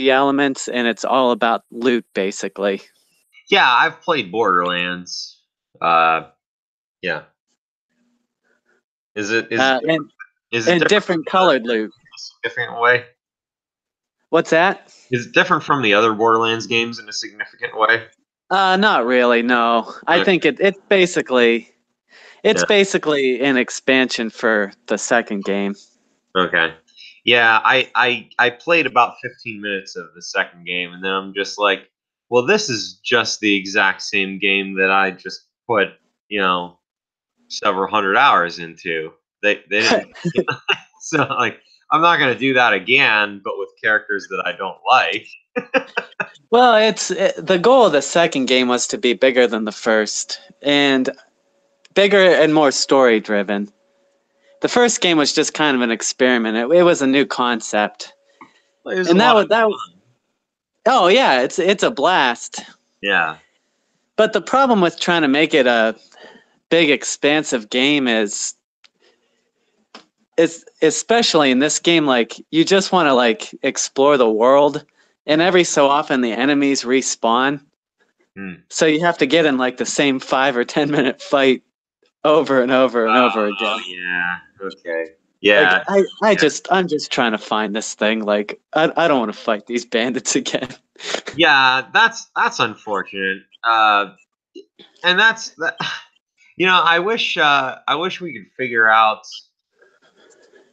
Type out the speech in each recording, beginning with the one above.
elements, and it's all about loot, basically. Yeah, I've played Borderlands. Yeah. Is it And different different colored loot. in a significant way? What's that? Is it different from the other Borderlands games in a significant way? Not really. No, I Okay. think it's basically Yeah. an expansion for the second game. Okay. Yeah, I played about 15 minutes of the second game, and then I'm just like, well, this is just the exact same game that I just put, several hundred hours into. They didn't, so like I'm not gonna do that again, but with characters that I don't like. Well, the goal of the second game was to be bigger than the first, and bigger and more story driven. The first game was just kind of an experiment. It was a new concept, There's a and lot of that was, fun. oh yeah, it's a blast. Yeah. But the problem with trying to make it a big, expansive game is especially in this game, like you just want to like explore the world, and every so often the enemies respawn. Hmm. So you have to get in like the same 5 or 10 minute fight over and over and over Oh again. yeah. Okay. Like Yeah. Yeah. I'm just trying to find this thing. Like I don't want to fight these bandits again. Yeah. That's unfortunate. And that's that. I wish we could figure out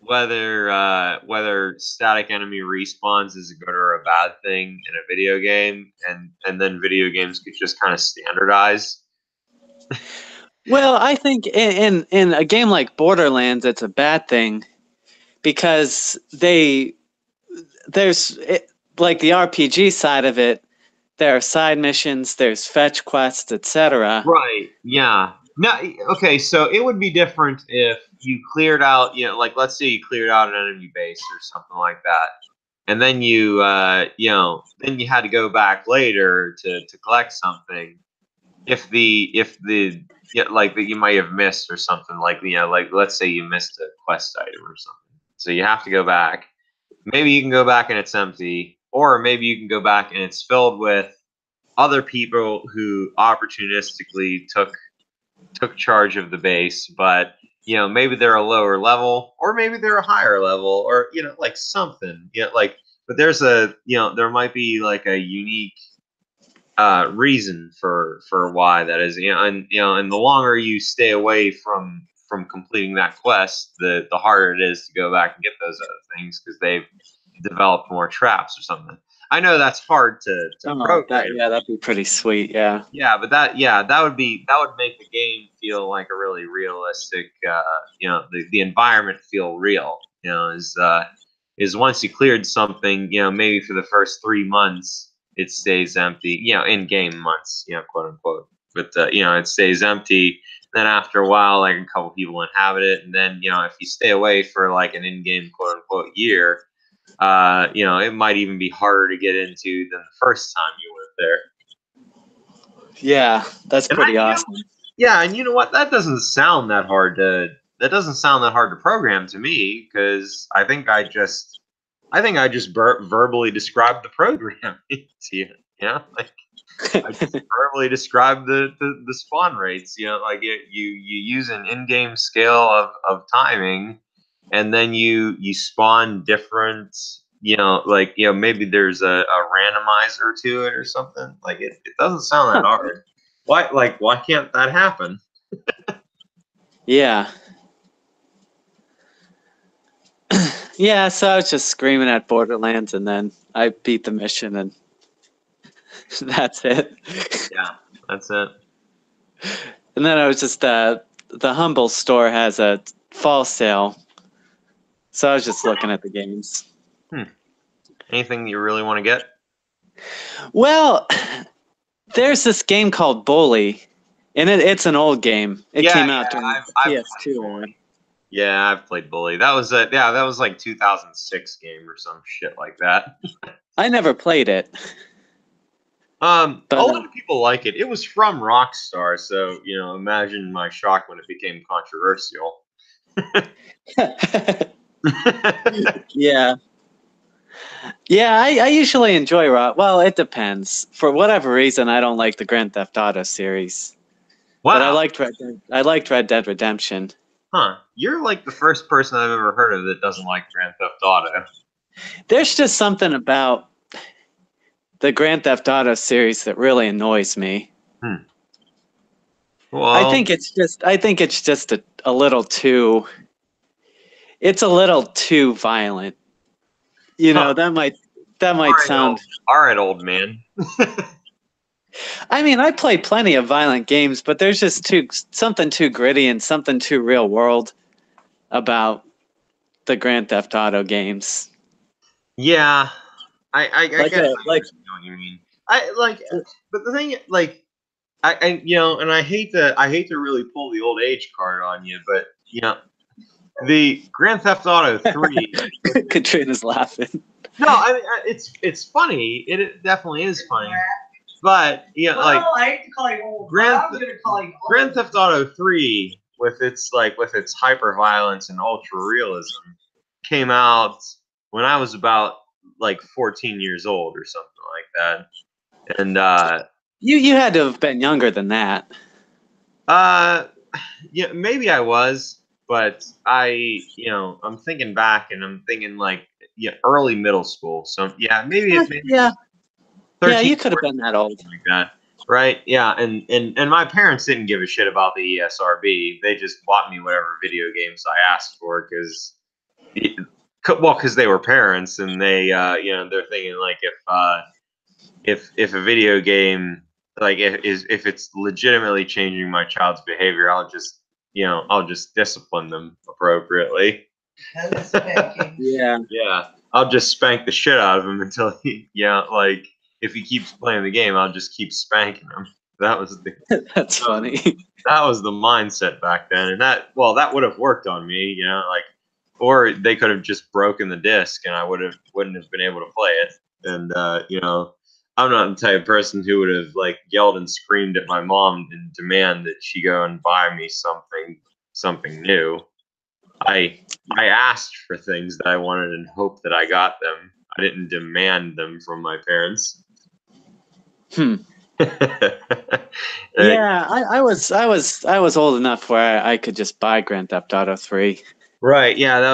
whether static enemy respawns is a good or a bad thing in a video game, and then video games could just kind of standardize. Well, I think in a game like Borderlands, it's a bad thing because there's like the RPG side of it. There are side missions, there's fetch quests, etc. Right. Yeah. No. Okay. So it would be different if you cleared out, like let's say you cleared out an enemy base or something like that, and then then you had to go back later to collect something. If the like that you might have missed or something, like like let's say you missed a quest item or something, so you have to go back. Maybe you can go back and it's empty, or maybe you can go back and it's filled with other people who opportunistically took charge of the base, but maybe they're a lower level, or maybe they're a higher level, or like something, like. But there might be like a unique reason for why that is, and the longer you stay away from completing that quest, the harder it is to go back and get those other things because they've developed more traps or something. I know that's hard to Oh, program. that'd be pretty sweet. Yeah. Yeah, but that would make the game feel like a really realistic. The environment feel real. Is once you cleared something, maybe for the first 3 months it stays empty. In game months, quote unquote. But it stays empty. Then after a while, like a couple people inhabit it, and then if you stay away for like an in-game quote unquote year, it might even be harder to get into than the first time you went there. Yeah, that's And pretty awesome. yeah, and you know what? That doesn't sound that hard to program to me because I think I just verbally described the program to you. Like I just verbally described the spawn rates. Like you use an in-game scale of timing, and then you spawn different. Like maybe there's a randomizer to it or something. Like it doesn't sound that hard. Why can't that happen? Yeah. Yeah, so I was just screaming at Borderlands, and then I beat the mission, and that's it. Yeah, that's it. And then I was just the Humble store has a fall sale, so I was just looking at the games. Anything you really want to get? Well, there's this game called Bully, and it's an old game. It came out during the PS2 era. Yeah, I've played Bully. That was like 2006 game or some shit like that. I never played it. A But lot of people like it. It was from Rockstar, so imagine my shock when it became controversial. yeah. Yeah, I usually enjoy Raw. Well, it depends. For whatever reason, I don't like the Grand Theft Auto series, but Wow, I liked Red Dead Redemption. huh? You're like the first person I've ever heard of that doesn't like Grand Theft Auto. There's just something about the Grand Theft Auto series that really annoys me. Hmm. Well, I think it's just a little too it's a little too violent. You huh? know, that All might right, sound old man. I mean, I play plenty of violent games, but there's just something too gritty and something too real world about the Grand Theft Auto games. Yeah, I Like guess a I like understand what you mean. I like, but the thing, like, and I hate to really pull the old age card on you, but the Grand Theft Auto 3. Katrina's laughing. No, I mean it's funny. It definitely is funny. But like Well, I hate to call you old, but Grand I'm gonna call you old. Grand Theft Auto 3 with its hyper violence and ultra realism came out when I was about like 14 years old or something like that. And You had to have been younger than that. uh yeah, maybe I was, but I'm thinking back and I'm thinking like early middle school. So yeah, maybe Yeah. Yeah, 13, you could have been that old. like that. Right? Yeah, and my parents didn't give a shit about the ESRB. They just bought me whatever video games I asked for because they were parents and they're thinking like if a video game like if it's legitimately changing my child's behavior, I'll just discipline them appropriately. Yeah. Yeah, I'll just spank the shit out of him until like if he keeps playing the game, I'll just keep spanking him. That was the That's funny. that was the mindset back then, and that would have worked on me, like, or they could have just broken the disc, and I wouldn't have been able to play it. And I'm not the type of person who would have like yelled and screamed at my mom and demand that she go and buy me something new. I asked for things that I wanted and hoped that I got them. I didn't demand them from my parents. Hmm. Like, Yeah, I was old enough where I could just buy Grand Theft Auto 3. right. That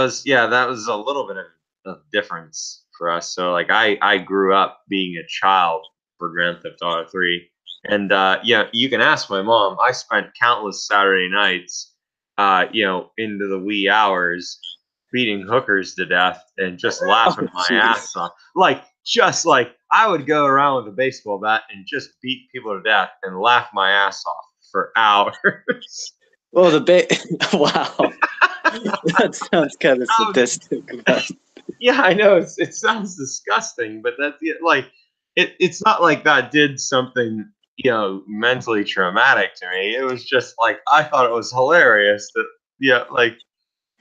was a little bit of difference for us. So like I grew up being a child for Grand Theft Auto 3. And you can ask my mom. I spent countless Saturday nights into the wee hours beating hookers to death and just laughing my jeez. ass off. Just like I would go around with a baseball bat and just beat people to death and laugh my ass off for hours. Well, wow. That sounds kind of sadistic. Yeah, I know it sounds disgusting, but that's like it's not like that did something mentally traumatic to me. It was just like I thought it was hilarious that like,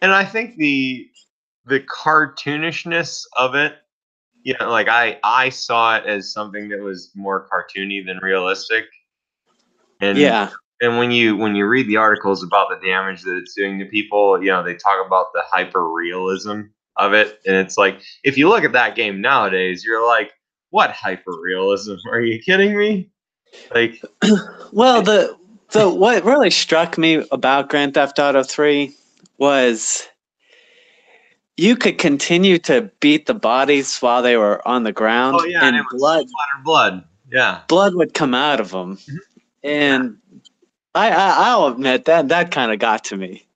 and I think the cartoonishness of it, like I saw it as something that was more cartoony than realistic. And Yeah. and when you read the articles about the damage that it's doing to people, they talk about the hyper realism of it, and it's like if you look at that game nowadays, you're like, what hyper realism? Are you kidding me? Like, Well, the what really struck me about Grand Theft Auto 3 was you could continue to beat the bodies while they were on the ground, oh yeah, and it and would splatter blood. Yeah. blood would come out of them. Mhm. And I'll admit that kind of got to me.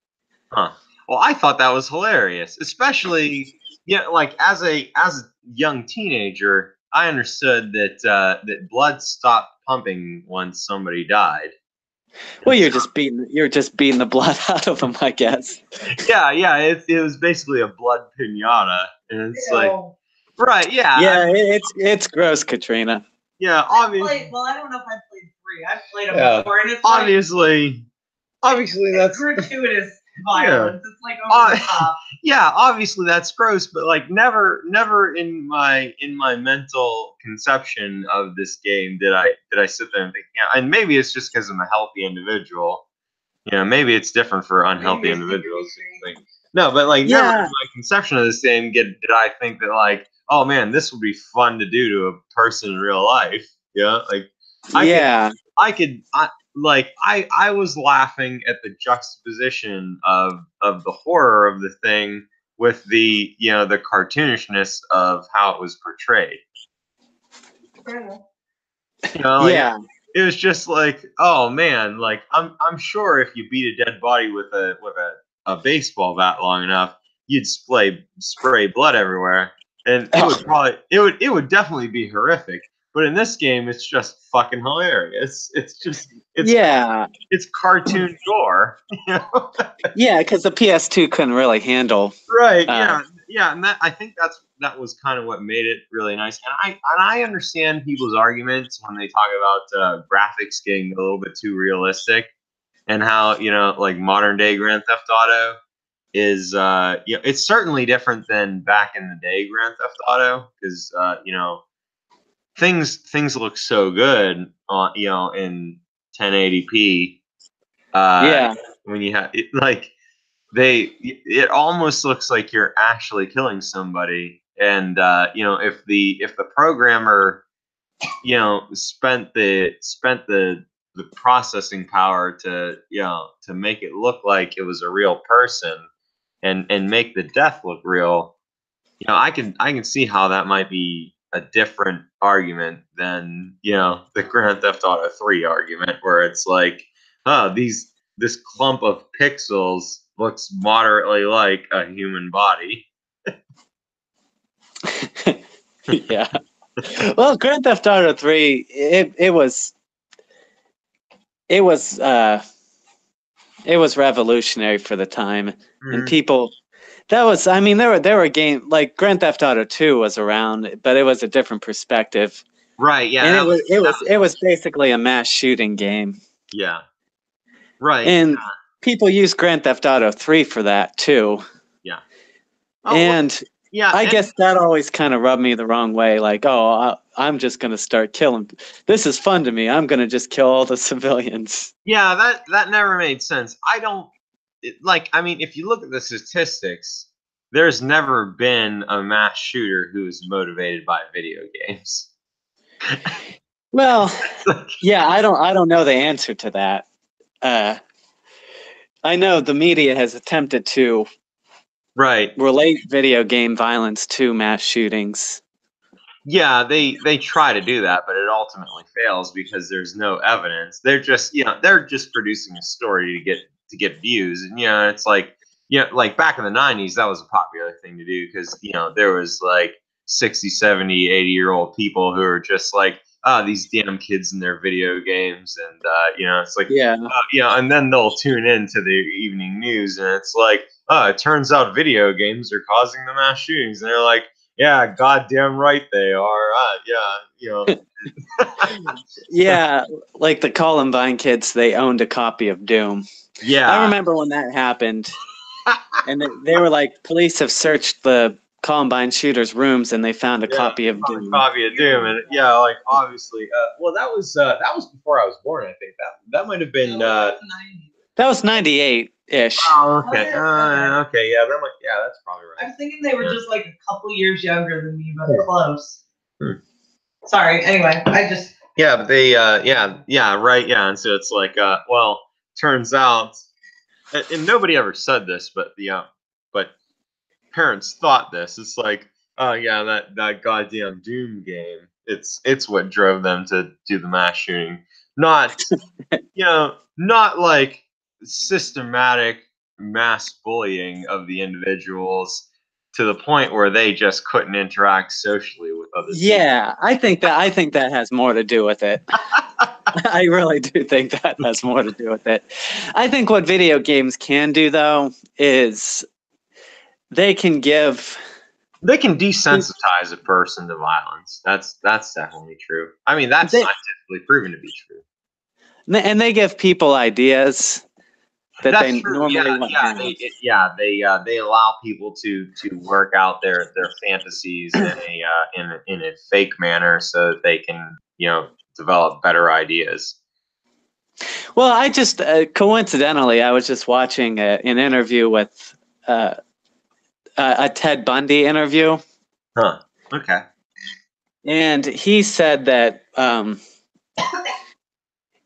Huh. Well, I thought that was hilarious, especially like as a young teenager, I understood that blood stopped pumping once somebody died. Well, And so, you're just beating the blood out of them, I guess. yeah, it was basically a blood pinata, and it's like, right, yeah, Yeah, I mean, it's gross, Katrina. yeah, obviously, Well, I don't know if I played 3. I've played them yeah, before, and it's obviously, it's that's gratuitous violence. It's like over Uh, the top. yeah, obviously that's gross, but like never in my mental conception of this game did I sit there and think, yeah, and maybe it's just because I'm a healthy individual. Maybe it's different for unhealthy Maybe it's individuals. Like, no, but like never in Yeah, my conception of this game did I think that like, oh man, this would be fun to do to a person in real life. Yeah, like Yeah. I was laughing at the juxtaposition of the horror of the thing with the the cartoonishness of how it was portrayed. Like, Yeah. it was just like, oh man, like I'm sure if you beat a dead body with a baseball bat long enough, you'd spray blood everywhere, and it would definitely be horrific. But in this game, it's just fucking hilarious. Yeah. It's cartoon gore, Yeah, because the PS2 couldn't really handle. Right. Yeah. And I think that was kind of what made it really nice. And I understand people's arguments when they talk about graphics getting a little bit too realistic, and how like modern day Grand Theft Auto is it's certainly different than back in the day Grand Theft Auto, because things look so good on in 1080p Yeah. when you have like it almost looks like you're actually killing somebody, and if the programmer spent the processing power to to make it look like it was a real person, and make the death look real, I can see how that might be a different argument than the Grand Theft Auto 3 argument, where it's like, oh, this clump of pixels looks moderately like a human body. Yeah. Well, Grand Theft Auto 3, it was revolutionary for the time, and people. That was, I mean, there were games like Grand Theft Auto 2 was around, but it was a different perspective. Right. Yeah. And it was basically a mass shooting game. Yeah. Right. And people use Grand Theft Auto 3 for that too. Yeah. And I guess that always kind of rubbed me the wrong way. Like, oh, I'm just going to start killing. This is fun to me. I'm going to just kill all the civilians. Yeah, that never made sense. I mean, if you look at the statistics, there's never been a mass shooter who is motivated by video games. Well, yeah, I don't know the answer to that. I know the media has attempted to relate video game violence to mass shootings. Yeah, they try to do that, but it ultimately fails because there's no evidence. They're just they're just producing a story to get views, and it's like like back in the 90s, that was a popular thing to do, because there was like 60, 70, 80-year-old people who are just like, oh, these damn kids in their video games, and it's like, and then they'll tune into the evening news, and it's like, oh, it turns out video games are causing the mass shootings, and they're like, yeah, goddamn right they are. Yeah, like the Columbine kids, they owned a copy of Doom. Yeah, I remember when that happened, and they were like, police have searched the Columbine shooters' rooms, and they found a copy of Doom. And like obviously, well, that was before I was born. I think that might have been. That was 98-ish. Oh, okay. Okay, yeah, that's probably right. I was thinking they were just like a couple years younger than me, but close. Sorry. Anyway, Yeah, but they right, and so it's like well, turns out, and nobody ever said this, but but parents thought this. It's like, oh yeah, that goddamn Doom game. It's what drove them to do the mass shooting, not not like systematic mass bullying of the individuals to the point where they just couldn't interact socially with other people. Yeah, I think that has more to do with it. I really do think that has more to do with it. I think what video games can do, though, is they can desensitize a person to violence. That's definitely true. I mean, that's scientifically proven to be true. And they give people ideas that that's they true. normally wouldn't have. They allow people to work out their fantasies in a fake manner, so that they can develop better ideas. Well, I just coincidentally, I was just watching an interview with a Ted Bundy interview. Huh. Okay. And he said that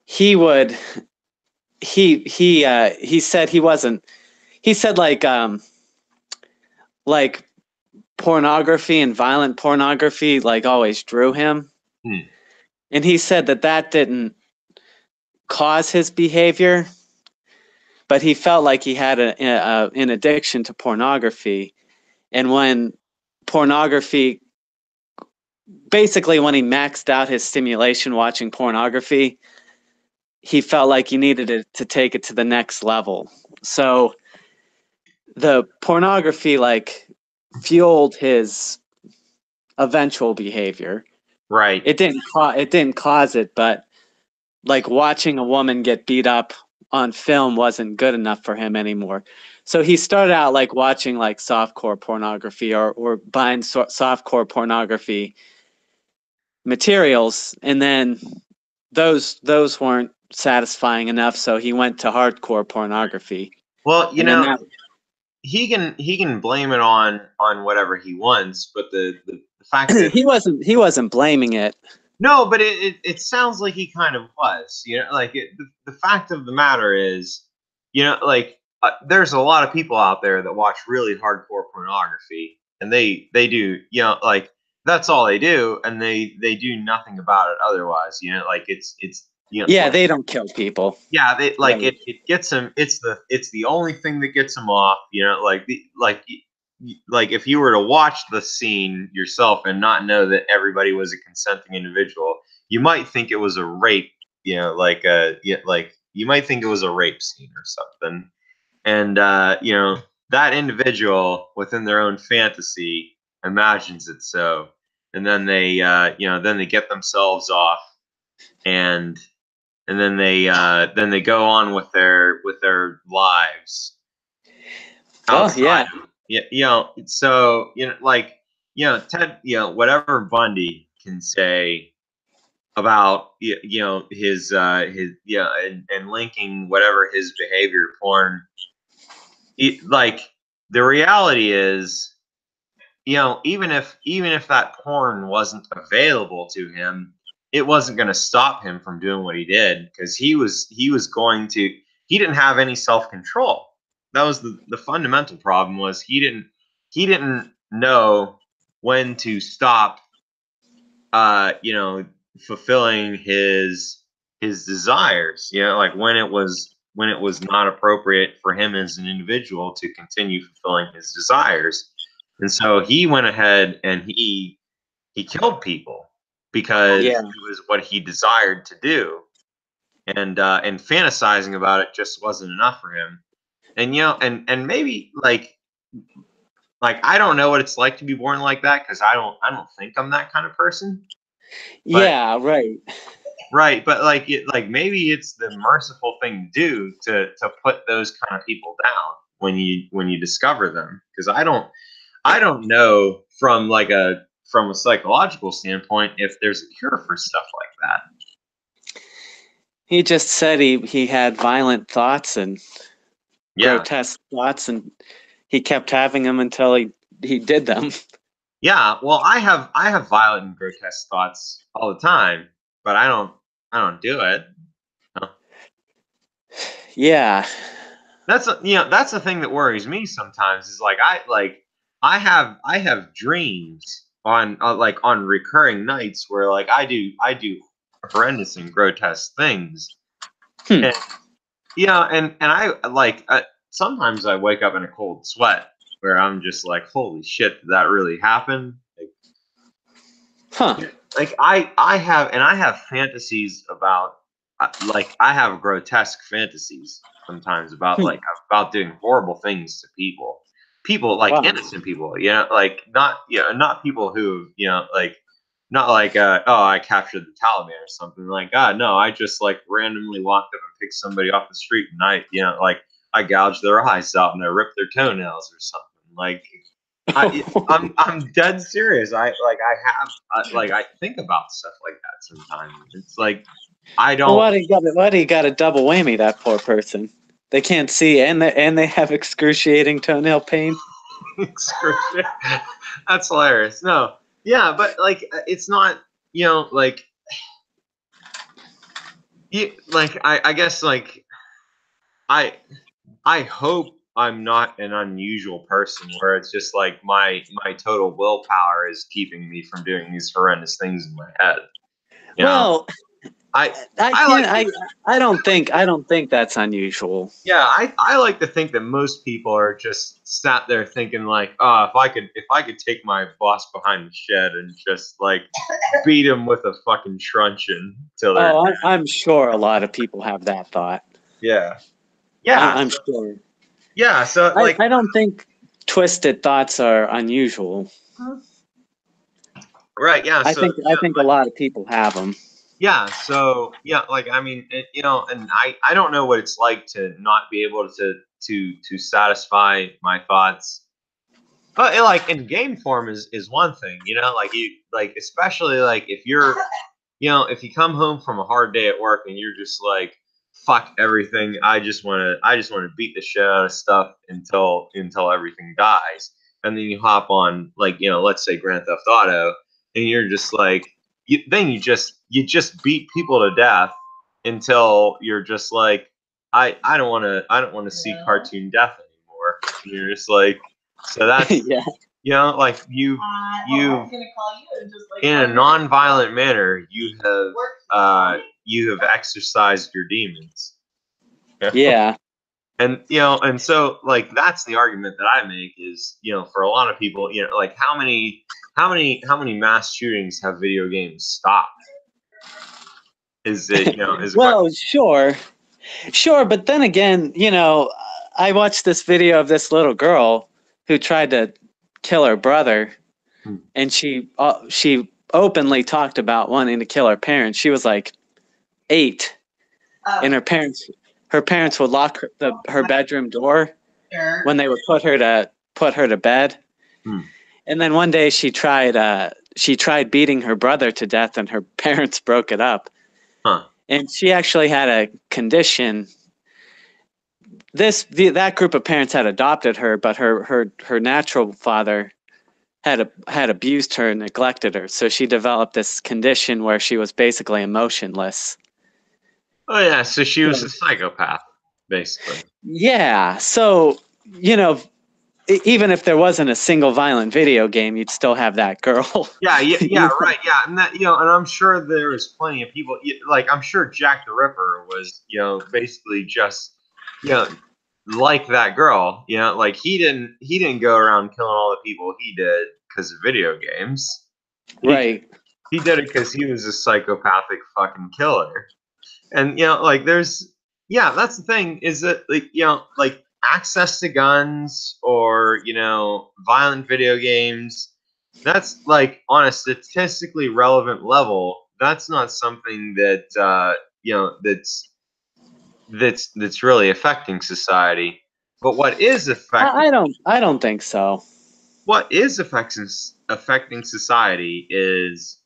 he would he said he wasn't he said like pornography and violent pornography like always drew him. Hmm. And he said that that didn't cause his behavior, but he felt like he had an addiction to pornography. And when pornography, basically when he maxed out his stimulation watching pornography, he felt like he needed to take it to the next level. So the pornography like fueled his eventual behavior. Right. It didn't cause it, but like watching a woman get beat up on film wasn't good enough for him anymore. So he started out like watching like softcore pornography or buying softcore pornography materials, and then those weren't satisfying enough, so he went to hardcore pornography. Well, And then that he can blame it on whatever he wants, but the fact that he wasn't blaming it. no, but it sounds like he kind of was. Like the fact of the matter is, like there's a lot of people out there that watch really hardcore pornography, and they do, like that's all they do, and they do nothing about it otherwise. Like it's Yeah, they don't kill people. yeah, they like Right. it gets them. It's the only thing that gets them off. Like if you were to watch the scene yourself and not know that everybody was a consenting individual, you might think it was a rape. Like you might think it was a rape scene or something. And that individual within their own fantasy imagines it so, and then then they get themselves off, and then they go on with their lives Well, yeah. outside. Yeah, so like Ted, whatever Bundy can say about his and linking whatever his behavior porn, like the reality is, even if that porn wasn't available to him, it wasn't going to stop him from doing what he did, because he was going to he didn't have any self-control. That was the fundamental problem. Was he didn't know when to stop, fulfilling his desires, like when it was not appropriate for him as an individual to continue fulfilling his desires. And so he went ahead and he killed people because Yeah. it was what he desired to do, and fantasizing about it just wasn't enough for him. And and maybe like I don't know what it's like to be born like that, because I don't think I'm that kind of person. But Yeah, right. right, but like maybe it's the merciful thing to do to put those kind of people down when you discover them, because I don't know from a psychological standpoint if there's a cure for stuff like that. He just said he had violent thoughts and Yeah. grotesque thoughts, and he kept having them until he did them. Yeah, well, I have violent and grotesque thoughts all the time, but I don't do it. No. Yeah. That's the thing that worries me sometimes, is like I have dreams on recurring nights where like I do horrendous and grotesque things. Hmm. And and I sometimes I wake up in a cold sweat, where I'm just like, holy shit, did that really happen? Huh. Like I have fantasies about, like I have grotesque fantasies sometimes about, Hmm. about doing horrible things to people, like Wow. innocent people, like not people who, like not like, oh, I captured the Taliban or something. Like, God, no, I just like randomly walked up and picked somebody off the street, and like I gouged their eyes out and I ripped their toenails or something. Like I'm dead serious. I think about stuff like that sometimes. It's like I Well, don't why do you got a double whammy, that poor person? They can't see, and they have excruciating toenail pain. excruciate. That's hilarious. No, Yeah, but like it's not, like I guess like I I hope I'm not an unusual person where it's just like my total willpower is keeping me from doing these horrendous things in my head. You know, Well, I I I can't. like to, I don't think that's unusual. yeah, I like to think that most people are just sat there thinking like, oh, if I could take my boss behind the shed and just like beat him with a fucking truncheon till they're Oh, dead. I'm sure a lot of people have that thought. Yeah. Yeah. I'm sure. Yeah. So like, I don't think twisted thoughts are unusual. right. Yeah. So I think a lot of people have them. yeah. So yeah. Like, I mean, and I don't know what it's like to not be able to satisfy my thoughts. But like in game form is one thing, like you like especially like if you're if you come home from a hard day at work and you're just like, fuck everything, I just want to beat the shit out of stuff until everything dies. And then you hop on like, let's say Grand Theft Auto, and you're just like then you just beat people to death until you're just like, I don't want to see cartoon death anymore. And you're just like, so that's, Yeah. like Well, I was gonna call you and just like in a non-violent manner, you have exercised your demons. Yeah. And and so like that's the argument that I make is, for a lot of people, like how many mass shootings have video games stopped? Is it, is the question. Well, sure. Sure, but then again, I watched this video of this little girl who tried to kill her brother, Hmm. and she openly talked about wanting to kill her parents. She was like 8, and her parents would lock her bedroom door Sure. when they would put her to bed. Hmm. And then one day she tried beating her brother to death, and her parents broke it up. Huh. And she actually had a condition. That group of parents had adopted her, but her natural father had abused her and neglected her. So she developed this condition where she was basically emotionless. Oh yeah, so she was So, a psychopath, basically. yeah. So, even if there wasn't a single violent video game, you'd still have that girl. Yeah, yeah, right, yeah, and that, and I'm sure there was plenty of people, like I'm sure Jack the Ripper was, basically just, you know, like that girl, like he didn't go around killing all the people he did because of video games. He Right. he did it because he was a psychopathic fucking killer. And like yeah, that's the thing is that like like access to guns or violent video games, that's like on a statistically relevant level, that's not something that that's really affecting society. But I don't think so. what is affecting society is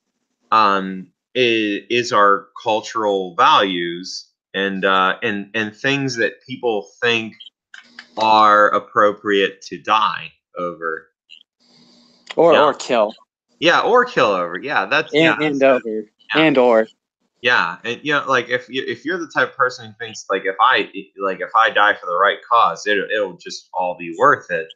our cultural values and things that people think are appropriate to die over. Or Yeah, kill. yeah, or kill over. Yeah, And over. yeah, And or. yeah, and like if you're the type of person who thinks like if I die for the right cause, it'll just all be worth it.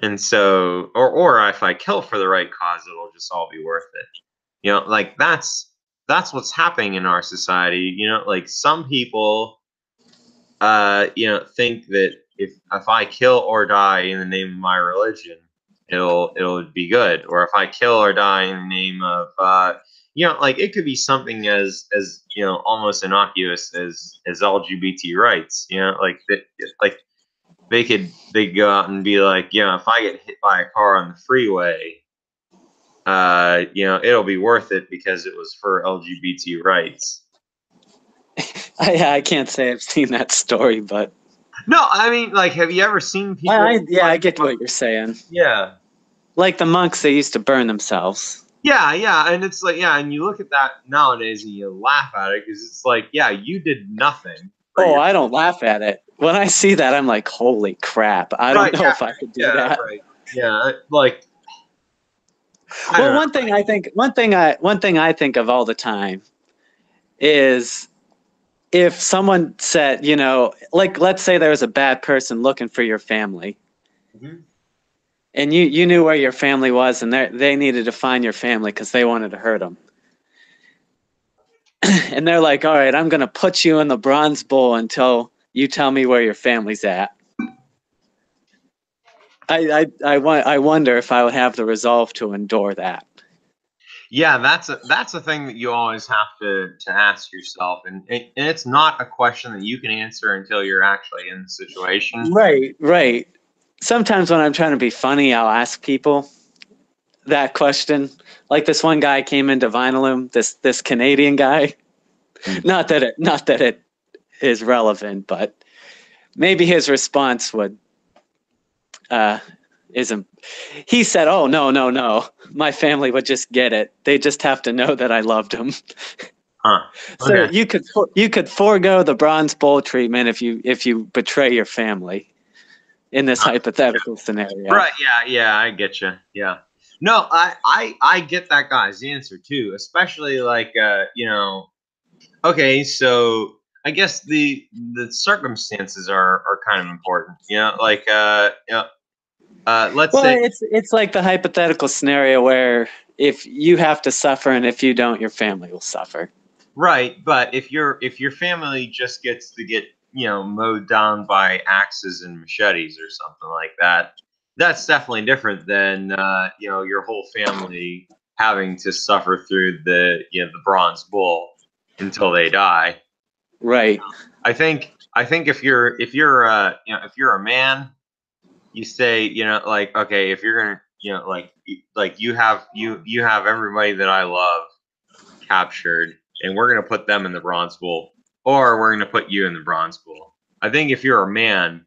And so, or if I kill for the right cause, it'll just all be worth it. Like that's what's happening in our society. Like some people think that if I kill or die in the name of my religion, it'll be good. Or if I kill or die in the name of like it could be something as almost innocuous as LGBT rights. Like they go out and be like, if I get hit by a car on the freeway, it'll be worth it because it was for LGBT rights. I can't say I've seen that story, but No, I mean, like, have you ever seen people? I get what you're saying. Yeah, Like the monks, they used to burn themselves. yeah, and it's like, yeah, and you look at that nowadays and you laugh at it because it's like, yeah, you did nothing. Oh, I don't laugh at it. When I see that, I'm like, holy crap! I don't know if I could do that. Right, yeah, like, I Well, don't know. one thing I think of all the time is if someone said, you know, like let's say there was a bad person looking for your family, Mhm. and you knew where your family was, and they needed to find your family because they wanted to hurt them, and they're like, all right, I'm gonna put you in the bronze bowl until you tell me where your family's at. I wonder if I would have the resolve to endure that. Yeah, that's a thing that you always have to ask yourself, and it's not a question that you can answer until you're actually in the situation. Right, right. Sometimes when I'm trying to be funny, I'll ask people that question. Like this one guy came into Vinylum, this Canadian guy. Mm. Not that it is relevant, but maybe his response would isn't. He said, "Oh no, my family would just get it. They just have to know that I loved them." Huh. So Okay. you could forego the bronze bowl treatment if you betray your family in this Huh. hypothetical scenario. Right. Yeah. Yeah. I get you. Yeah. No, I get that guy's answer too, especially like okay, so I guess the circumstances are kind of important. Like let's Well, say it's like the hypothetical scenario where if you have to suffer and if you don't, your family will suffer. right, but if your family just gets to get mowed down by axes and machetes or something like that, that's definitely different than your whole family having to suffer through the bronze bull until they die. Right. I think if you're a man, you say like, okay, if you're gonna like you have everybody that I love captured, and we're gonna put them in the bronze bowl, or we're gonna put you in the bronze bowl. I think if you're a man,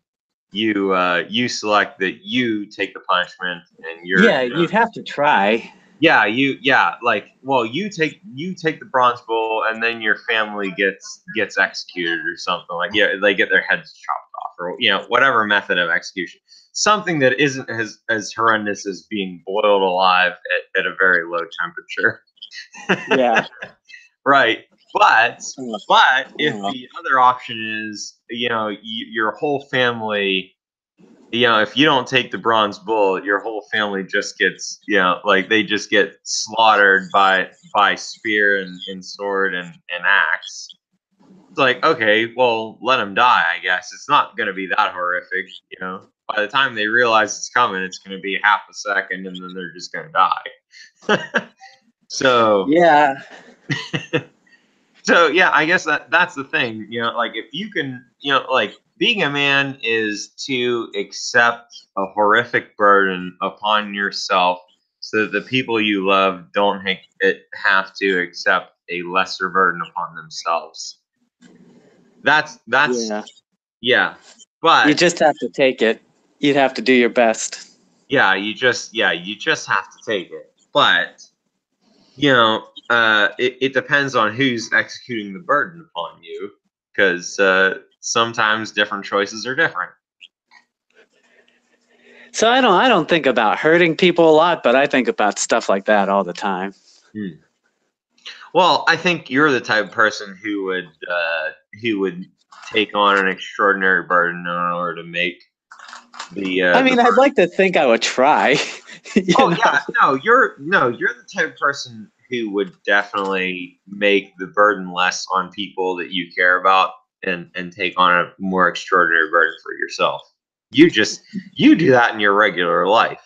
you select that you take the punishment, and Yeah, you'd have to try. like, well, you take the bronze bowl, and then your family gets executed or something, like, they get their heads chopped off, or whatever method of execution, something that isn't as horrendous as being boiled alive at a very low temperature. Yeah. Right. But Oh, but if oh. the other option is, your whole family, if you don't take the bronze bull, your whole family just gets, like, they just get slaughtered by spear and sword and axe. It's like, okay, well, let them die, I guess. It's not going to be that horrific. By the time they realize it's coming, it's going to be half a second, and then they're just going to die. So Yeah. So yeah, I guess that's the thing. Like, if you can, like, being a man is to accept a horrific burden upon yourself, so that the people you love don't have to accept a lesser burden upon themselves. That's Yeah. yeah, You but just have to take it. You'd have to do your best. you just have to take it. But it depends on who's executing the burden upon you, because sometimes different choices are different. So I don't think about hurting people a lot, but I think about stuff like that all the time. Hmm. Well, I think you're the type of person who would take on an extraordinary burden in order to make I the mean, I'd like to think I would try. You Oh know. yeah, no, you're the type of person who would definitely make the burden less on people that you care about, and take on a more extraordinary burden for yourself. You do that in your regular life.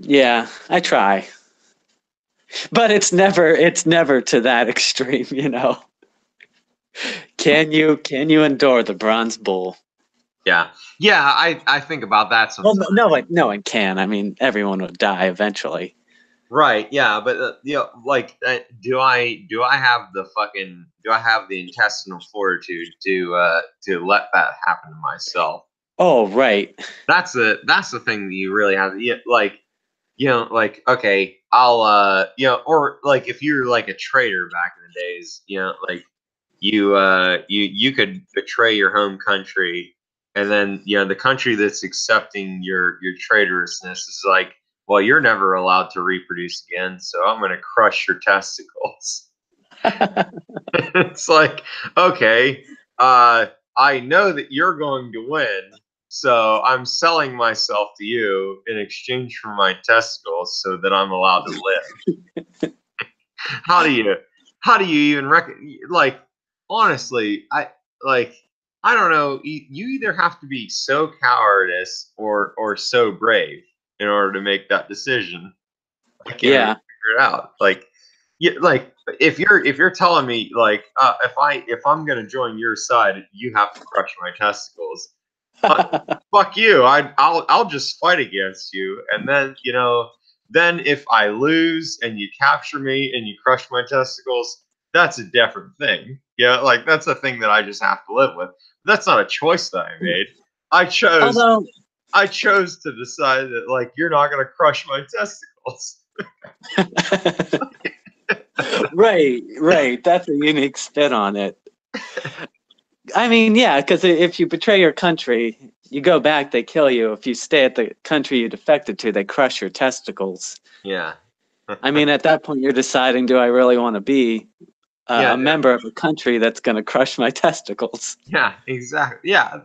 Yeah, I try. But it's never to that extreme, you know. Can you endure the bronze bull? Yeah. Yeah, I think about that Well, sometimes. no one can. I mean, everyone would die eventually. Right, yeah, but like, do I have the intestinal fortitude to let that happen to myself? Oh, right. That's the thing that you really have to, like, like, okay, I'll or like, if you're like a traitor back in the days, like, you could betray your home country, and then the country that's accepting your traitorousness is like, well, you're never allowed to reproduce again, so I'm going to crush your testicles. It's like, okay, I know that you're going to win, so I'm selling myself to you in exchange for my testicles so that I'm allowed to live. how do you how do you even like, honestly, I don't know, you either have to be so cowardice or so brave in order to make that decision. I can't really Yeah. figure it out. Like, like if you're telling me like, if I'm gonna join your side, you have to crush my testicles. Fuck you. I'll just fight against you, and then then if I lose and you capture me and you crush my testicles, that's a different thing. Yeah, like that's a thing that I just have to live with. That's not a choice that I made. I chose Although, I chose to decide that like you're not gonna crush my testicles. right. That's a unique spin on it. I mean, yeah, because if you betray your country, you go back, they kill you. If you stay at the country you defected to, they crush your testicles. Yeah. I mean, at that point, you're deciding, do I really want to be Yeah, a member of a country that's going to crush my testicles? yeah, exactly. Yeah.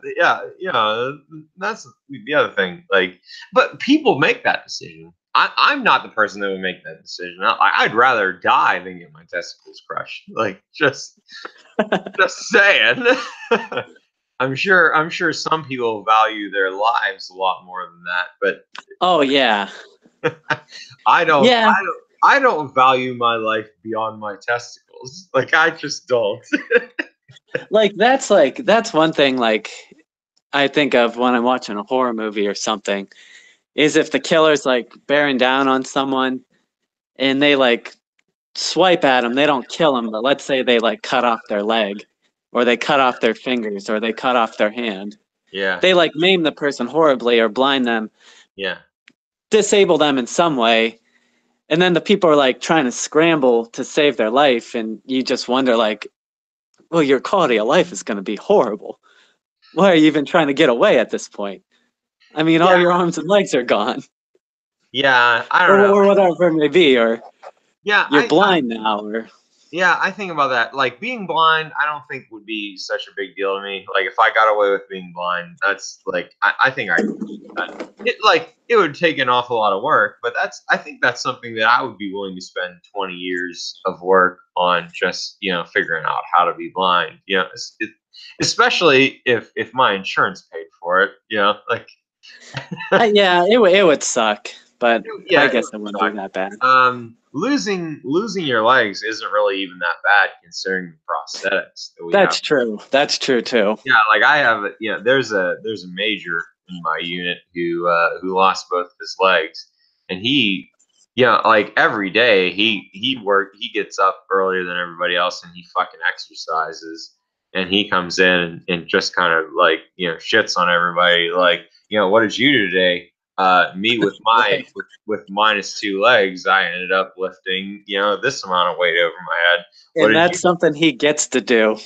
That's the other thing. Like, but people make that decision. I'm not the person that would make that decision. I'd rather die than get my testicles crushed. Like, just saying. I'm sure some people value their lives a lot more than that, but Oh, yeah. I don't. Yeah. I don't value my life beyond my testicles. Like, I just don't. That's one thing, like, I think of when I'm watching a horror movie or something, is if the killer's, like, bearing down on someone and they, like, swipe at them, they don't kill them, but let's say they, like, cut off their leg or they cut off their fingers or they cut off their hand. Yeah. They, like, maim the person horribly or blind them, Yeah. disable them in some way, and then the people are, like, trying to scramble to save their life, and you just wonder, like, well, your quality of life is going to be horrible. Why are you even trying to get away at this point? I mean, all Yeah. your arms and legs are gone, Yeah. I don't know. or whatever it may be, or Yeah. you're blind now, or Yeah, I think about that. Like, being blind, I don't think would be such a big deal to me. Like, if I got away with being blind, that's like, I think I could do that. It would take an awful lot of work, but I think that's something that I would be willing to spend 20 years of work on, just figuring out how to be blind. Especially if my insurance paid for it. Like, yeah, it would suck, but yeah, I it guess it would wouldn't be suck. that bad. Losing your legs isn't really even that bad considering the prosthetics that we have. That's true. That's true too. Yeah, like I have. There's a major in my unit who lost both of his legs, and like every day he gets up earlier than everybody else, and he fucking exercises, and he comes in and just kind of like shits on everybody, like, what did you do today? Me with Right. with -2 legs, I ended up lifting this amount of weight over my head. What And did you? that's something he gets to do.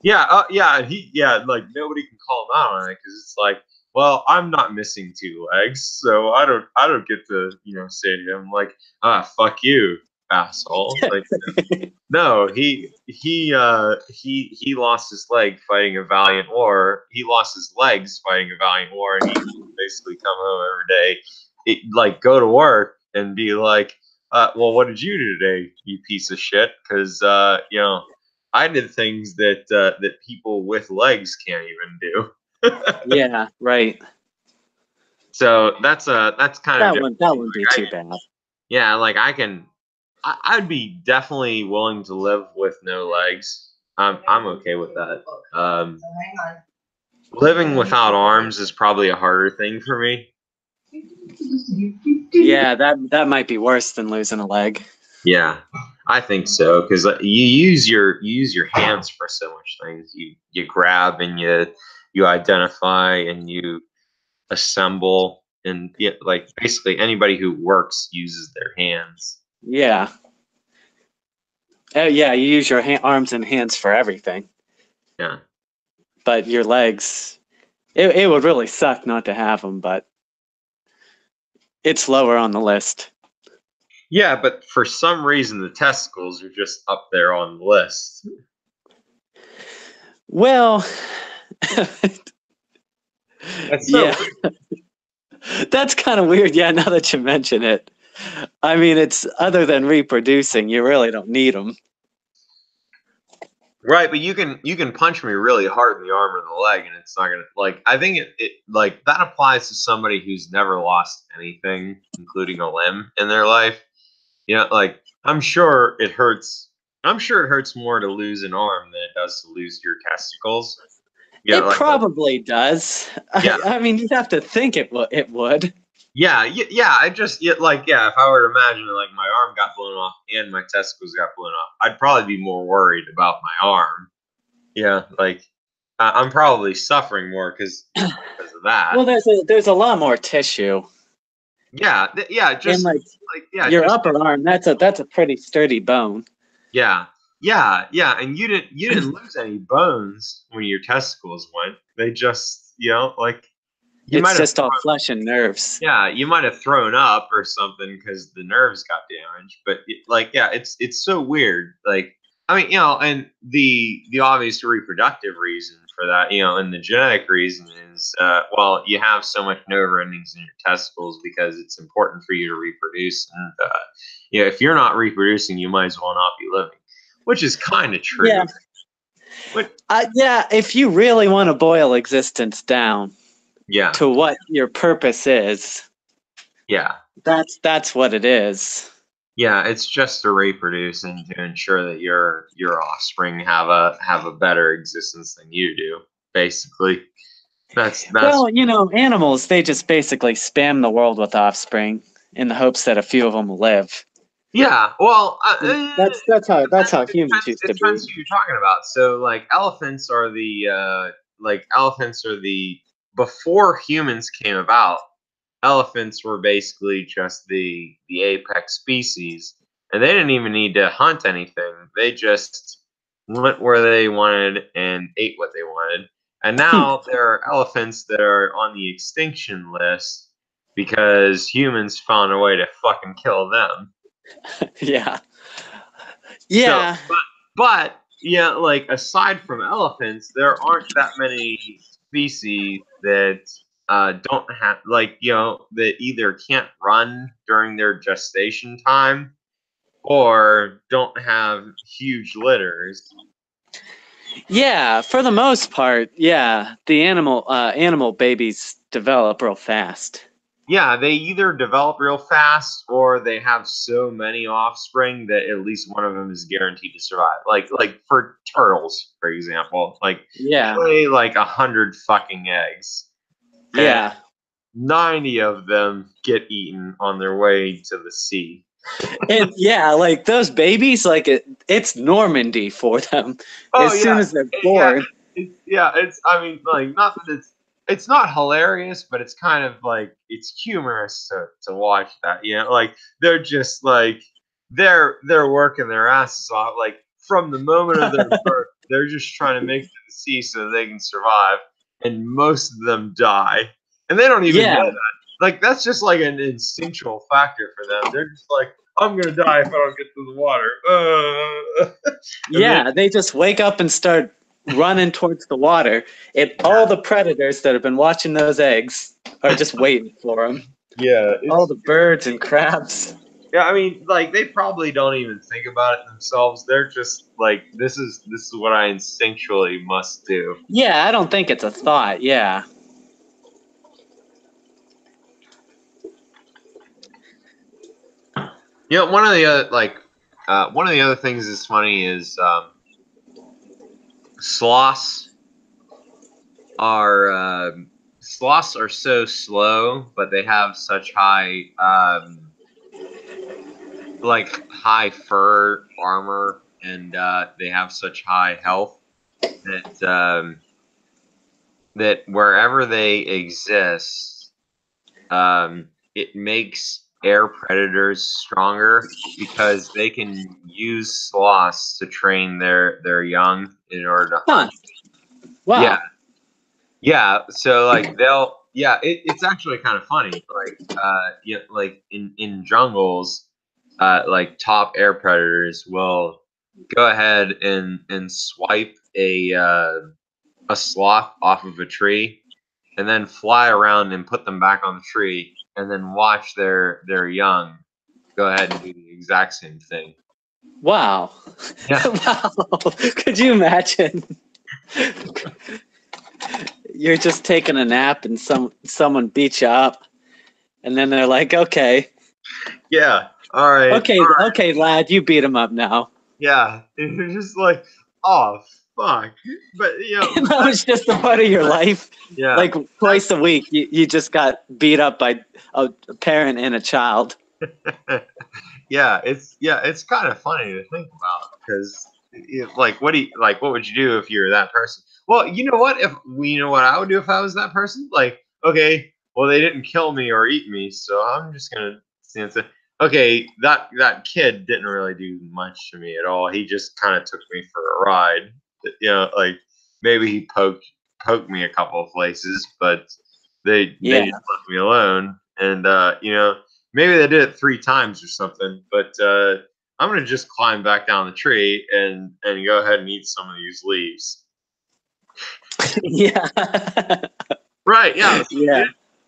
Yeah, like nobody can call him out on it because it's like, well, I'm not missing 2 legs, so I don't get to say to him like, fuck you, asshole. Like, no, he lost his leg fighting a valiant war. He lost his legs fighting a valiant war, and he basically come home every day, like go to work and be like, well, what did you do today, you piece of shit? Because I did things that people with legs can't even do. Yeah, right. So that's kind of different. That wouldn't be Like, too bad. yeah, like I'd be definitely willing to live with no legs. I'm okay with that. Hang on. Living without arms is probably a harder thing for me. Yeah, that might be worse than losing a leg. Yeah, I think so, because you use your hands for so much things. You grab and you identify and you assemble, and like basically anybody who works uses their hands. Yeah. Yeah, you use your arms and hands for everything, Yeah. but your legs, It would really suck not to have them, but it's lower on the list. Yeah, but for some reason the testicles are just up there on the list. Well, That's so yeah, that's kind of weird. Yeah, now that you mention it, I mean, it's other than reproducing, you really don't need them. right, but you can punch me really hard in the arm or the leg, and it's not gonna like. I think it like that applies to somebody who's never lost anything, including a limb in their life. You know, like I'm sure it hurts. I'm sure it hurts more to lose an arm than it does to lose your testicles. Yeah, It like probably does. yeah, I mean, you'd have to think it would. yeah. I just like if I were to imagine like my arm got blown off and my testicles got blown off, I'd probably be more worried about my arm. Yeah, like I'm probably suffering more because of that. Well, there's a lot more tissue, Yeah, yeah, and just like yeah, your just upper arm. That's a pretty sturdy bone. yeah, yeah. And you didn't lose any bones when your testicles went. They just like you It's might have just all flesh and nerves. yeah, you might have thrown up or something because the nerves got damaged. But like, yeah, it's so weird. Like, I mean, and the obvious reproductive reason for that, and the genetic reason is, well, you have so much nerve endings in your testicles because it's important for you to reproduce. And if you're not reproducing, you might as well not be living, which is kind of true. Yeah. But Yeah, if you really want to boil existence down yeah, to what your purpose is, yeah. that's what it is. Yeah, it's just to reproduce and to ensure that your offspring have a better existence than you do. Basically, that's Well, animals, they just basically spam the world with offspring in the hopes that a few of them will live. yeah. Well, That's how humans depends, used it to be. depends who you're talking about. So, like elephants are the before humans came about. Elephants were basically just the apex species, and they didn't even need to hunt anything. They just went where they wanted and ate what they wanted. And now there are elephants that are on the extinction list because humans found a way to fucking kill them. Yeah. So, Yeah. but yeah, like aside from elephants, there aren't that many species that don't have that either can't run during their gestation time or don't have huge litters. Yeah, for the most part, yeah, the animal babies develop real fast. Yeah, they either develop real fast or they have so many offspring that at least one of them is guaranteed to survive. Like for turtles, for example, like Yeah. they lay like 100 fucking eggs, and Yeah. 90 of them get eaten on their way to the sea. And yeah, like those babies, like it's Normandy for them. Oh As soon yeah, as they're yeah, born. it's. I mean, like, not that it's not hilarious, but it's kind of like it's humorous to watch that. Like they're just like they're working their asses off. Like from the moment of their birth, they're just trying to make it to the sea so they can survive, and most of them die, and they don't even Yeah. know that. Like that's just like an instinctual factor for them. They're just like, I'm gonna die if I don't get to the water. Yeah, they just wake up and start running towards the water. And all the predators that have been watching those eggs are just waiting for them. Yeah, All the birds and crabs. yeah. I mean, like they probably don't even think about it themselves. They're just like, this is what I instinctually must do. Yeah, I don't think it's a thought. Yeah. One of the other one of the other things that's funny is sloths sloths are so slow, but they have such high high fur armor, and they have such high health that that wherever they exist, it makes air predators stronger because they can use sloths to train their young in order to hunt. Huh. Wow. Yeah, Yeah, so like they'll yeah, it's actually kind of funny. Like yeah, like in jungles, like top air predators will go ahead and swipe a sloth off of a tree and then fly around and put them back on the tree and then watch their young go ahead and do the exact same thing. Wow. Yeah. Wow. Could you imagine? You're just taking a nap and someone beats you up, and then they're like, "Okay, Yeah. All right. okay, lad, you beat him up now." Yeah. And you're just like, oh fuck. But And that was just a part of your life. yeah. Like twice a week, you just got beat up by a parent and a child. It's kind of funny to think about because like what would you do if you were that person? Well, you know what? If you know what I would do if I was that person? Like, okay, well they didn't kill me or eat me, so I'm just gonna stand there. Okay, that kid didn't really do much to me at all. He just kind of took me for a ride. Like maybe he poked me a couple of places, but they Yeah, just left me alone. And maybe they did it 3 times or something, but I'm gonna just climb back down the tree and go ahead and eat some of these leaves. yeah, Right? Yeah. So yeah,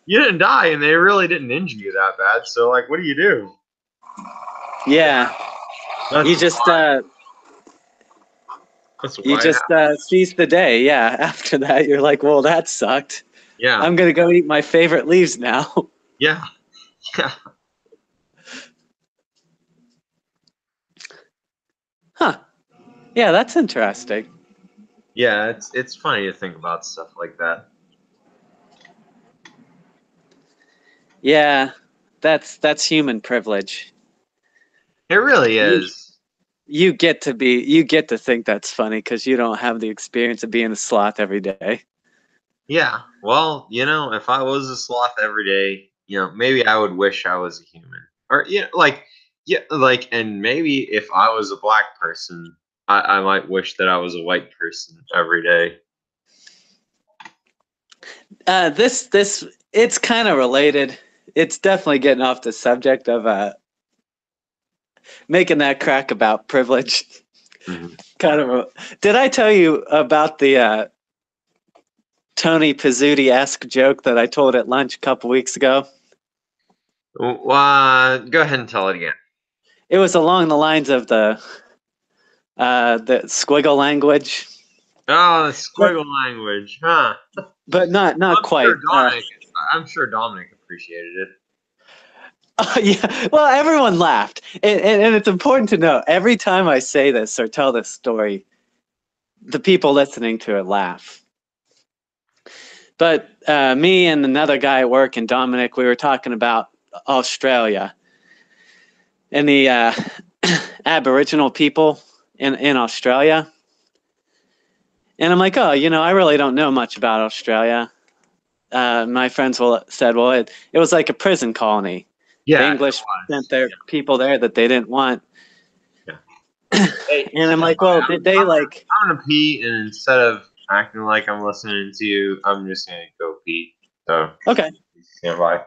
you didn't die, and they really didn't injure you that bad. So like, what do you do? yeah. That's You just that's you why it just happened. seize the day. Yeah. After that, you're like, "Well, that sucked. Yeah. I'm gonna go eat my favorite leaves now." Yeah. Yeah. Huh? Yeah, that's interesting. Yeah. It's funny to think about stuff like that. Yeah, that's human privilege. It really You is. you get to think that's funny because you don't have the experience of being a sloth every day. Yeah. Well, if I was a sloth every day, maybe I would wish I was a human. Or and maybe if I was a black person, I might wish that I was a white person every day. This it's kind of related. It's definitely getting off the subject of making that crack about privilege. Mhm. Kind of. Did I tell you about the Tony Pizzuti-esque joke that I told at lunch a couple weeks ago? Go ahead and tell it again. It was along the lines of the squiggle language, Oh, the but squiggle language, huh? not I'm sure quite. Dominic. I'm sure Dominic appreciated it. Yeah, well, everyone laughed, and it's important to know every time I say this or tell this story, the people listening to it laugh. But me and another guy at work and Dominic, we were talking about Australia and the Aboriginal people in Australia. And I'm like, oh, I really don't know much about Australia. My friends said, well, it was like a prison colony. The Yeah, it English sent was. their people there that they didn't want. Yeah. Hey, And I'm stand like, by. well, did they like, I'm gonna pee, and instead of acting like I'm listening to you, I'm just gonna go pee. So okay. stand by.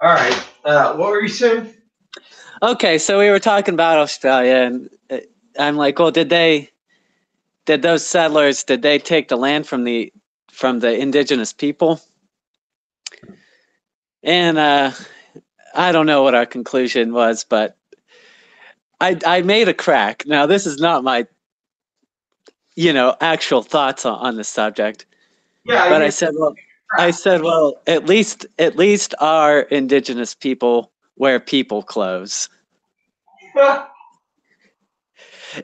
All right. What were you saying? Okay, so we were talking about Australia, and I'm like, well, did those settlers, did they take the land from the indigenous people? And I don't know what our conclusion was, but I made a crack. Now, this is not my, actual thoughts on the subject, Yeah, but you I said, well, at least our indigenous people wear people clothes.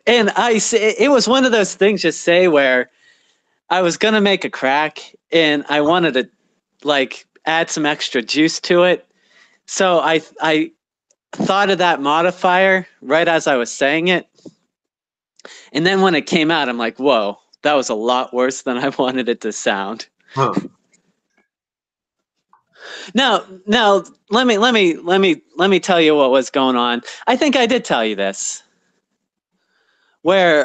And it was one of those things just say where I was gonna make a crack and I wanted to like add some extra juice to it. So I thought of that modifier right as I was saying it. And then when it came out, I'm like, whoa, that was a lot worse than I wanted it to sound. Huh. Now let me tell you what was going on. I think I did tell you this. Where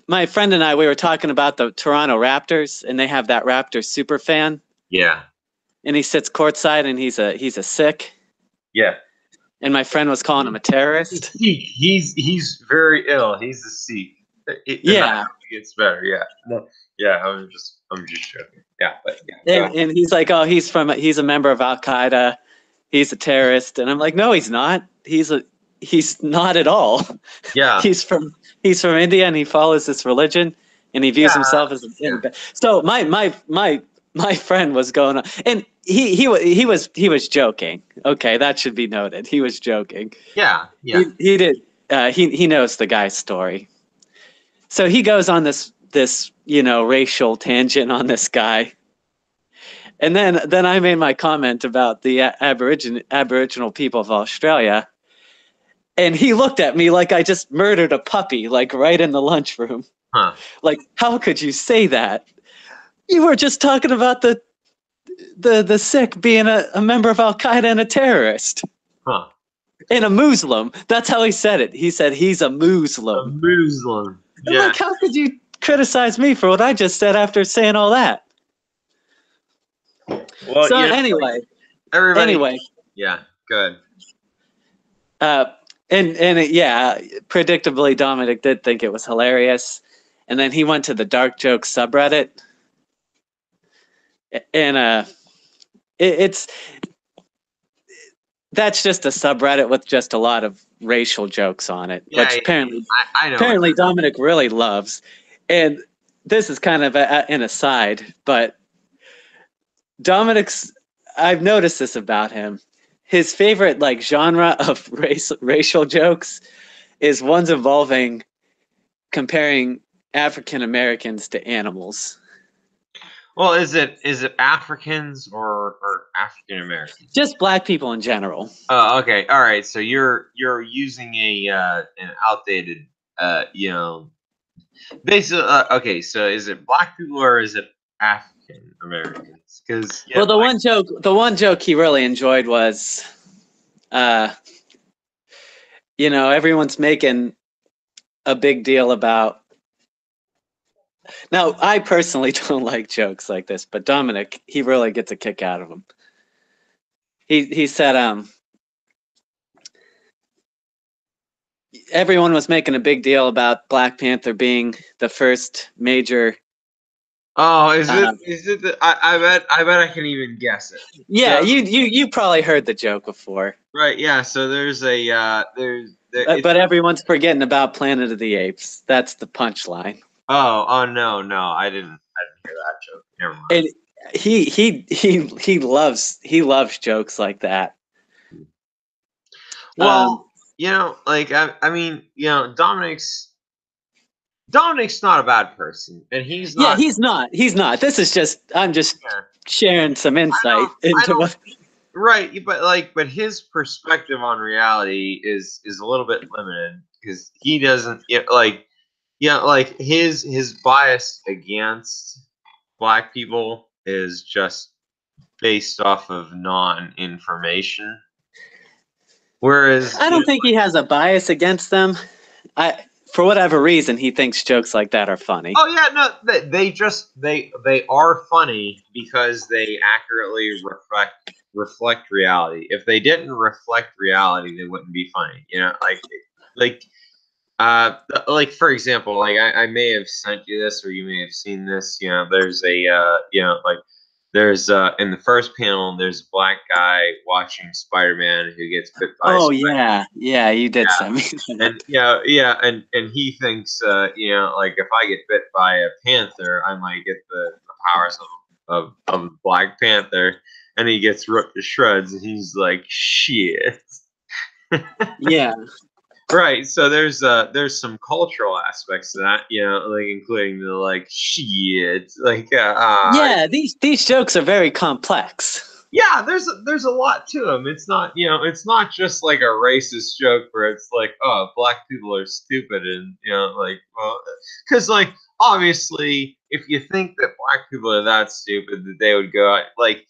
my friend and I, we were talking about the Toronto Raptors, and they have that Raptors super fan, Yeah. and he sits courtside, and he's a Sikh, Yeah. and my friend was calling him a terrorist. He's very ill. He's a Sikh. Yeah, It gets better. Yeah. No. Yeah. I'm just joking. Yeah. But and he's like, oh, he's a member of Al Qaeda, he's a terrorist, and I'm like, no, he's not. He's not at all. yeah. He's from India, and he follows this religion, and he views himself as so my friend was going on, and he was joking. Okay, that should be noted. He was joking. Yeah. Yeah. He did. He knows the guy's story. So he goes on this racial tangent on this guy, and then I made my comment about the Aboriginal people of Australia, and he looked at me like I just murdered a puppy, like right in the lunchroom. Huh. Like, how could you say that? You were just talking about the Sikh being a member of Al Qaeda and a terrorist. Huh. And a Muslim. That's how he said it. He said he's a A Muslim. Muslim. I'm Yeah. like, how could you criticize me for what I just said after saying all that? Well, So anyway, everybody. Yeah. Good. uh, yeah, predictably, Dominic did think it was hilarious, and then he went to the dark joke subreddit, and it's that's just a subreddit with just a lot of racial jokes on it, Yeah. which apparently I know. apparently Dominic really loves. And this is kind of an aside, but I've noticed this about him. His favorite like genre of racial jokes is ones involving comparing African Americans to animals. Well, is it Africans or African Americans? Just black people in general. Oh, okay. All right. So you're using an outdated basically okay. So is it black people or is it African Americans? Because Well, the one joke he really enjoyed was, everyone's making a big deal about. Now, I personally don't like jokes like this, but Dominic, he really gets a kick out of them. He said, everyone was making a big deal about Black Panther being the first major. Oh, is it? I bet I can even guess it. Yeah, So, you probably heard the joke before. right. Yeah. So there's a But everyone's forgetting about Planet of the Apes. That's the punchline. Oh no, I didn't hear that joke. Never mind. And he loves jokes like that. Well, like I mean, Dominic's not a bad person, and he's not. Yeah, he's not. This is just I'm just sharing some insight into what. Right, but his perspective on reality is a little bit limited because he doesn't like his bias against black people is just based off of non-information. Whereas I don't think he has a bias against them. for whatever reason, he thinks jokes like that are funny. Oh yeah, no, they are funny because they accurately reflect reality. If they didn't reflect reality, they wouldn't be funny. You know, like like for example, like I may have sent you this, or you may have seen this. You know, there's a like there's in the first panel, there's a black guy watching Spider-Man who gets bit by a Oh spider. yeah, you did send me that. And and he thinks, like if I get bit by a panther, I might get the powers of Black Panther, and he gets ripped to shreds, and he's like, shit. Yeah. Right. So there's some cultural aspects to that, like including the like shit, like Yeah, these jokes are very complex. yeah, there's a lot to them. It's not, it's not just like a racist joke where it's like, oh, black people are stupid, and like, well, because like obviously, if you think that black people are that stupid, that they would go out, like,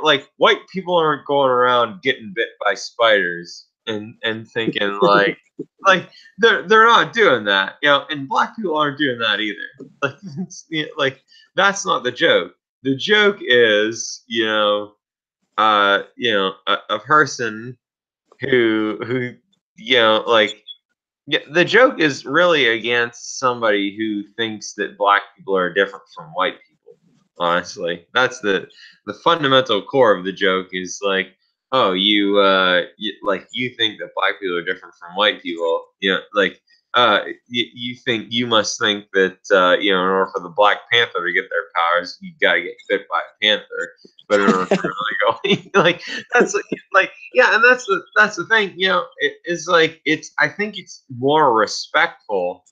like white people aren't going around getting bit by spiders and thinking like they're not doing that, and black people aren't doing that either. Like, like that's not the joke. The joke is, a person who like, the joke is really against somebody who thinks that black people are different from white people. Honestly, that's the fundamental core of the joke, is like, oh, you think that black people are different from white people, like, you must think that, in order for the Black Panther to get their powers, you got to get bit by a panther. But in order for really go, like, that's like, yeah, and that's the thing, it's like, I think it's more respectful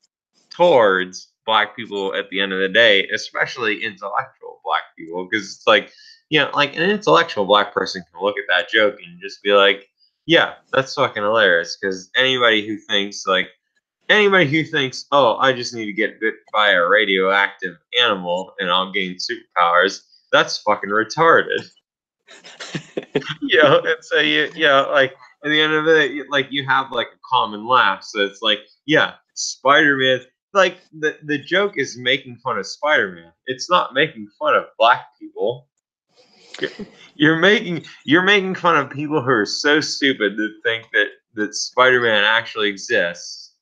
towards black people at the end of the day, especially intellectual black people, because it's like, like an intellectual black person can look at that joke and just be like, yeah, that's fucking hilarious. Because anybody who thinks, oh, I just need to get bit by a radioactive animal and I'll gain superpowers, that's fucking retarded. And so like at the end of it, like you have like a common laugh. So it's like, yeah, Spider-Man. Like the joke is making fun of Spider-Man. It's not making fun of black people. You're making fun of people who are so stupid that think that Spider-Man actually exists,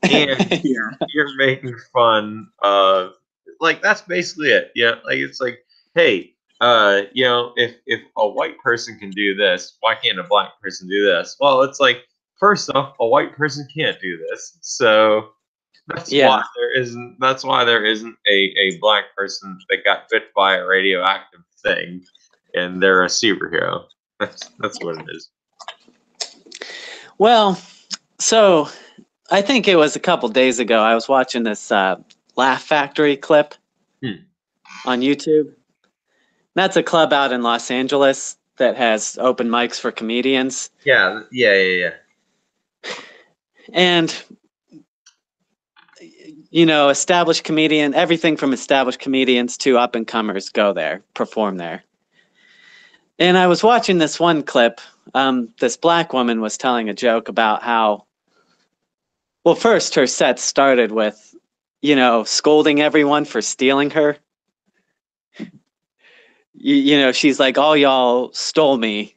and you're making fun of, like, that's basically it. Yeah, like it's like, hey, if a white person can do this, why can't a black person do this? Well, it's like, first off, a white person can't do this, so that's why there isn't a black person that got bit by a radioactive thing, and they're a superhero. That's what it is. Well, so I think it was a couple days ago, I was watching this Laugh Factory clip on YouTube. That's a club out in Los Angeles that has open mics for comedians. Yeah. And, established comedian, everything from established comedians to up-and-comers go there, perform there. And I was watching this one clip. This black woman was telling a joke about how, well, first her set started with, scolding everyone for stealing her. She's like, all y'all stole me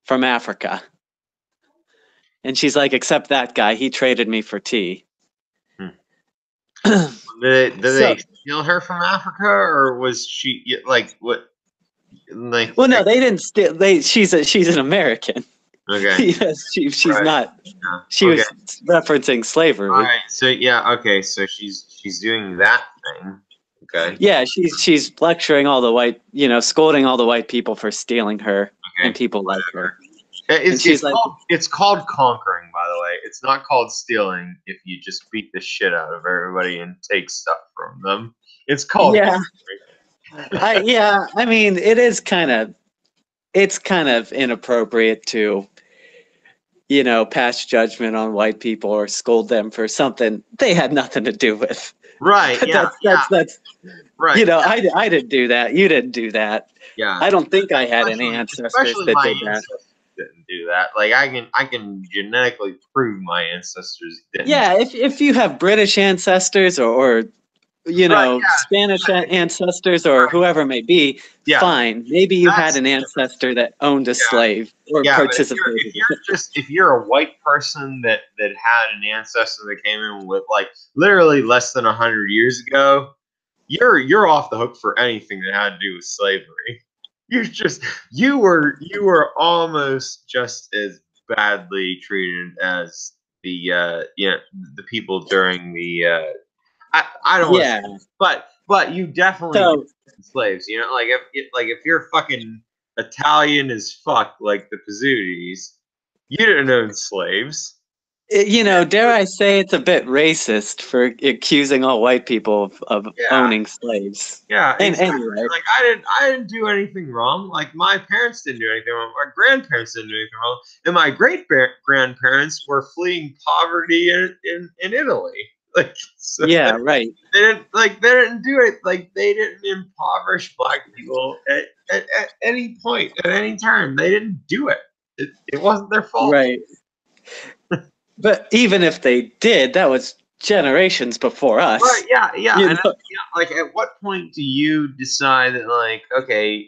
from Africa. And she's like, except that guy, he traded me for tea. Did they steal her from Africa, or was she like what? Like, well, no, they didn't steal. She's an American. Okay. Yes, she's right. not. Yeah. She was referencing slavery. All right. So okay. So she's doing that thing. Okay. Yeah, she's lecturing all the white, scolding all the white people for stealing her, and people like her. It's called conquering, by the way. It's not called stealing if you just beat the shit out of everybody and take stuff from them. It's called conquering. I mean, it's kind of inappropriate to, pass judgment on white people or scold them for something they had nothing to do with. Right. That's right. I didn't do that. You didn't do that. Yeah. I don't think I had any ancestors that did that. didn't do that. Like I can genetically prove my ancestors didn't. Yeah, if you have British ancestors or you Right, know, yeah. Spanish ancestors or whoever it may be, Yeah. fine. Maybe you had That's an ancestor that owned a Yeah. slave or Yeah, but participated. if you're a white person that had an ancestor that came in with like literally less than 100 years ago, you're off the hook for anything that had to do with slavery. You were almost just as badly treated as the the people during the I don't want to Yeah. say, but you definitely So did slaves. You know, like if you're fucking Italian as fuck, like the Pizzutis, you didn't own slaves. you know, dare I say it's a bit racist for accusing all white people of Yeah, owning slaves. yeah, And exactly. anyway, Like I didn't do anything wrong. Like my parents didn't do anything wrong. My grandparents didn't do anything wrong, and my great grandparents were fleeing poverty in Italy. Like so yeah, right. they didn't do it. Like they didn't impoverish black people at any point at any time. They didn't do it. It wasn't their fault. Right. But even if they did, that was generations before us. Right, yeah, yeah. You And know? like at what point do you decide that like, okay,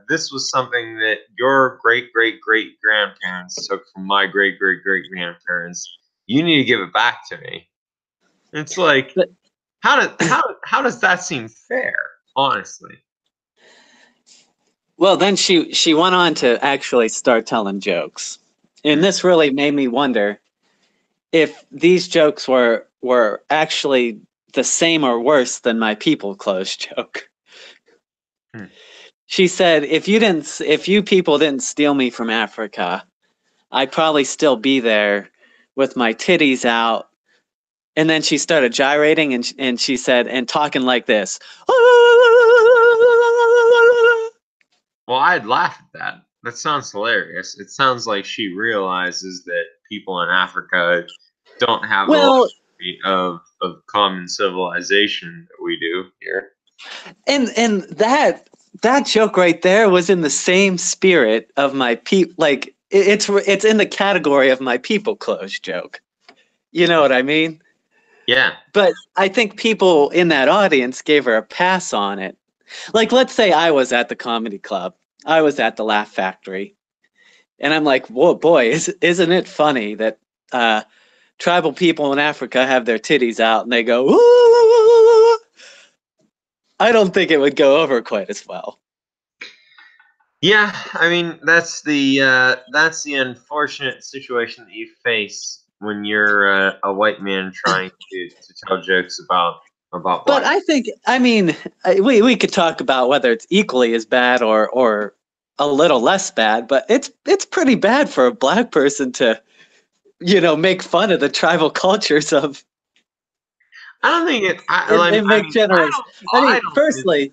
this was something that your great great great grandparents took from my great great great grandparents. You need to give it back to me. It's like But- how does that seem fair, honestly? Well, then she went on to actually start telling jokes. And this really made me wonder if these jokes were actually the same or worse than my people clothes joke. Hmm. She said, if you people didn't steal me from Africa, I'd probably still be there with my titties out. And then she started gyrating and she said, and talking like this. Well, I'd laugh at that. That sounds hilarious. It sounds like she realizes that people in Africa don't have the Well, luxury of common civilization that we do here. and that joke right there was in the same spirit of my people. Like it's in the category of my people clothes joke. You know what I mean? Yeah. But I think people in that audience gave her a pass on it. Like, let's say I was at the comedy club, I was at the Laugh Factory, and I'm like, whoa, boy, isn't it funny that tribal people in Africa have their titties out and they go, ooh. I don't think it would go over quite as well. Yeah, I mean that's the unfortunate situation that you face when you're a white man trying to tell jokes about But black. I think, I mean, we could talk about whether it's equally as bad or a little less bad, but it's pretty bad for a black person to, you know, make fun of the tribal cultures of I don't think it. I and make mean, generous. I I mean, don't.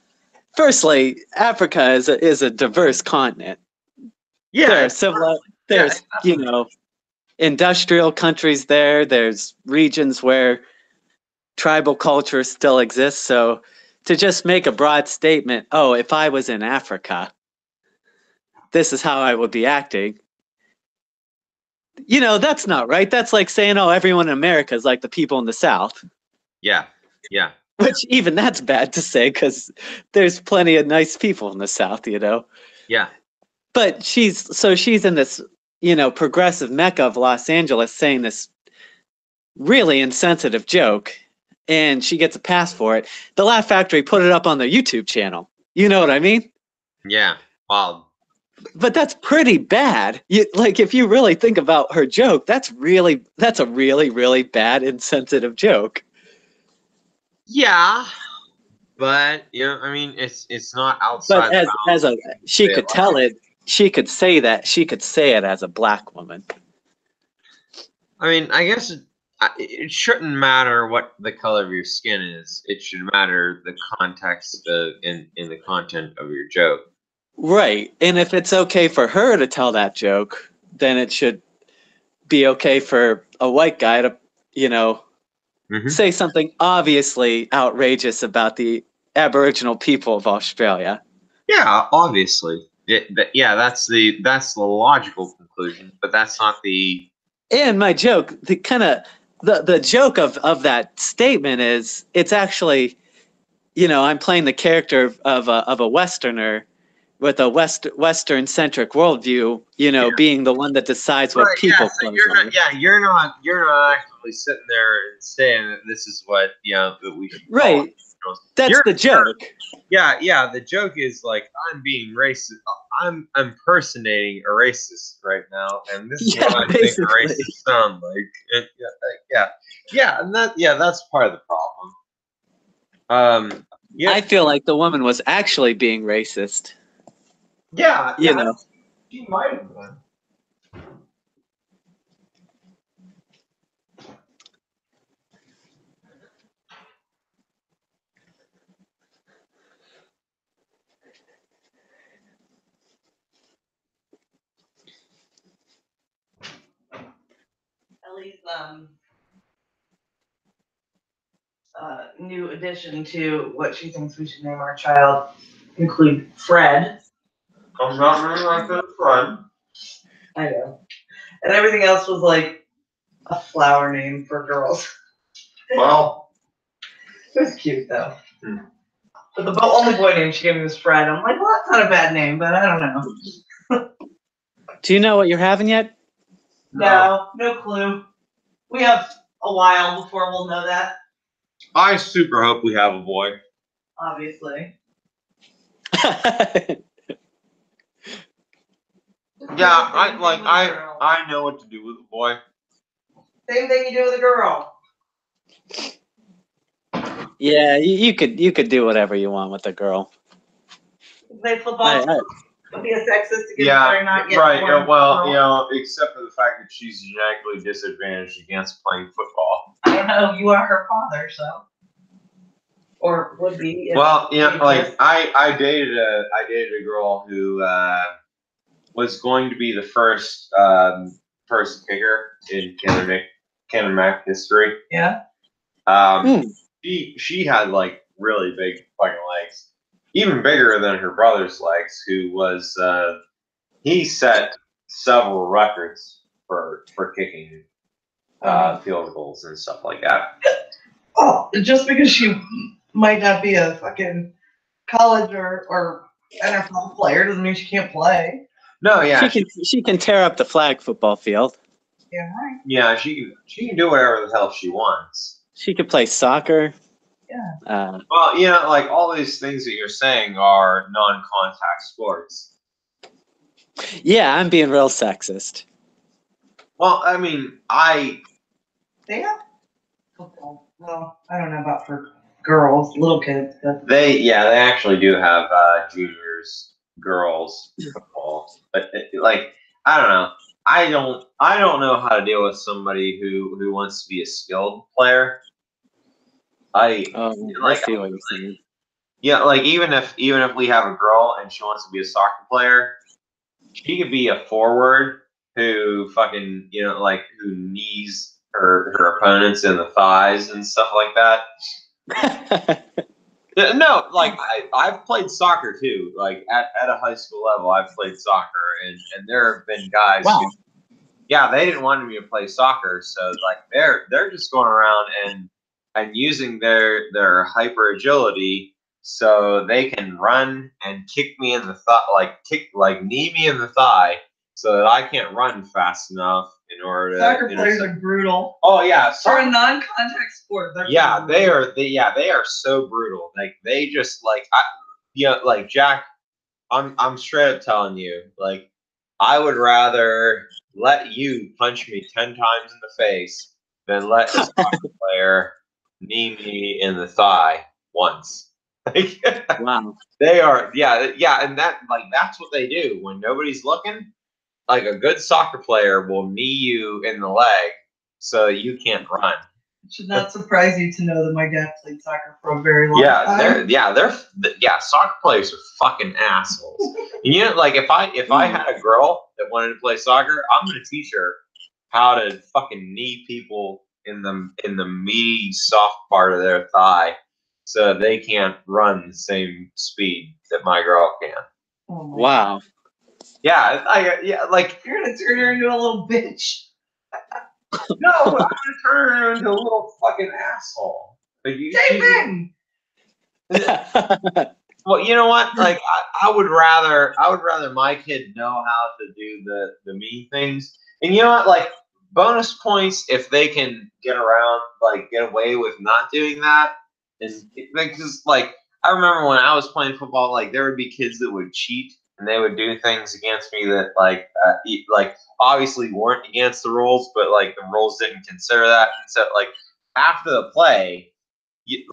firstly, Africa is a diverse continent. Yeah, There are it's, civil, yeah, there's you know industrial countries there. There's regions where tribal culture still exists. So to just make a broad statement, oh, if I was in Africa, this is how I would be acting. You know, that's not right. That's like saying, oh, everyone in America is like the people in the South, yeah, yeah, which even that's bad to say because there's plenty of nice people in the South, you know. yeah. But she's in this, you know, progressive mecca of Los Angeles saying this really insensitive joke and she gets a pass for it. The Laugh Factory put it up on their YouTube channel. You know what I mean? Yeah. Wow. But that's pretty bad. Like if you really think about her joke, that's a really bad insensitive joke. Yeah, but I mean, it's not outside But the as bounds a of she they could allow. tell it, she could say it as a black woman. I mean, I guess it shouldn't matter what the color of your skin is. It should matter the context in the content of your joke. Right. And if it's okay for her to tell that joke, then it should be okay for a white guy to, you know, Hmm. say something obviously outrageous about the Aboriginal people of Australia. Yeah, obviously. Yeah, that's the logical conclusion, but that's not the. And my joke, the joke of that statement is it's actually, I'm playing the character of a Westerner with a Western centric worldview, being the one that decides what Right, yeah, people so clothes are. you're not actually sitting there and saying that this is what that we should call Right. it. That's the joke. Yeah. The joke is like I'm being racist. I'm impersonating a racist right now, and this is Yeah, what I basically. think racists sound like. And that's part of the problem. Yeah, I feel like the woman was actually being racist. yeah, You know. she might have been. Ellie's new addition to what she thinks we should name our child include Fred. I'm not really like a friend. I know. And everything else was like a flower name for girls. Well, It was cute though. But the only boy name she gave me was Fred. I'm like, well, that's not a bad name, but I don't know. Do you know what you're having yet? No clue. We have a while before we'll know that, I super hope we have a boy. obviously. Yeah, I know what to do with a boy. Same thing you do with a girl. Yeah, you could do whatever you want with a girl. Play football. Be a sexist to get Yeah, not get right. born Well, girl. except for the fact that she's genetically disadvantaged against playing football. I don't know. You are her father, so, or would be. Well, like I dated a girl who was going to be the first kicker in Canada history. Yeah. She had like really big fucking legs, even bigger than her brother's legs, who was he set several records for kicking field goals and stuff like that. Oh, just because she might not be a fucking college or NFL player doesn't mean she can't play. No, yeah, she can tear up the flag football field. Yeah, right. Yeah, she can do whatever the hell she wants. She could play soccer. Yeah. Well, like all these things that you're saying are non-contact sports. Yeah, I'm being real sexist. Well, I mean, They have football. Well, I don't know about for girls, little kids. But they actually do have juniors girls football, but like I don't know. I don't know how to deal with somebody who wants to be a skilled player. I see what you're saying. Yeah, like even if we have a girl and she wants to be a soccer player, she could be a forward who fucking who knees her opponents in the thighs and stuff like that. No, like I've played soccer too. Like at a high school level, I've played soccer, and there have been guys who, they didn't want me to play soccer, so like they're just going around and using their hyper agility so they can run and kick me in the thigh, knee me in the thigh, so that I can't run fast enough in order to. Soccer players are brutal. Oh yeah, for a non-contact sport. They are so brutal. Like they just like Jack. I'm straight up telling you, like I would rather let you punch me 10 times in the face than let a soccer player knee me in the thigh once. Wow. They are, and that's what they do when nobody's looking. Like a good soccer player will knee you in the leg so you can't run. It should not surprise you to know that my dad played soccer for a very long time. Soccer players are fucking assholes. And like if I had a girl that wanted to play soccer, I'm gonna teach her how to fucking knee people in the meaty soft part of their thigh so they can't run the same speed that my girl can. Oh my wow. Yeah, like You're gonna turn her into a little bitch. no, I'm gonna turn her into a little fucking asshole. Like Same thing. Well, you know what? Like, I would rather my kid know how to do the mean things. And you know what? Like, bonus points if they can get around, like, get away with not doing that. And because, like, I remember when I was playing football, like, there would be kids that would cheat and they would do things against me that, like, obviously weren't against the rules, but like the rules didn't consider that. And so, like, after the play,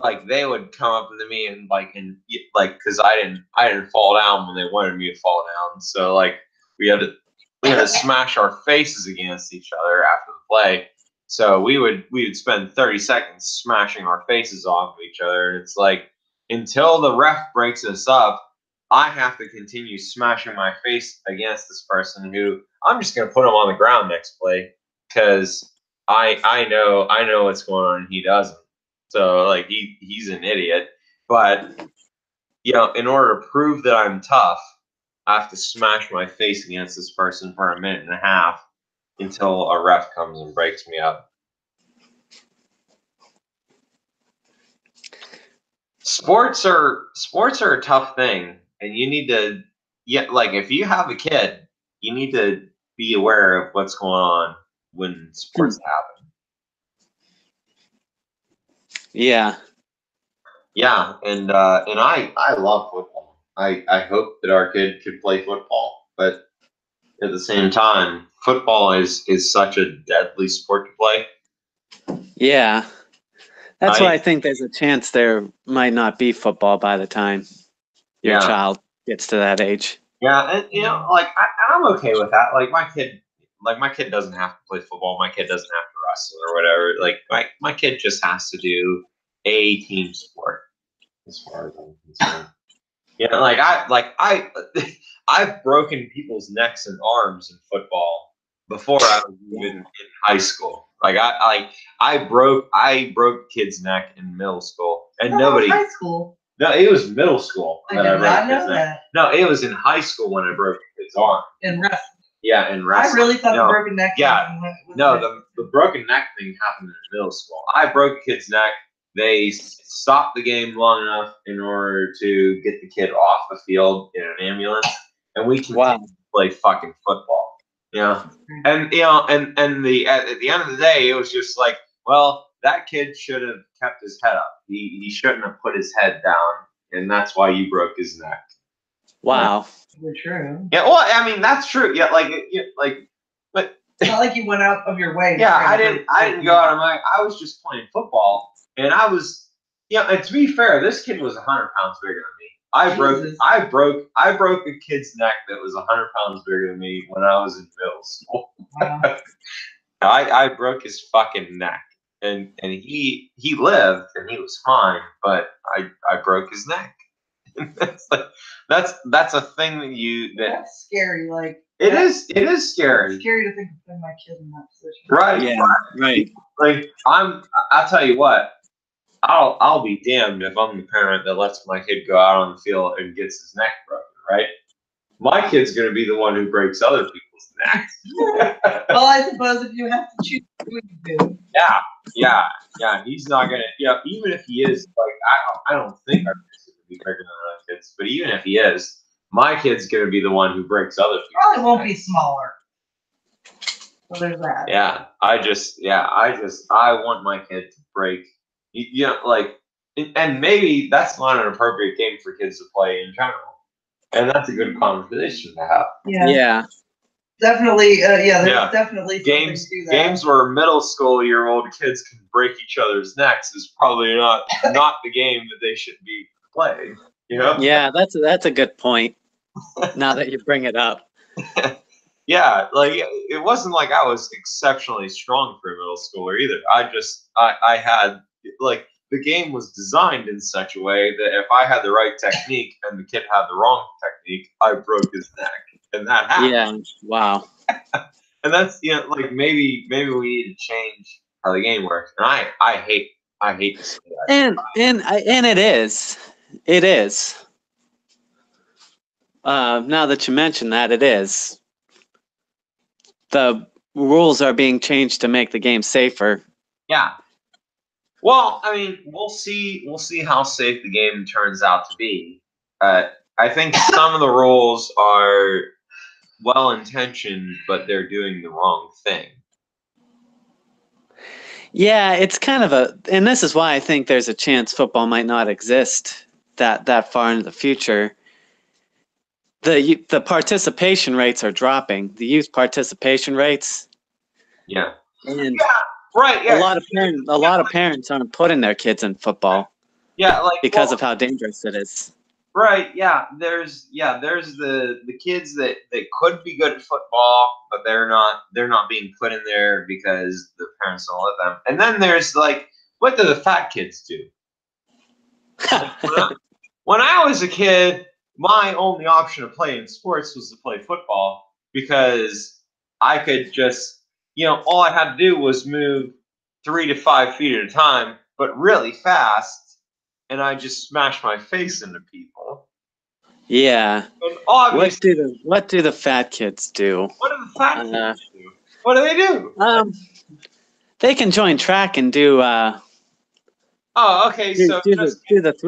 like they would come up to me and because I didn't fall down when they wanted me to fall down, so like we had to smash our faces against each other after the play. So we would spend 30 seconds smashing our faces off of each other, and it's like until the ref breaks us up, I have to continue smashing my face against this person who I'm just gonna put him on the ground next play because I know what's going on and he doesn't. So like he's an idiot. But in order to prove that I'm tough, I have to smash my face against this person for a minute and a half until a ref comes and breaks me up. Sports are a tough thing, and you need to like if you have a kid, you need to be aware of what's going on when sports happen. Yeah. Yeah, and I love football. I hope that our kid could play football, but at the same time, football is such a deadly sport to play. Yeah. That's why I think there's a chance there might not be football by the time your child gets to that age. Yeah, and like I'm okay with that. Like my kid doesn't have to play football. My kid doesn't have to wrestle or whatever. Like my kid just has to do a team sport, as far as I'm concerned. I've broken people's necks and arms in football before I was even in high school. Like I broke a kid's neck in middle school, and nobody. High school. No, it was middle school. I did not know that. No, it was in high school when I broke a kid's arm. In wrestling. Yeah, in wrestling. I really thought the broken neck. Yeah, no, the broken neck thing happened in middle school. I broke a kid's neck. They stopped the game long enough in order to get the kid off the field in an ambulance, and we continued to play fucking football. Yeah, and at the end of the day, it was just like, well, that kid should have kept his head up. He shouldn't have put his head down, and that's why you broke his neck. Wow. That's true. Yeah, well, I mean that's true. Yeah, but it's not like you went out of your way. Yeah, I didn't go out of my. I was just playing football, and I was, and to be fair, this kid was 100 pounds bigger than me. I broke a kid's neck that was 100 pounds bigger than me when I was in middle school. Wow. I broke his fucking neck, and he lived and he was fine, but I broke his neck. that's a thing that's scary. Like it is scary. It's scary to think of putting my kid in that position. Right. Yeah. Right. Like I'll tell you what. I'll be damned if I'm the parent that lets my kid go out on the field and gets his neck broken. Right. My kid's gonna be the one who breaks other people's necks. Well, I suppose if you have to choose, what you do. Yeah. He's not gonna. Even if he is, like, I don't think our kids gonna be bigger than other kids. But even if he is, my kid's gonna be the one who breaks other people's. Probably won't be smaller. So there's that. Yeah. I want my kid to break. And maybe that's not an appropriate game for kids to play in general. And that's a good conversation to have. Yeah. Definitely, there's definitely games. To that. Games where middle school-year-old kids can break each other's necks is probably not the game that they should be playing. Yeah, that's a good point. Now that you bring it up. Yeah, like it wasn't like I was exceptionally strong for a middle schooler either. I had like the game was designed in such a way that if I had the right technique and the kid had the wrong technique, I broke his neck. And that happened. Yeah. Wow. And that's like maybe we need to change how the game works. And I hate to see that. And it is. Now that you mention that, it is. The rules are being changed to make the game safer. Yeah. Well, I mean, we'll see. We'll see how safe the game turns out to be. I think some of the rules are well intentioned, but they're doing the wrong thing. Yeah, it's kind of and this is why I think there's a chance football might not exist that far into the future. The participation rates are dropping. The youth participation rates, Yeah. and Right. Yeah. a lot of parents aren't putting their kids in football Yeah. Like because of how dangerous it is. Right. There's the kids that could be good at football, but they're not being put in there because the parents don't let them. And then there's like, what do the fat kids do? Like, when I was a kid, my only option of playing sports was to play football because I could just, all I had to do was move 3 to 5 feet at a time, but really fast, and I just smash my face into people. Yeah. And obviously, What do the fat kids do? what do the fat kids do? What do they do? They can join track and do Oh, okay. So just do the hey,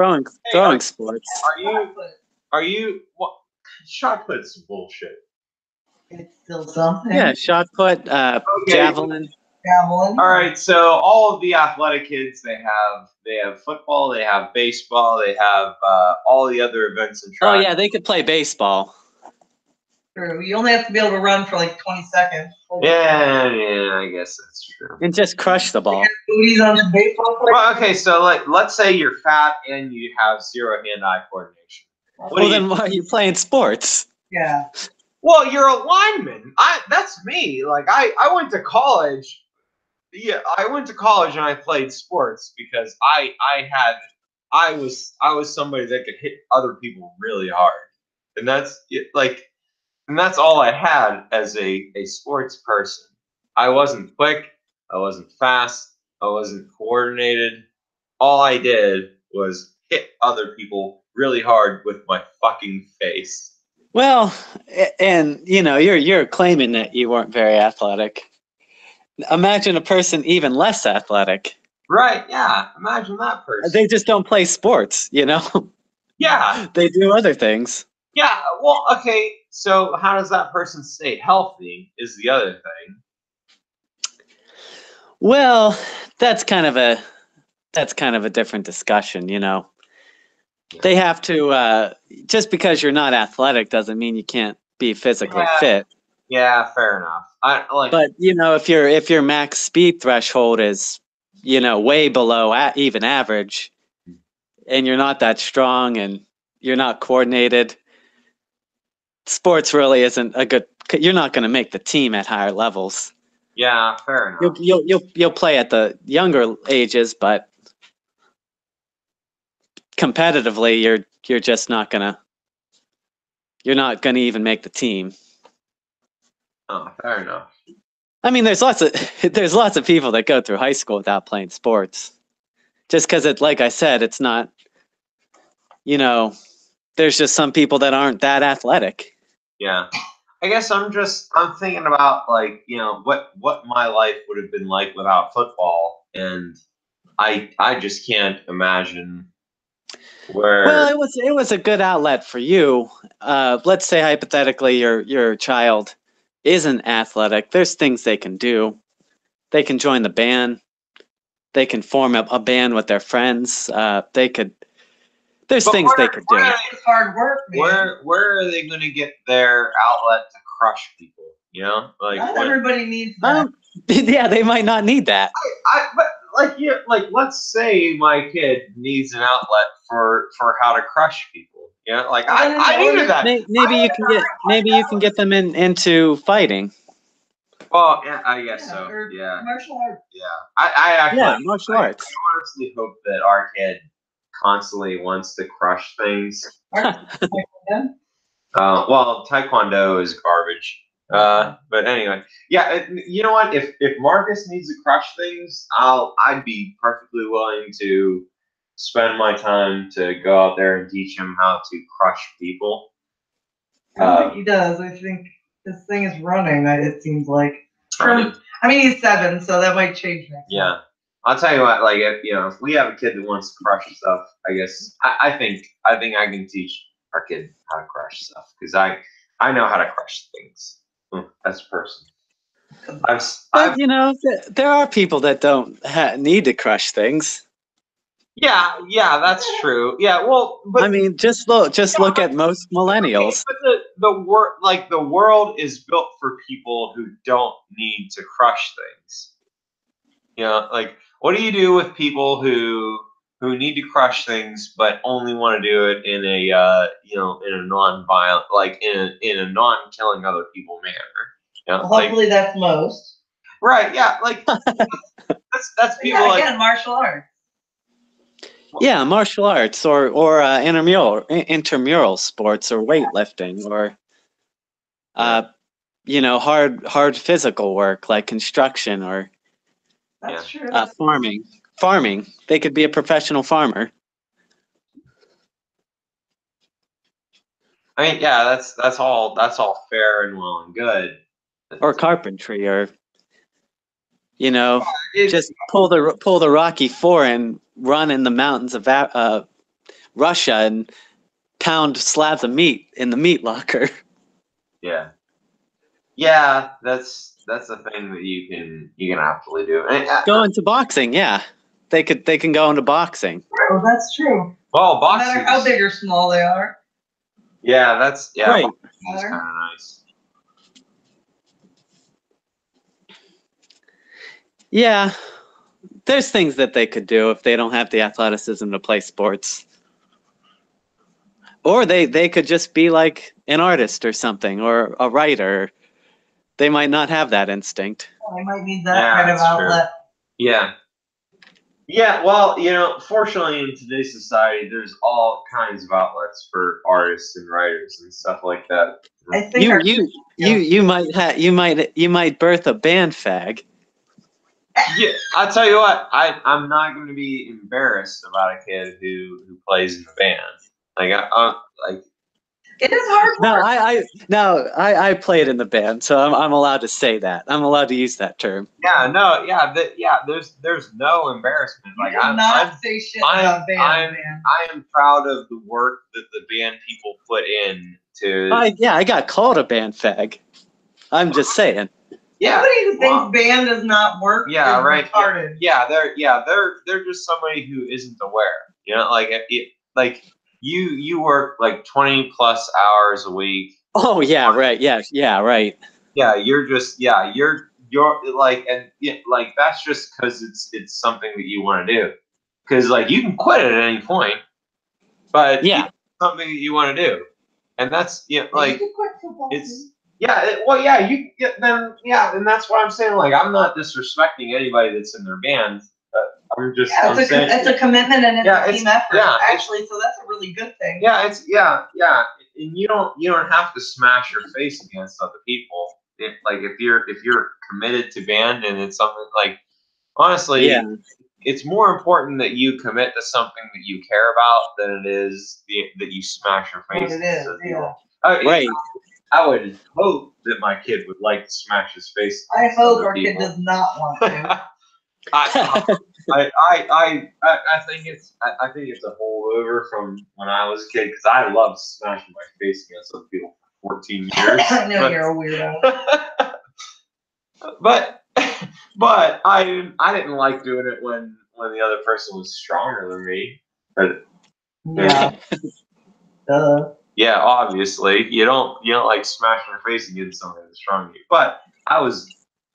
throwing sports. are you what? Shot put's bullshit. It's still something. Yeah, shot put, Okay. javelin. Javelin. All right, so all of the athletic kids, they have football, they have baseball, they have all the other events and Oh track. yeah, they could play baseball. True. You only have to be able to run for like 20 seconds. Yeah, I guess that's true. And just crush the ball. Booties on the baseball player. Well, okay, so let's say you're fat and you have zero hand-eye coordination. Well, then why are you playing sports? Yeah. Well, you're a lineman. That's me. Like I went to college. Yeah, I went to college and I played sports because I was somebody that could hit other people really hard, and that's all I had as a sports person. I wasn't quick, I wasn't fast, I wasn't coordinated. All I did was hit other people really hard with my fucking face. Well, and you're claiming that you weren't very athletic. Imagine a person even less athletic. Right? Yeah. Imagine that person. They just don't play sports, Yeah. They do other things. Yeah. Well, okay. So how does that person stay healthy? Is the other thing. Well, that's kind of a different discussion, They have to just because you're not athletic doesn't mean you can't be physically fit. Yeah, fair enough. But if your max speed threshold is way below even average, and you're not that strong and you're not coordinated, sports really isn't a good. You're not going to make the team at higher levels. Yeah, fair enough. You'll play at the younger ages, but competitively, you're just not gonna. You're not gonna even make the team. Oh, fair enough. I mean, there's lots of people that go through high school without playing sports, just because like I said, it's not. There's just some people that aren't that athletic. Yeah. I guess I'm thinking about what my life would have been like without football, and I just can't imagine where. Well, it was a good outlet for you. Let's say hypothetically your child isn't athletic. There's things they can do. They can join the band. They can form a band with their friends. There's things they could do. It's hard work, man. Where are they going to get their outlet to crush people? Not everybody needs that. Yeah, they might not need that. But let's say my kid needs an outlet for how to crush people. I needed that. Maybe you can get them into fighting. Well, yeah, I guess so. Yeah. Martial arts. Yeah. I actually martial arts. I honestly hope that our kid constantly wants to crush things. Well, Taekwondo is garbage. But anyway, yeah. You know what? If Marcus needs to crush things, I'd be perfectly willing to spend my time to go out there and teach him how to crush people. I don't think he does. I think this thing is running. It seems like. Running. I mean, he's 7, so that might change next Yeah. month. I'll tell you what, like if we have a kid that wants to crush stuff, I guess I think I can teach our kid how to crush stuff because I know how to crush things as a person. But there are people that don't need to crush things. Yeah, that's true. Yeah, well, but I mean, just look at most millennials. Okay, but the world is built for people who don't need to crush things. Like what do you do with people who need to crush things but only want to do it in a in a non-violent, like in a non-killing other people manner? Well, hopefully that's most. Right? Yeah, like that's people yeah, like again, martial arts. Yeah, martial arts or intramural sports or weightlifting or hard physical work like construction or That's true. Farming. They could be a professional farmer. I mean, yeah, that's all fair and well and good. Or carpentry or just pull the Rocky 4 and run in the mountains of Russia and pound slabs of meat in the meat locker. Yeah. Yeah, that's a thing that you can absolutely do. Go into boxing, yeah. They can go into boxing. Oh, that's true. Well, boxing. No matter how big or small they are. Yeah, that's right. That's kind of nice. Yeah, there's things that they could do if they don't have the athleticism to play sports. Or they could just be like an artist or something, or a writer. They might not have that instinct. Well, they might need that kind of outlet. True. Yeah. Yeah, well, fortunately in today's society, there's all kinds of outlets for artists and writers and stuff like that. I think you might birth a band fag. Yeah, I'll tell you what. I'm not going to be embarrassed about a kid who plays in the band. Like it is hard. I played in the band, so I'm allowed to say that. I'm allowed to use that term. Yeah, no, yeah, there's no embarrassment. Like I'm not say shit about band. I am proud of the work that the band people put in to. I got called a band fag. I'm just saying. Yeah, anybody who thinks band does not work is retarded. Yeah, they're just somebody who isn't aware. Like you work like 20 plus hours a week. Oh yeah, right. Yeah, right. Yeah, you're like, and like that's just because it's something that you want to do. Because like you can quit at any point, but it's something that you want to do, and that's like it's. Yeah, and that's what I'm saying. Like, I'm not disrespecting anybody that's in their band. I'm just. Yeah, it's a commitment and it's a team effort. Yeah, actually, so that's a really good thing. Yeah, and you don't have to smash your face against other people. If you're committed to band and it's something like, honestly, it's more important that you commit to something that you care about than it is that you smash your face. It is, yeah. Right. I would hope that my kid would like to smash his face. I hope our kid does not want to. I think it's a holdover from when I was a kid because I loved smashing my face against other people for 14 years. I know you're a weirdo. but I didn't like doing it when the other person was stronger than me. But yeah. Yeah, obviously you don't like smashing your face against somebody that's stronger than you. But I was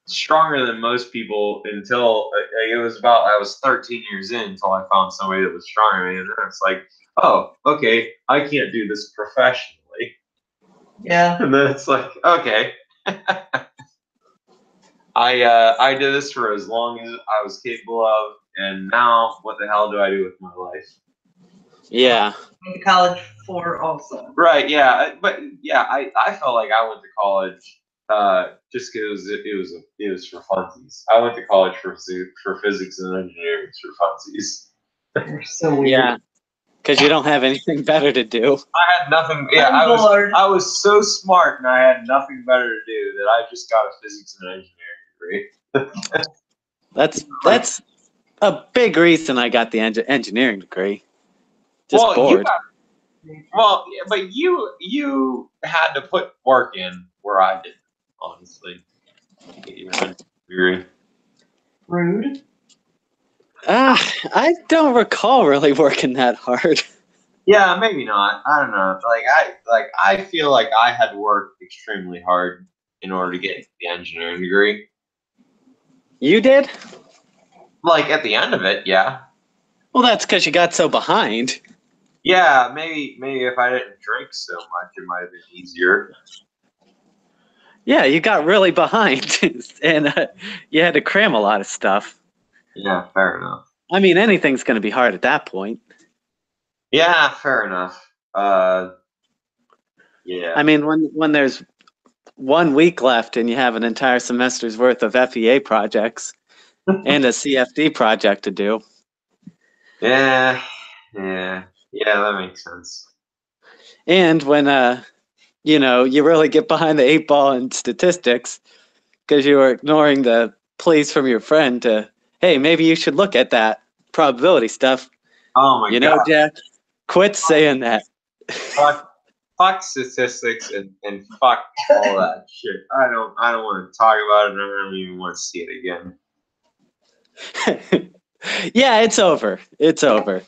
stronger than most people until I was 13 years in until I found somebody that was stronger than me, and then it's like, oh, okay, I can't do this professionally. Yeah. And then it's like, okay, I did this for as long as I was capable of, and now what the hell do I do with my life? Yeah. Went to college for also. Right. Yeah. But yeah, I felt like I went to college just because it was for funsies. I went to college for physics and engineering for funsies. You're so weird. Yeah. Because you don't have anything better to do. I had nothing. Yeah, I'm bored. I was so smart, and I had nothing better to do that I just got a physics and engineering degree. That's a big reason I got the engineering degree. Just well, bored. yeah, but you had to put work in where I didn't, honestly. Get your degree. Rude. I don't recall really working that hard. Yeah, maybe not. I don't know. I feel like I had worked extremely hard in order to get the engineering degree. You did? Like at the end of it, yeah. Well, that's because you got so behind. Yeah, maybe if I didn't drink so much, it might have been easier. Yeah, you got really behind, and you had to cram a lot of stuff. Yeah, fair enough. I mean, anything's going to be hard at that point. Yeah, fair enough. Yeah. I mean, when there's 1 week left and you have an entire semester's worth of FEA projects and a CFD project to do. Yeah, that makes sense. And when you really get behind the 8 ball in statistics because you were ignoring the pleas from your friend to, hey, maybe you should look at that probability stuff. Oh my god. Jack, quit saying that. Fuck statistics and fuck all that shit. I don't want to talk about it, and I don't even want to see it again. Yeah, it's over. It's over.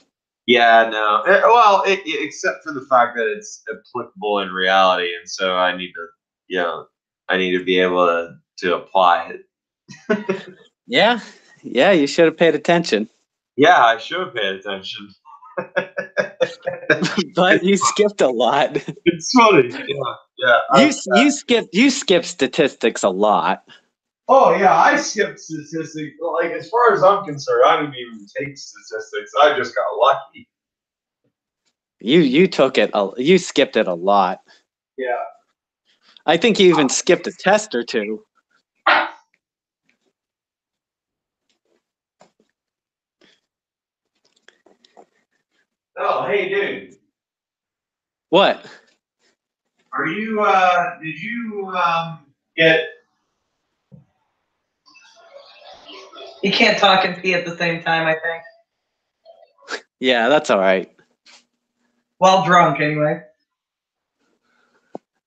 Yeah, no. Well, except for the fact that it's applicable in reality, and so I need to be able to apply it. Yeah, you should have paid attention. Yeah, I should have paid attention. But you skipped a lot. It's funny. Yeah. You skipped statistics a lot. Oh yeah, I skipped statistics. Like as far as I'm concerned, I didn't even take statistics. I just got lucky. You took it. You skipped it a lot. Yeah. I think you even skipped a test or two. Oh, hey, dude. What? Are you? Did you get? You can't talk and pee at the same time, I think. Yeah, that's all right. While drunk, anyway.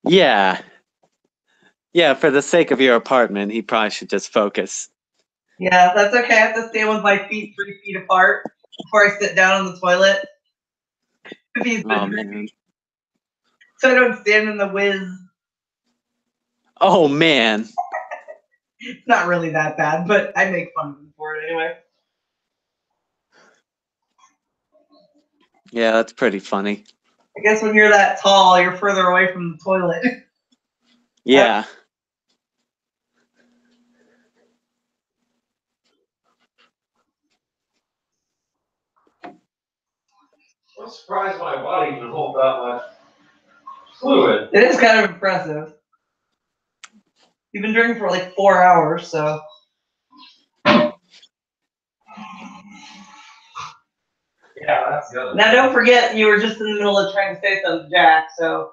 Yeah. Yeah, for the sake of your apartment, he probably should just focus. Yeah, that's okay. I have to stand with my feet 3 feet apart before I sit down on the toilet. Oh, man. So I don't stand in the whiz. Oh, man. It's not really that bad, but I make fun of him for it anyway. Yeah, that's pretty funny. I guess when you're that tall, you're further away from the toilet. Yeah. I'm surprised my body can hold that much fluid. It is kind of impressive. You've been drinking for like 4 hours, so. Yeah, that's the other. Now don't forget, you were just in the middle of trying to say something, Jack. So.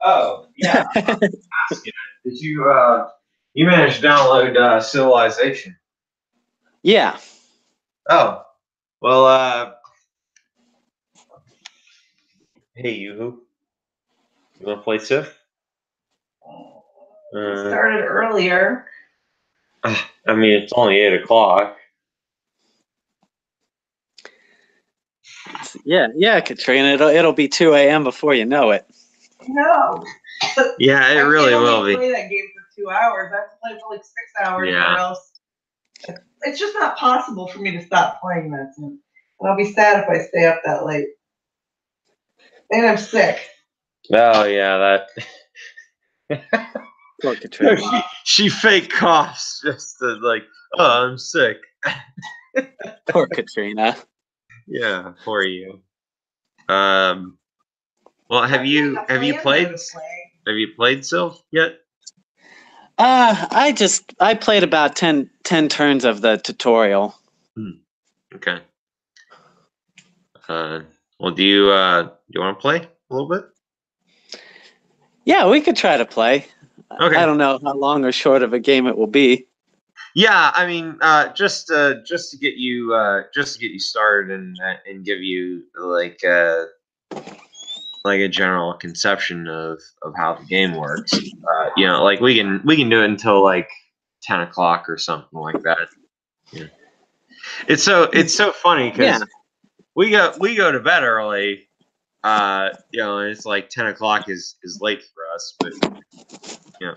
Oh yeah. Did you you managed to download Civilization? Yeah. Oh, well. Hey, you want to play Civ? Started earlier. I mean, it's only 8 o'clock. Yeah, Katrina. It'll be 2 a.m. before you know it. No. Yeah, it really will be. Play that game for 2 hours. I have to play for like 6 hours, Yeah. or else it's just not possible for me to stop playing that. And I'll be sad if I stay up that late. And I'm sick. Oh yeah, that. Poor Katrina. No, she fake coughs just to like, oh, I'm sick. Poor Katrina. Yeah, for you. Well, have you played Sylph yet? I played about 10 turns of the tutorial. Okay. Well, do you want to play a little bit? Yeah, we could try to play. Okay. I don't know how long or short of a game it will be. Yeah, I mean, just to get you started and give you like a general conception of how the game works. Like we can do it until like 10 o'clock or something like that. Yeah. It's so funny Yeah. because we go to bed early. And it's like 10 o'clock is late for us, but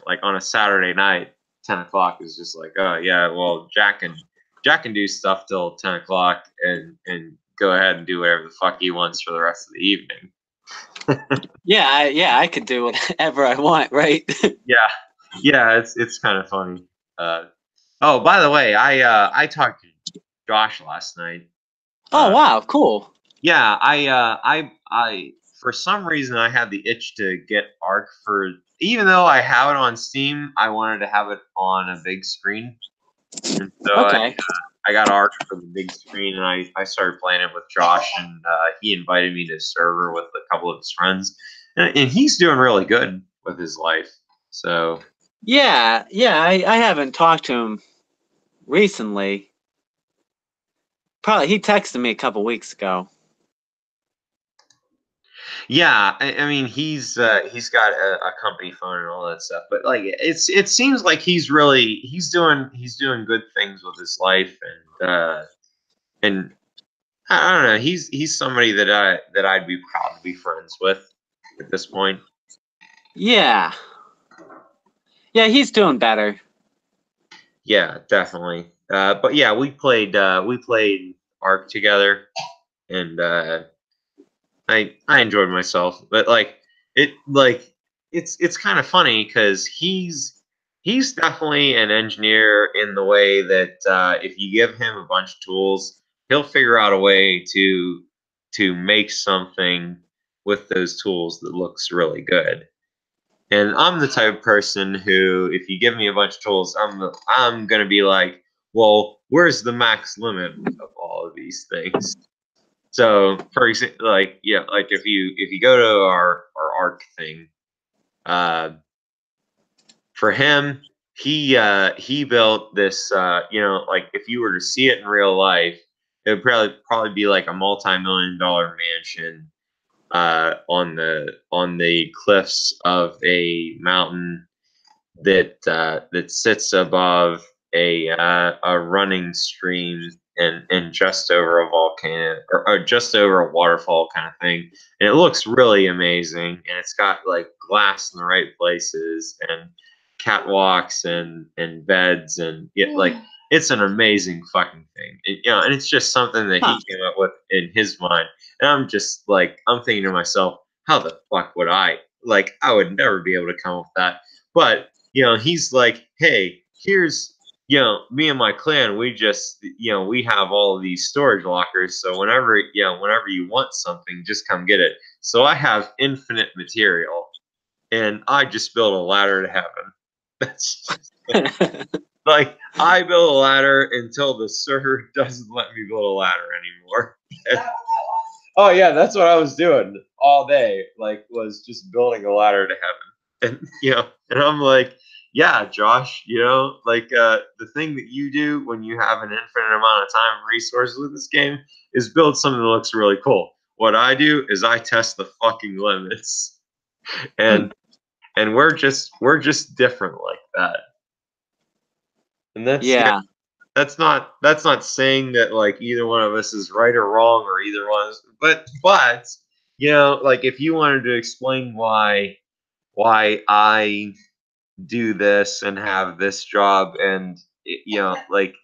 like on a Saturday night, 10 o'clock is just like, oh yeah, well Jack can do stuff till 10 o'clock and go ahead and do whatever the fuck he wants for the rest of the evening. Yeah, I could do whatever I want, right? Yeah, yeah, it's kind of funny. Uh, oh, by the way, I talked to Josh last night. Oh, Uh, wow, cool. yeah, I for some reason I had the itch to get Arc for even though I have it on Steam, I wanted to have it on a big screen, and so Okay. I got Arc for the big screen, and I started playing it with Josh, and he invited me to a server with a couple of his friends, and he's doing really good with his life. So Yeah, I haven't talked to him recently. Probably he texted me a couple weeks ago. yeah, I mean he's got a company phone and all that stuff, but like it seems like he's doing good things with his life, and I don't know, he's somebody that I'd be proud to be friends with at this point. Yeah. Yeah, he's doing better. Yeah, definitely. But yeah, we played Ark together, and I enjoyed myself. But it's kind of funny because he's definitely an engineer in the way that if you give him a bunch of tools, he'll figure out a way to make something with those tools that looks really good. And I'm the type of person who, if you give me a bunch of tools, I'm gonna be like, well, where's the max limit of all of these things? So, for example, like if you go to our arc thing, uh, for him, he built this. Like if you were to see it in real life, it would probably be like a multi-million-dollar mansion on the cliffs of a mountain that sits above a running stream and just over a volcano or just over a waterfall kind of thing. And it looks really amazing. And it's got like glass in the right places and catwalks and beds and like it's an amazing fucking thing. And it's just something that he Huh. came up with in his mind. And I'm just like I'm thinking to myself, how the fuck would I would never be able to come up with that. But he's like, hey, here's, me and my clan, we just, we have all of these storage lockers. So whenever you want something, just come get it. So I have infinite material and I just built a ladder to heaven. That's like, I build a ladder until the server doesn't let me build a ladder anymore. Oh yeah, that's what I was doing all day. Like, was just building a ladder to heaven, and and I'm like, yeah, Josh, the thing that you do when you have an infinite amount of time and resources with this game is build something that looks really cool. What I do is I test the fucking limits, and we're just different like that, and Yeah. that's not saying that like either one of us is right or wrong or either one is, but like if you wanted to explain why I do this and have this job and like,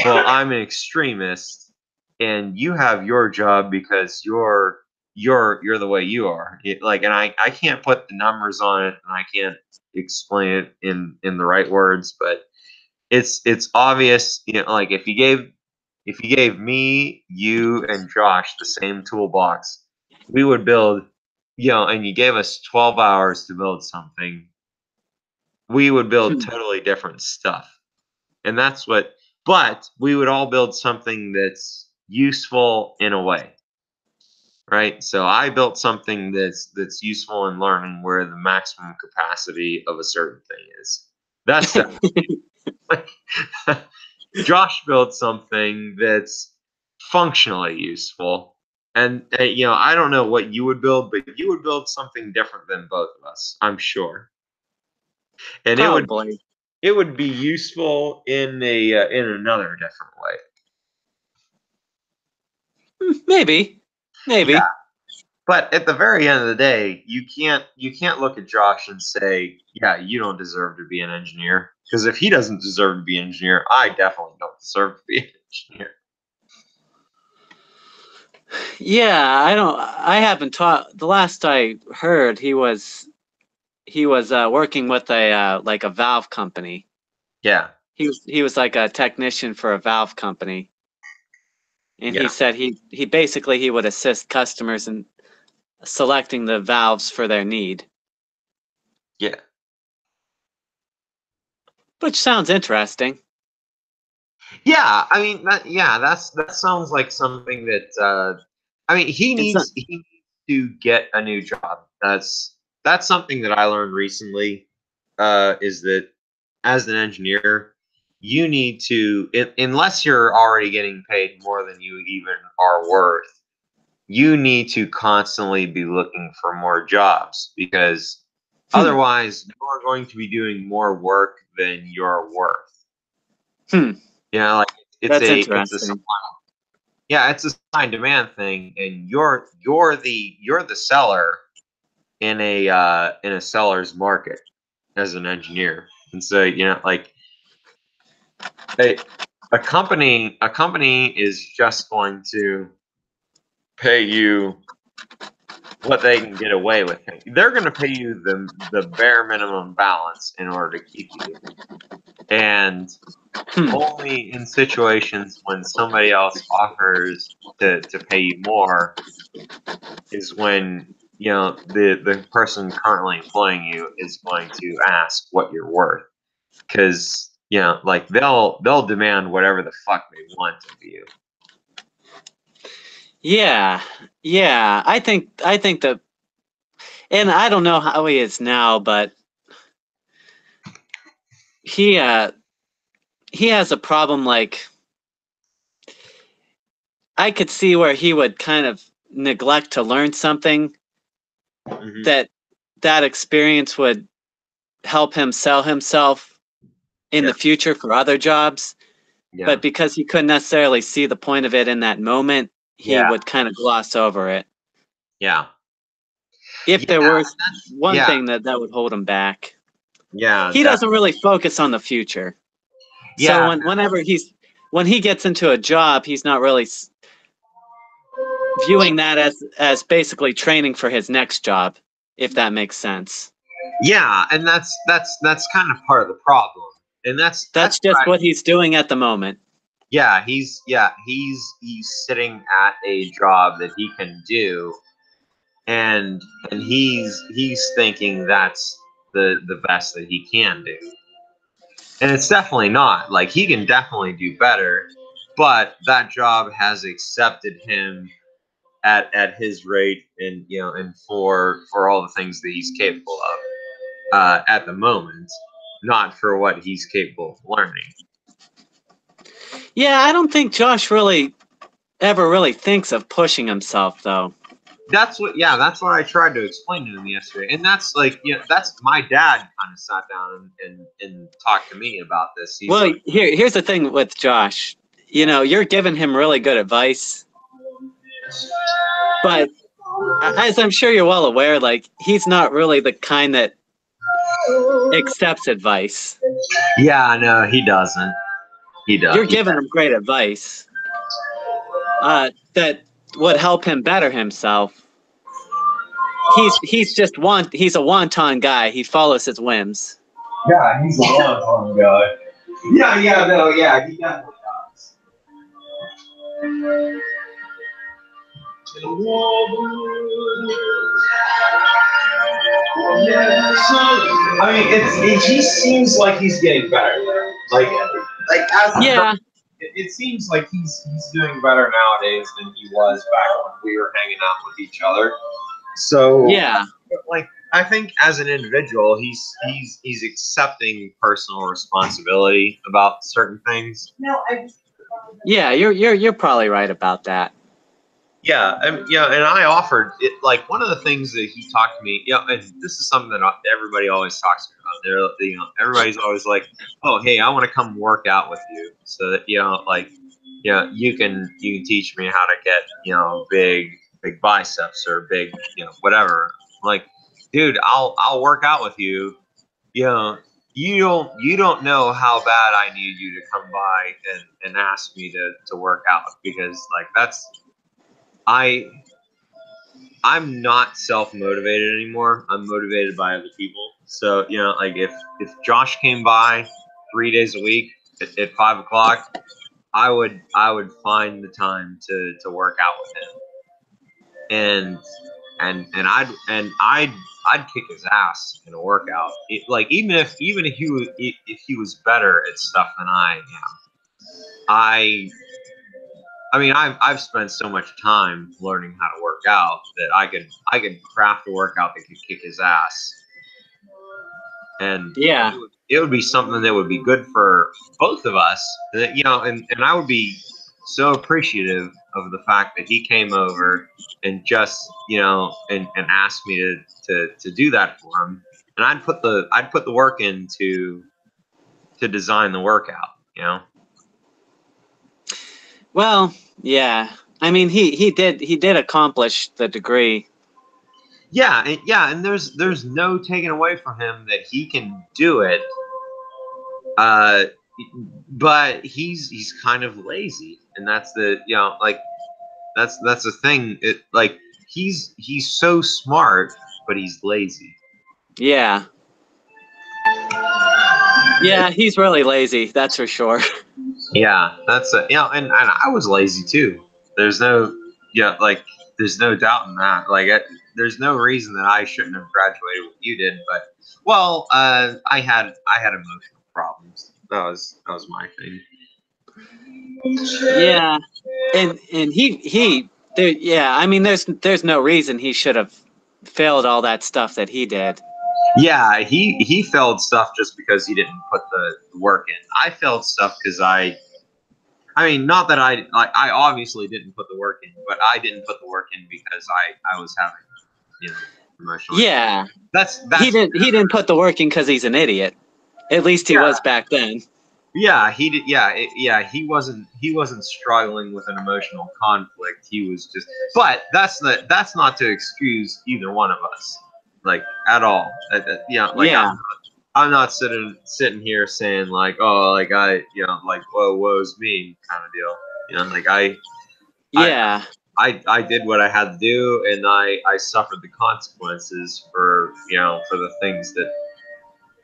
well, I'm an extremist and you have your job because you're the way you are. And I can't put the numbers on it and I can't explain it in the right words, but it's obvious, like if you gave me, you, and Josh the same toolbox, we would build, and you gave us 12 hours to build something, we would build Hmm. totally different stuff. And but we would all build something that's useful in a way. right? So I built something that's useful in learning where the maximum capacity of a certain thing is. That's definitely like Josh built something that's functionally useful. And you know, I don't know what you would build, but you would build something different than both of us, I'm sure. And Probably. it would be useful in another different way. Maybe. Yeah. Maybe. But at the very end of the day, you can't look at Josh and say, yeah, you don't deserve to be an engineer. Because if he doesn't deserve to be an engineer, I definitely don't deserve to be an engineer. Yeah, I haven't taught the last I heard he was working with a like a valve company. Yeah. He was like a technician for a valve company. And he Yeah. said he basically he would assist customers in selecting the valves for their need, Yeah. which sounds interesting. Yeah, I mean that sounds like something that I mean It's not, he needs to get a new job. That's something that I learned recently is that as an engineer, you need to unless you're already getting paid more than you even are worth, you need to constantly be looking for more jobs because hmm, otherwise you are going to be doing more work than you're worth. hmm, You know, like that's it's a interesting. yeah, it's a supply and demand thing, and you're the seller in a seller's market as an engineer, and so you know like a, a company is just going to pay you what they can get away with. They're going to pay you the bare minimum balance in order to keep you, and Hmm. only in situations when somebody else offers to pay you more is when you know the person currently employing you is going to ask what you're worth because you know like they'll demand whatever the fuck they want of you. Yeah, yeah. I think that, and I don't know how he is now, but he uh he has a problem. Like I could see where he would kind of neglect to learn something Hmm. that that experience would help him sell himself in Yeah, the future for other jobs. yeah, But because he couldn't necessarily see the point of it in that moment, he yeah, would kind of gloss over it. yeah, If yeah. there was one Yeah, thing that would hold him back, yeah, he doesn't really focus on the future. So yeah, when he gets into a job, he's not really viewing that as basically training for his next job, if that makes sense. yeah, and that's kind of part of the problem, and that's That's what just I what he's doing at the moment. he's sitting at a job that he can do and he's thinking that's the best that he can do, and it's definitely not. Like he can definitely do better, but that job has accepted him at his rate and you know and for all the things that he's capable of at the moment, not for what he's capable of learning. Yeah, I don't think Josh really ever really thinks of pushing himself, though. That's what I tried to explain to him yesterday, and that's like that's my dad kind of sat down and talked to me about this. He's Well, like, here's the thing with Josh. You know, you're giving him really good advice, but as I'm sure you're well aware, like he's not really the kind that accepts advice. yeah, no, he doesn't. He does. You're giving him great advice that would help him better himself. He's a wanton guy. He follows his whims. Yeah, he's a long guy. Yeah, no, yeah, he definitely does. I mean, he seems like he's getting better. Like as the Yeah, it seems like he's doing better nowadays than he was back when we were hanging out with each other. So Yeah. like I think as an individual, he's accepting personal responsibility about certain things. No, Yeah, you're probably right about that. Yeah, and I offered it. Like one of the things that he talked to me, and this is something that everybody always talks about. Everybody's always like, "Oh, hey, I want to come work out with you, so that you can teach me how to get big biceps or big whatever." I'm like, dude, I'll work out with you. You know, you don't know how bad I need you to come by and ask me to work out, because like I'm not self-motivated anymore. I'm motivated by other people. So, like if Josh came by 3 days a week at 5 o'clock, I would find the time to work out with him. I'd kick his ass in a workout. Like even if he was better at stuff than I am. I mean, I've spent so much time learning how to work out that I could craft a workout that could kick his ass, and Yeah. it would be something that would be good for both of us. And I would be so appreciative of the fact that he came over and just and asked me to do that for him, and I'd put the work in to design the workout. Well, yeah. I mean, he did accomplish the degree. Yeah, and there's no taking away from him that he can do it. But he's kind of lazy, and that's the like that's the thing. It like he's so smart, but he's lazy. Yeah. Yeah, he's really lazy, that's for sure. Yeah, that's and I was lazy too. There's no like there's no doubt in that. Like there's no reason that I shouldn't have graduated what you did, but well, I had emotional problems. That was my thing. Yeah. And yeah, I mean there's no reason he should have failed all that stuff that he did. Yeah, he failed stuff just because he didn't put the work in. I failed stuff because I mean, not that I obviously didn't put the work in, but I didn't put the work in because I was having emotional. Yeah. That's He didn't put the work in because he's an idiot. At least he was back then. Yeah, he did. Yeah. He wasn't struggling with an emotional conflict. He was just. But that's not to excuse either one of us, like at all. Yeah. I'm not sitting here saying like, oh, like like woe's me kind of deal. Like Yeah. I did what I had to do, and I suffered the consequences for for the things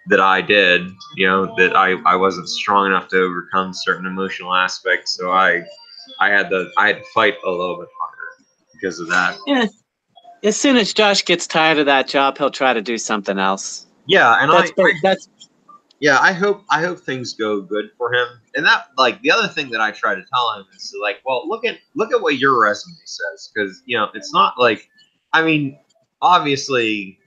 that I did, that I wasn't strong enough to overcome certain emotional aspects, so I had to fight a little bit harder because of that. Yeah. As soon as Josh gets tired of that job, he'll try to do something else. Yeah, and that's I hope things go good for him. And that, like, the other thing that I try to tell him is like, well, look at what your resume says, because it's not like, I mean, obviously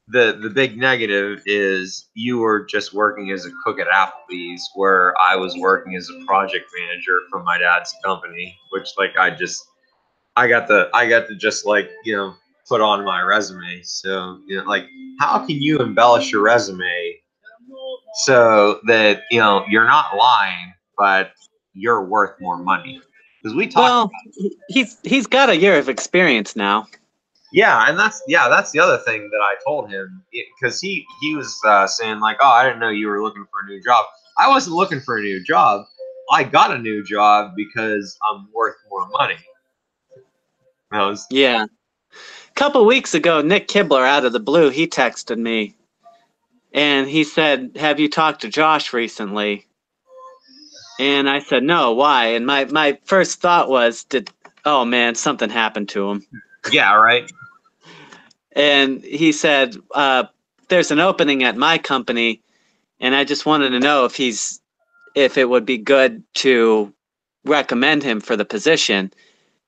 the big negative is you were just working as a cook at Applebee's, where I was working as a project manager for my dad's company, which like I got to just like put on my resume. So like, how can you embellish your resume so that you're not lying, but you're worth more money? Because we talked. well, he's got a year of experience now. Yeah, and that's the other thing that I told him, because he was saying like, oh, I didn't know you were looking for a new job. I wasn't looking for a new job. I got a new job because I'm worth more money. Yeah. A couple weeks ago, Nick Kibler, out of the blue, he texted me, and he said, "Have you talked to Josh recently?" And I said, "No, why?" And my first thought was, oh man, something happened to him. Yeah, right. And he said, there's an opening at my company, and I just wanted to know if it would be good to recommend him for the position.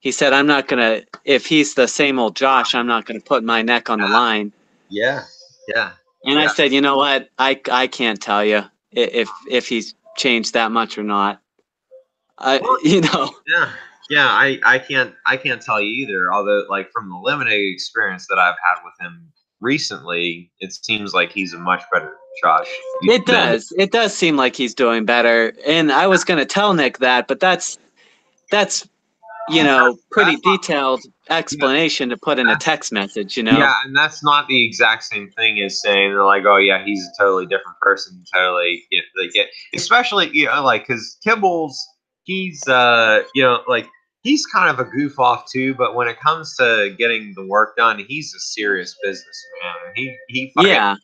He said, I'm not going to, if he's the same old Josh, I'm not going to put my neck on the line. Yeah, yeah. And I said, you know what? I can't tell you if he's changed that much or not. Yeah. I can't tell you either. Although, like from the limited experience that I've had with him recently, it seems like he's a much better Josh. It does. It does seem like he's doing better. And I was going to tell Nick that, but that's pretty detailed explanation to put in a text message, Yeah, and that's not the exact same thing as saying like, oh yeah, he's a totally different person, totally. Especially like because Kibbles, he's like he's kind of a goof off too, but when it comes to getting the work done, he's a serious businessman. He fucking,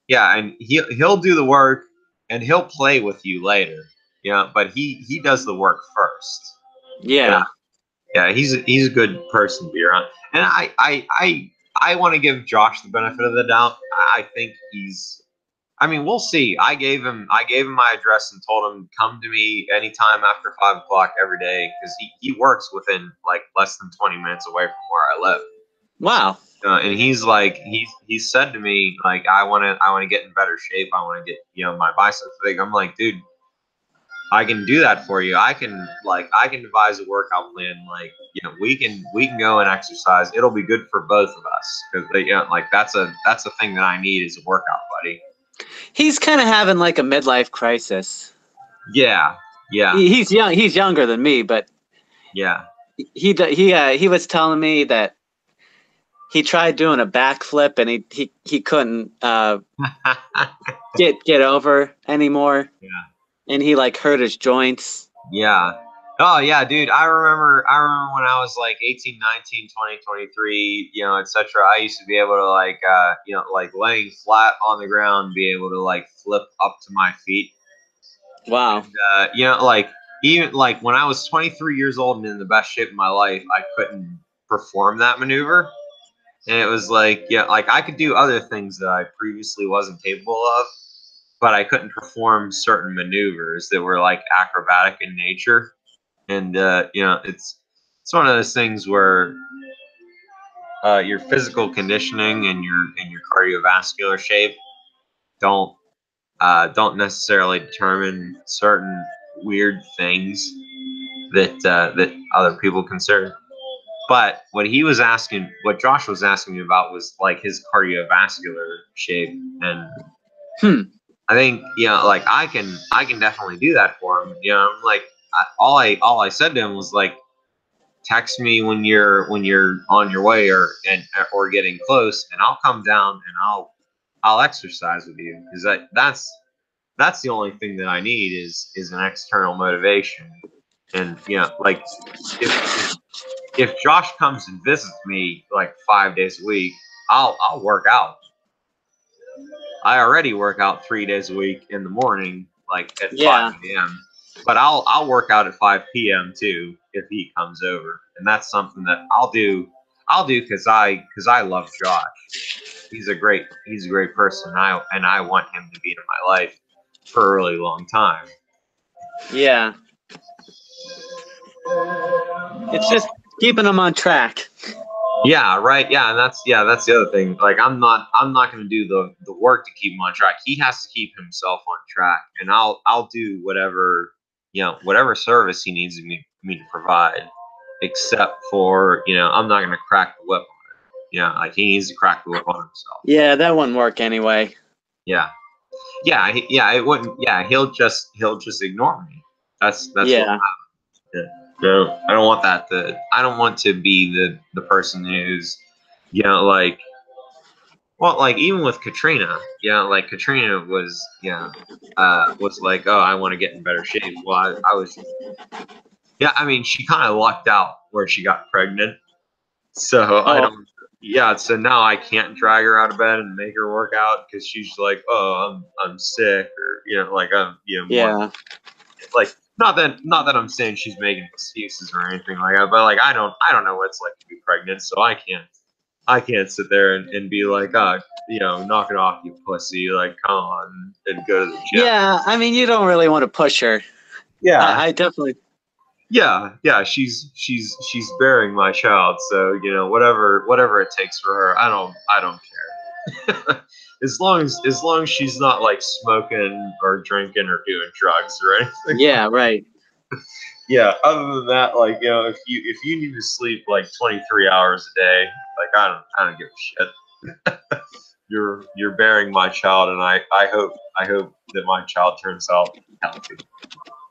yeah, and he'll do the work and he'll play with you later. But he does the work first. Yeah. Yeah, he's a good person to be around, and I want to give Josh the benefit of the doubt. I think he's. I mean, we'll see. I gave him my address and told him come to me anytime after 5 o'clock every day because he works within like less than 20 minutes away from where I live. Wow. And he's like he's said to me like I want to get in better shape. I want to get my biceps big. I'm like, dude, I can do that for you. I can devise a workout plan. Like, we can go and exercise. It'll be good for both of us because like that's a thing that I need is a workout buddy. He's kind of having like a midlife crisis. Yeah. He's young. He's younger than me, but yeah. He was telling me that he tried doing a backflip and he couldn't get over anymore. Yeah. And he like hurt his joints. Yeah. Oh yeah, dude. I remember when I was like 18, 19, 20, 23, etc. I used to be able to like like laying flat on the ground, be able to like flip up to my feet. Wow. And, like even like when I was 23 years old and in the best shape of my life, I couldn't perform that maneuver. And it was like, like I could do other things that I previously wasn't capable of, but I couldn't perform certain maneuvers that were like acrobatic in nature. And it's one of those things where your physical conditioning and your cardiovascular shape don't necessarily determine certain weird things that other people consider. But what Josh was asking me about was like his cardiovascular shape, and I think like I can definitely do that for him. Like all I said to him was like, text me when you're on your way or getting close, and I'll come down and I'll exercise with you because that's the only thing that I need is an external motivation. And like if Josh comes and visits me like 5 days a week, I'll work out. I already work out 3 days a week in the morning, like at 5 a.m. But I'll work out at 5 p.m. too if he comes over, and that's something that I'll do because I love Josh. He's a great person, and I want him to be in my life for a really long time. Yeah. It's just keeping him on track. Yeah, right. Yeah, and that's the other thing. Like I'm not going to do the work to keep him on track. He has to keep himself on track, and I'll do whatever service he needs me to provide, except for I'm not going to crack the whip on him. Like he needs to crack the whip on himself. Yeah, that wouldn't work anyway. Yeah, it wouldn't. Yeah, he'll just ignore me. That's yeah. No, I don't want that. I don't want to be the person who's, like, well, like even with Katrina, like Katrina was, was like, oh, I want to get in better shape. Well, I was, I mean, she kind of lucked out where she got pregnant, so I don't. Yeah, so now I can't drag her out of bed and make her work out because she's like, oh, I'm sick, or like I'm, like. Not that I'm saying she's making excuses or anything like that, but like I don't know what it's like to be pregnant, so I can't sit there and be like, knock it off, you pussy, like come on and go to the gym. Yeah, I mean you don't really want to push her. Yeah, I definitely. yeah. She's bearing my child, so you know whatever it takes for her. I don't care. as long as she's not like smoking or drinking or doing drugs or anything. Yeah, right. Yeah. Other than that, like you know, if you need to sleep like 23 hours a day, like I don't give a shit. You're bearing my child, and I hope that my child turns out healthy.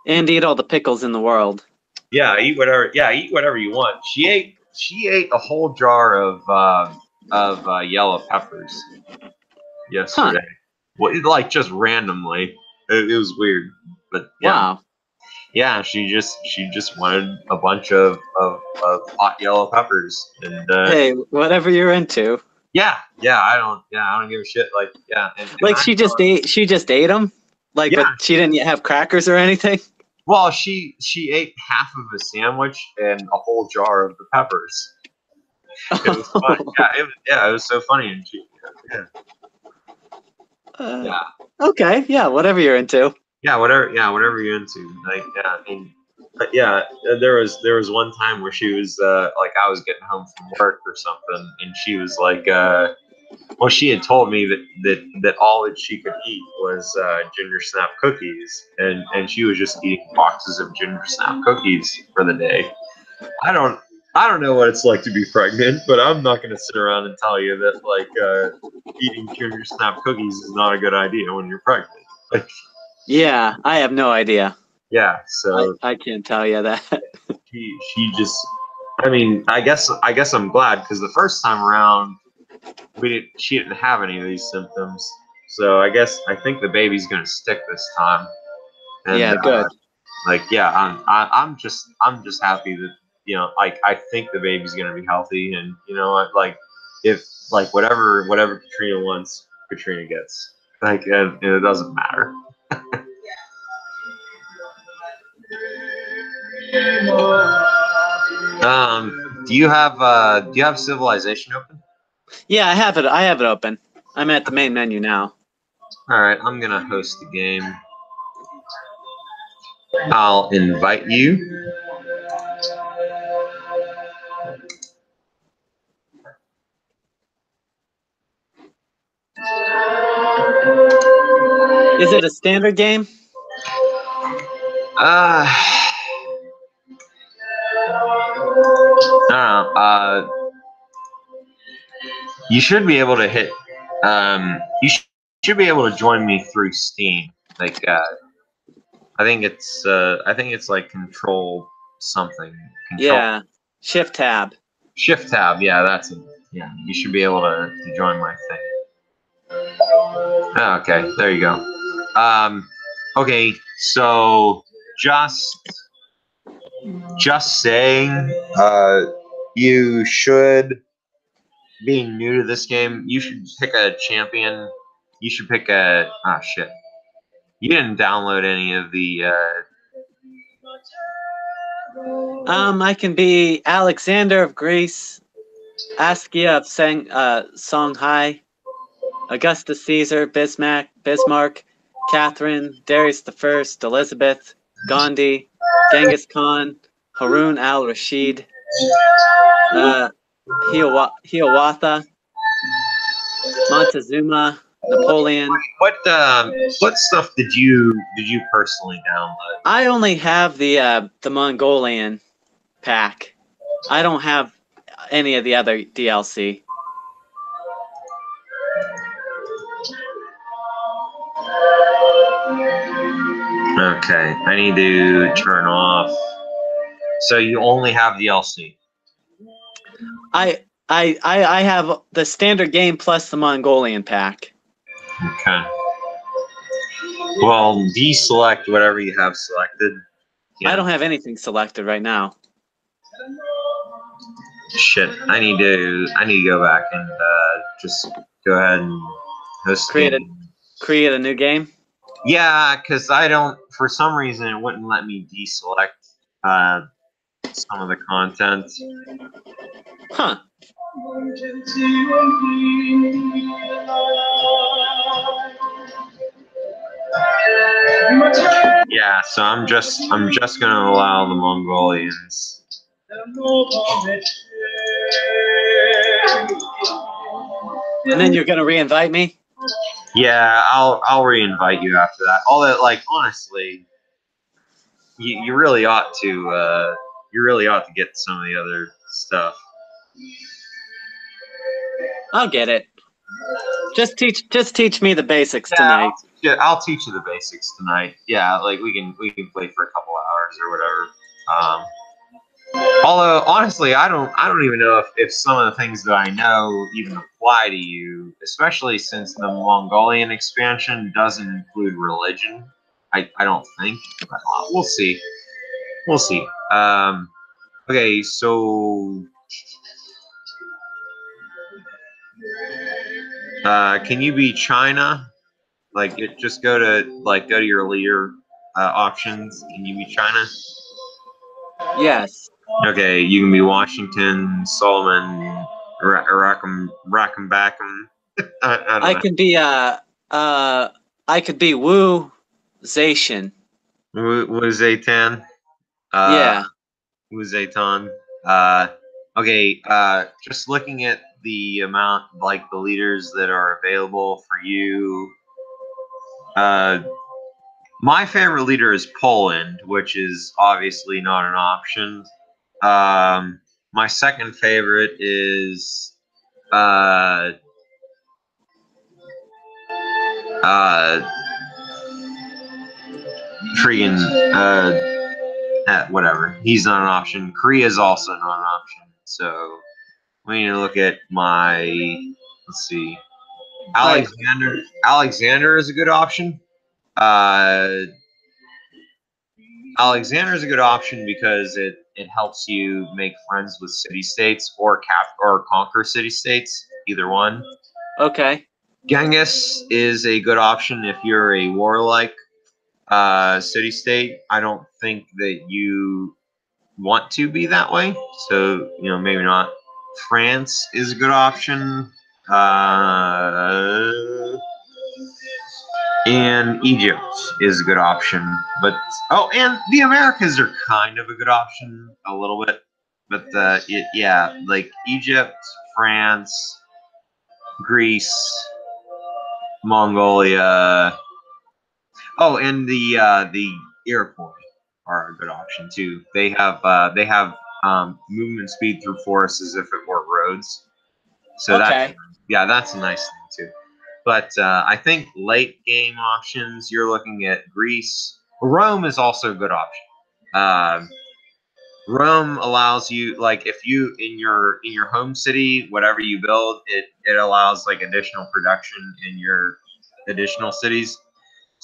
And eat all the pickles in the world. Yeah, eat whatever. Yeah, eat whatever you want. She ate a whole jar of yellow peppers yesterday. Huh. Well, like just randomly. It was weird, but yeah, Wow. yeah. She just wanted a bunch of hot yellow peppers, and Hey, whatever you're into. yeah, I don't give a shit. Like yeah, and Like I she just ate them. Like, yeah. but she didn't have crackers or anything. Well, she ate half of a sandwich and a whole jar of the peppers. It was fun. Yeah, it was so funny. And she, yeah, yeah, Okay, yeah, whatever you're into. whatever you're into. Like, yeah, and but yeah, there was one time where she was like I was getting home from work or something, and she was like, well, she had told me that all that she could eat was ginger snap cookies, and she was just eating boxes of ginger snap cookies for the day. I don't I don't know what it's like to be pregnant, but I'm not going to sit around and tell you that like eating ginger snap cookies is not a good idea when you're pregnant. Like, Yeah, I have no idea. yeah, so I can't tell you that. she just, I mean, I guess I'm glad because the first time around she didn't have any of these symptoms, so I think the baby's gonna stick this time, and Yeah, good. like yeah, I'm just happy that you know like I think the baby's gonna be healthy, and you know what, like if like whatever Katrina wants, Katrina gets, like and it doesn't matter. Do you have Civilization open? Yeah, I have it. I have it open. I'm at the main menu now. All right, I'm gonna host the game. I'll invite you. Is it a standard game? I don't know. You should be able to hit. Should be able to join me through Steam. Like, I think it's like control something. Control Yeah. Shift tab. Shift tab. Yeah, that's it. Yeah, you should be able to join my thing. Oh, okay, there you go. Okay, so just saying, you should, being new to this game, you should pick a champion. You should pick a, ah, shit. You didn't download any of the, I can be Alexander of Greece, Askia of Songhai, Augustus Caesar, Bismarck, Catherine, Darius I, Elizabeth, Gandhi, Genghis Khan, Harun al-Rashid, Hiawatha, Montezuma, Napoleon. what stuff did you personally download? I only have the Mongolian pack. I don't have any of the other DLC. Okay, I need to turn off. So you only have DLC. I have the standard game plus the Mongolian pack. Okay. Well, deselect whatever you have selected. Yeah. I don't have anything selected right now. Shit, I need to go back and just go ahead and host Create a new game. Yeah, because I don't, for some reason, it wouldn't let me deselect some of the content. Huh. Yeah, so I'm just gonna allow the Mongolians. And then you're gonna re-invite me? Yeah, I'll re-invite you after that. Although, like, honestly, you really ought to get some of the other stuff. I'll get it. Just teach me the basics Yeah, tonight. I'll teach you the basics tonight. Yeah, like we can play for a couple hours or whatever. Although honestly, I don't even know if some of the things that I know even apply to you, especially since the Mongolian expansion doesn't include religion. I don't think, but we'll see. We'll see. Okay, so can you be China? Like, just go to your leader options. Can you be China? Yes. Okay, you can be Washington, Solomon, Rackham, Backham. I don't I know. could be I could be Wu Zation. Wu Zetian. Yeah. Wu Zetian. Okay, just looking at the amount, like the leaders that are available for you. My favorite leader is Poland, which is obviously not an option. My second favorite is uh, uh, freaking whatever. He's not an option. Korea is also not an option. So we need to look at my. Let's see. Like, Alexander is a good option. Uh, Alexander is a good option because it helps you make friends with city states or conquer city states. Either one. okay. Genghis is a good option if you're a warlike city state. I don't think that you want to be that way, so maybe not. France is a good option, and Egypt is a good option. But and the Americas are kind of a good option a little bit, but yeah, like Egypt, France, Greece, Mongolia. Oh, and the Iroquois are a good option too. They have movement speed through forests as if it were roads. So Okay. that's a nice thing too. But I think late game options, you're looking at Greece. Rome is also a good option. Rome allows you, like, if you in your home city, whatever you build, it allows like additional production in your additional cities.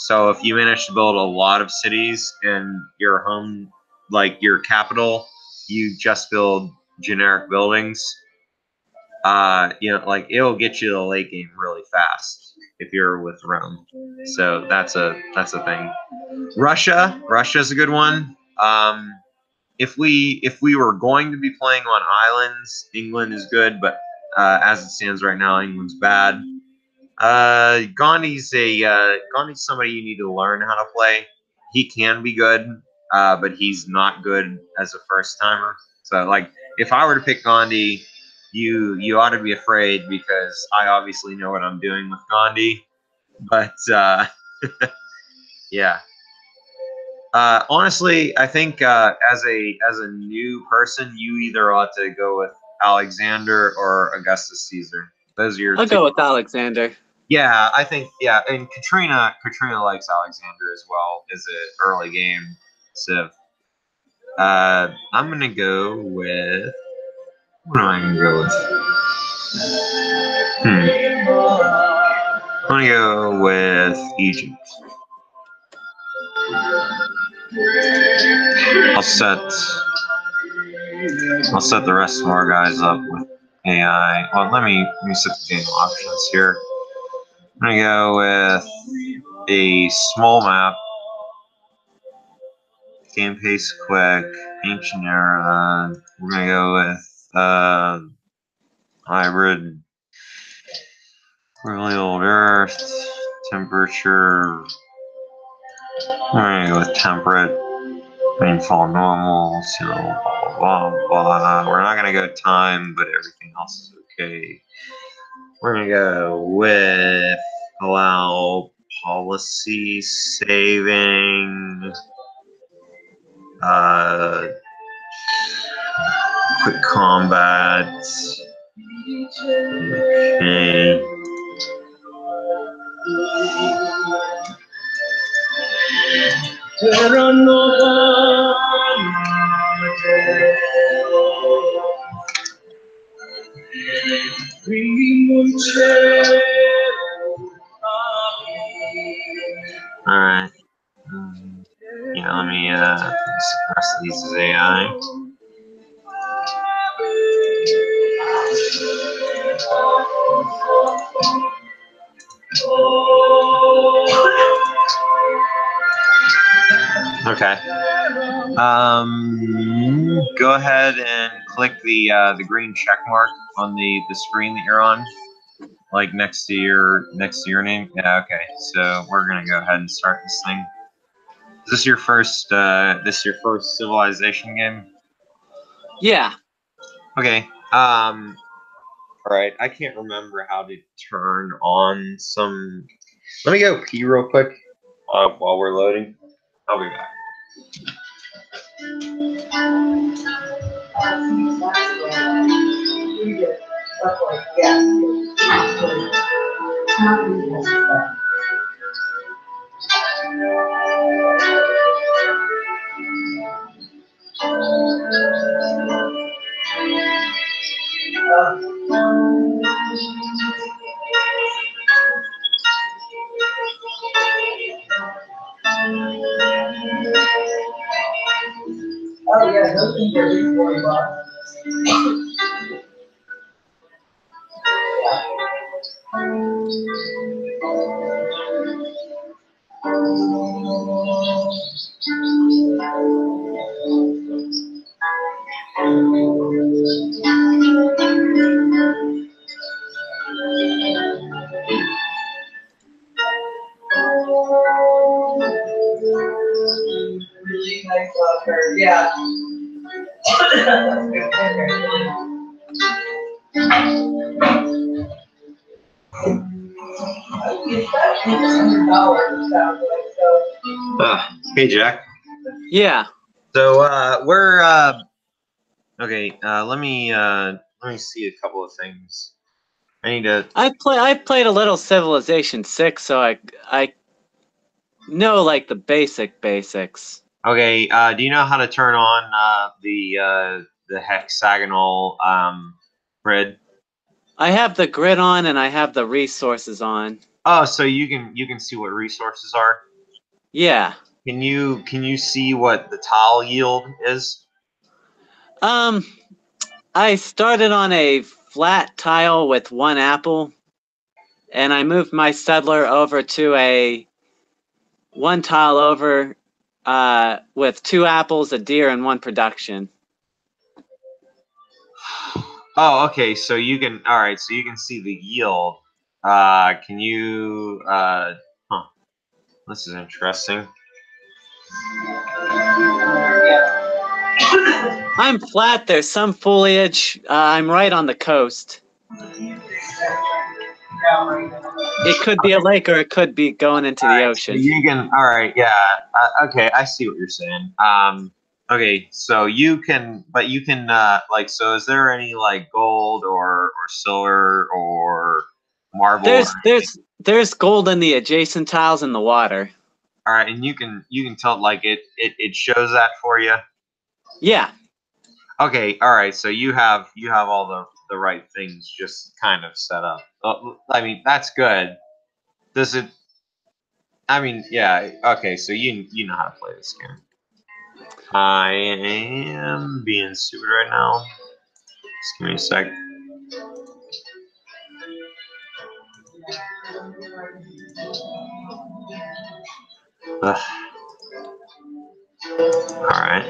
So if you manage to build a lot of cities in your home, like your capital, you just build generic buildings. Like it'll get you the late game really fast if you're with Rome. So that's a thing. Russia's a good one. If we were going to be playing on islands, England is good, but as it stands right now, England's bad. Gandhi's somebody you need to learn how to play. He can be good, but he's not good as a first timer. So, like, if I were to pick Gandhi, you ought to be afraid because I obviously know what I'm doing with Gandhi. But yeah, honestly, I think as a new person, you either ought to go with Alexander or Augustus Caesar. Those are your I'll two. go with Alexander. Yeah, I think and Katrina likes Alexander as well as an early game civ. I'm gonna go with what am I gonna go with? I'm gonna go with Egypt. I'll set the rest of our guys up with AI. Well, let me set the game options here. I'm gonna go with a small map. Game pace quick, ancient era. We're gonna go with hybrid, really old Earth, temperature. Alright, with temperate, rainfall normal, zero, blah, blah, blah, blah. We're not going to go time, but everything else is okay. We're going to go with allow policy saving, quick combat. Okay. Alright. Yeah, let me suppress these as AI. Okay. Go ahead and click the green check mark on the screen that you're on, like next to your name. Yeah. Okay. So we're gonna go ahead and start this thing. Is this your first? This your first civilization game? Yeah. Okay. All right. I can't remember how to turn on some. Let me go pee real quick while we're loading. I'll be back. Oh yeah, those things are $40. Really nice curve, yeah. $100 sounds like so. Hey, Jack. Yeah. So we're okay. Let me see a couple of things. I need to. I've played a little Civilization 6, so I know like the basics. Okay. Do you know how to turn on the hexagonal grid? I have the grid on and I have the resources on. Oh, so you can see what resources are. Yeah. Can you see what the tile yield is? I started on a flat tile with 1 apple, and I moved my settler over to a 1 tile over with 2 apples, a deer, and 1 production. Oh, okay. So you can. All right. So you can see the yield. Can you? Huh. This is interesting. I'm flat. There's some foliage. I'm right on the coast. It could be a lake or it could be going into the ocean. So you can. All right. Yeah. Okay. I see what you're saying. Okay. So you can, but you can. Like, so is there any like gold or silver or marble? There's gold in the adjacent tiles in the water. All right, and you can tell like it shows that for you. Yeah. Okay. All right. So you have all the right things just kind of set up. I mean, that's good. Does it? I mean, yeah. Okay. So you know how to play this game. I am being stupid right now. Just give me a sec. Ugh. All right.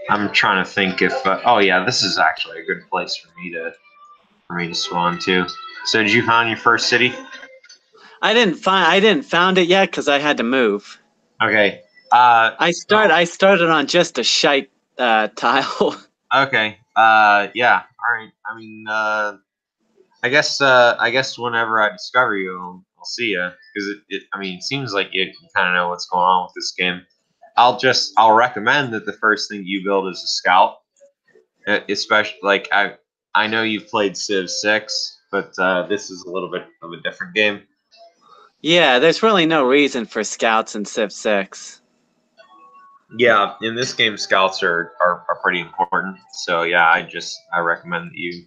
I'm trying to think if. Oh yeah, this is actually a good place for me to spawn to. So did you find your first city? I didn't found it yet because I had to move. Okay. I started on just a shite tile. Okay. Yeah. All right. I mean, I guess whenever I discover you, I'll see you because I mean, it seems like you kind of know what's going on with this game. I'll recommend that the first thing you build is a scout, especially like I know you've played Civ 6, but this is a little bit of a different game. Yeah, there's really no reason for scouts in Civ 6. Yeah, in this game, scouts are pretty important. So yeah, I recommend that you.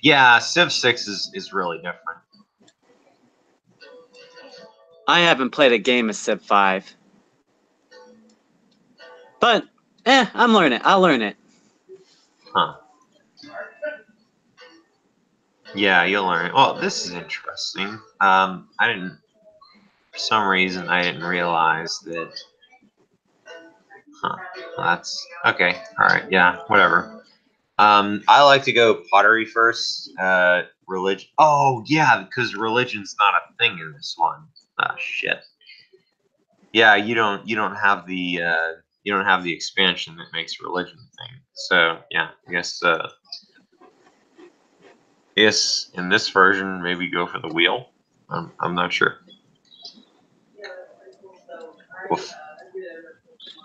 Yeah, Civ 6 is really different. I haven't played a game of Civ 5. But, I'm learning. I'll learn it. Huh. Yeah, you'll learn it. Well, this is interesting. I didn't, for some reason, I didn't realize that. Huh. Well, that's okay. All right. Yeah. Whatever. I like to go pottery first. Religion. Oh yeah, because religion's not a thing in this one. Ah, shit. Yeah, you don't have the expansion that makes religion a thing. So yeah, I guess yes, in this version maybe go for the wheel. I'm not sure. Oof.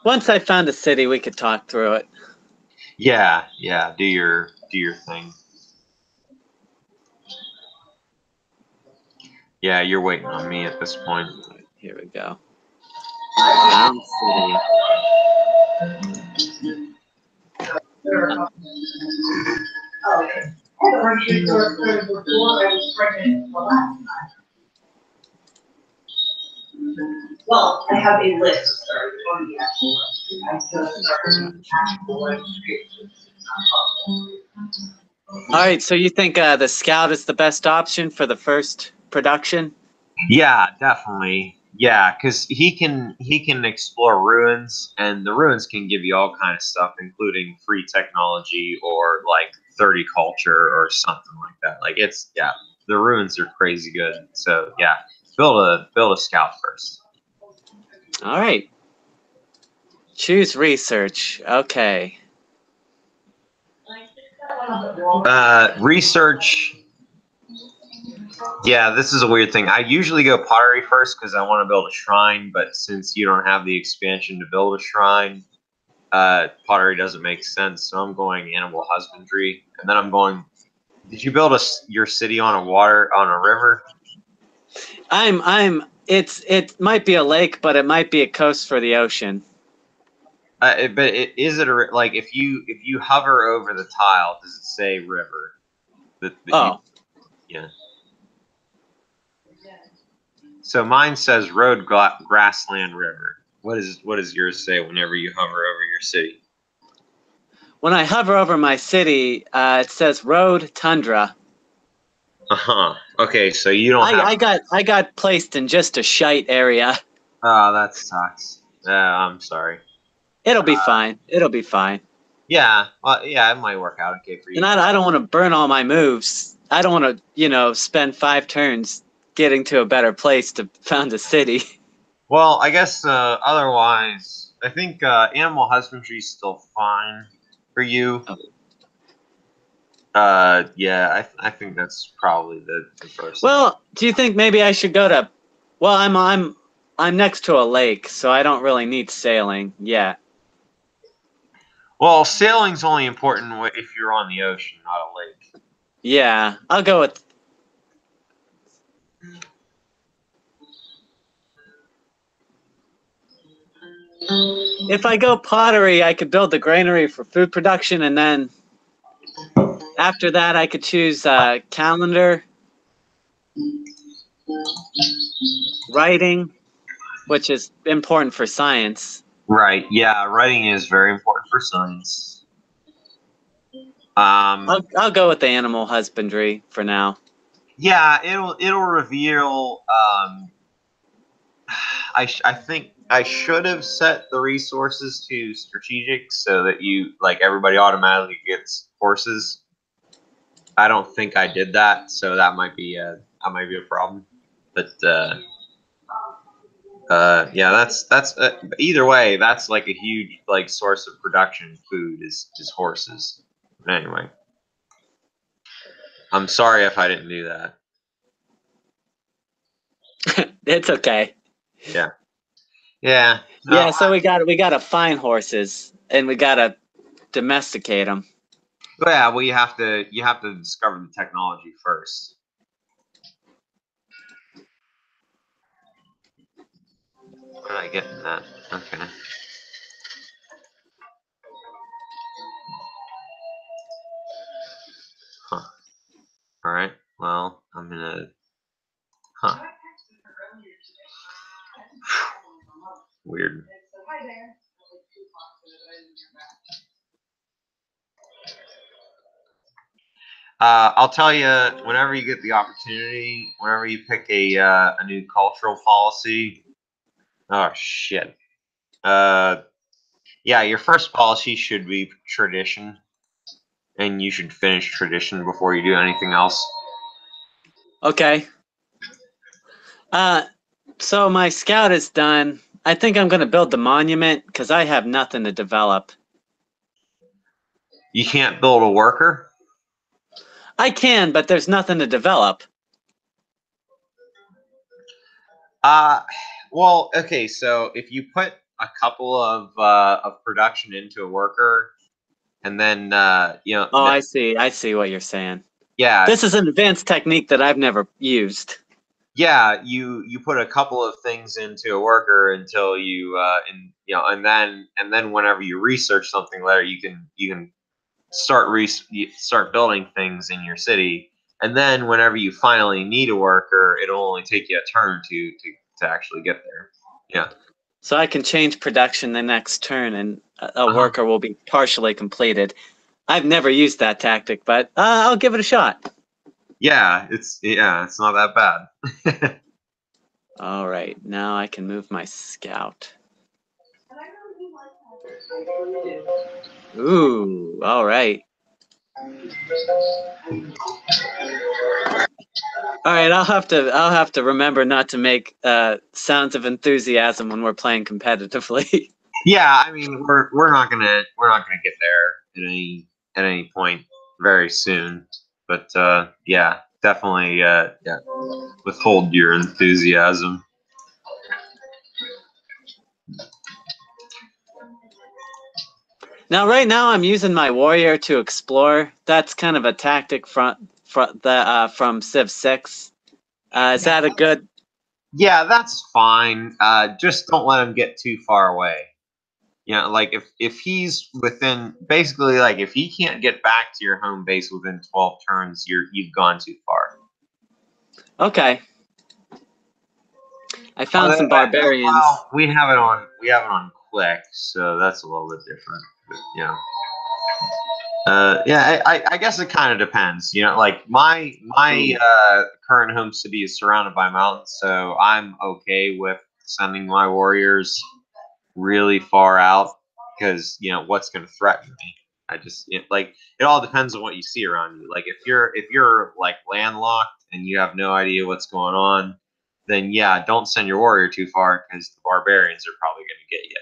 Once I found a city, we could talk through it. Yeah, yeah. Do your thing. Yeah, you're waiting on me at this point. Here we go. Found city. Well, I have a list. All right, so you think the scout is the best option for the first production? Yeah, definitely. Yeah, because he can explore ruins, and the ruins can give you all kind of stuff, including free technology or like 30 culture or something like that. Like it's yeah, the ruins are crazy good. So yeah, build a scout first. All right. Choose research. Okay. Research. Yeah, this is a weird thing. I usually go pottery first because I want to build a shrine, but since you don't have the expansion to build a shrine, pottery doesn't make sense. So I'm going animal husbandry, and then I'm going. Did you build your city on a river? It might be a lake, but it might be a coast for the ocean. Is it like if you hover over the tile, does it say river? Oh. Yeah. So mine says road, grassland, river. What does yours say whenever you hover over your city? When I hover over my city, it says road, tundra. Uh-huh. Okay, so you don't have. I got placed in just a shite area. Oh, that sucks. I'm sorry. It'll be fine. It'll be fine. Yeah, yeah, it might work out okay for you. And I don't want to burn all my moves. I don't want to, spend 5 turns getting to a better place to found a city. Well, I guess otherwise, I think animal husbandry is still fine for you. Yeah, I think that's probably the first. Well, do you think maybe I should go to? Well, I'm next to a lake, so I don't really need sailing yet. Well, sailing's only important if you're on the ocean, not a lake. Yeah, I'll go with. If I go pottery, I could build the granary for food production, and then after that, I could choose calendar, writing, which is important for science. Right. Yeah, writing is very important for science. I'll go with the animal husbandry for now. Yeah, it'll reveal. I think I should have set the resources to strategic so that you like everybody automatically gets horses. I don't think I did that, so that might be a problem. But Yeah, that's either way. That's like a huge like source of production food is horses. But anyway, I'm sorry if I didn't do that. It's okay. Yeah, yeah. No, Yeah, so we gotta find horses and we gotta domesticate them. yeah. Well, you have to discover the technology first. What did I get in that? Okay. Huh. All right. Well, I'm gonna. Huh. Weird. I'll tell you, whenever you get the opportunity, whenever you pick a new cultural policy. Oh shit. Yeah, your first policy should be tradition, and you should finish tradition before you do anything else. Okay. So my scout is done. I think I'm gonna build the monument because I have nothing to develop. You can't build a worker. I can, but there's nothing to develop. Uh, well, okay. So if you put a couple of production into a worker, and then Oh, I see. I see what you're saying. yeah, This is an advanced technique that I've never used. yeah, you put a couple of things into a worker until you and then whenever you research something later, you can start building things in your city, and then whenever you finally need a worker, it'll only take you a turn to actually get there. Yeah. So I can change production the next turn and a Uh-huh. worker will be partially completed. I've never used that tactic, but I'll give it a shot. Yeah, it's not that bad. All right, now I can move my scout. Ooh, all right. All right, I'll have to remember not to make sounds of enthusiasm when we're playing competitively. Yeah, I mean we're not gonna get there at any point very soon, but yeah, definitely yeah, withhold your enthusiasm. Now, right now, I'm using my warrior to explore. That's kind of a tactic from Civ 6. Is that a good? Yeah, that's fine. Just don't let him get too far away. You know, like if he's within basically like if he can't get back to your home base within 12 turns, you've gone too far. Okay. I found some barbarians. Well, we have it on click, so that's a little bit different. But, yeah. Yeah, I guess it kind of depends. You know, like my current home city is surrounded by mountains, so I'm okay with sending my warriors really far out because what's going to threaten me. I just like it all depends on what you see around you. Like if you're like landlocked and you have no idea what's going on, then yeah, don't send your warrior too far because the barbarians are probably going to get you.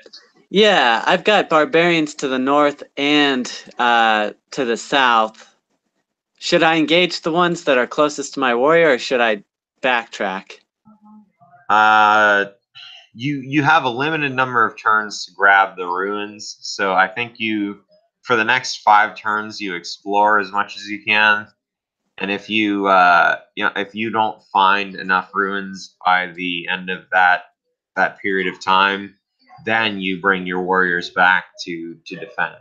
Yeah, I've got barbarians to the north and to the south. Should I engage the ones that are closest to my warrior, or should I backtrack? Uh, you have a limited number of turns to grab the ruins, so I think for the next 5 turns you explore as much as you can. And if if you don't find enough ruins by the end of that period of time, then you bring your warriors back to defend.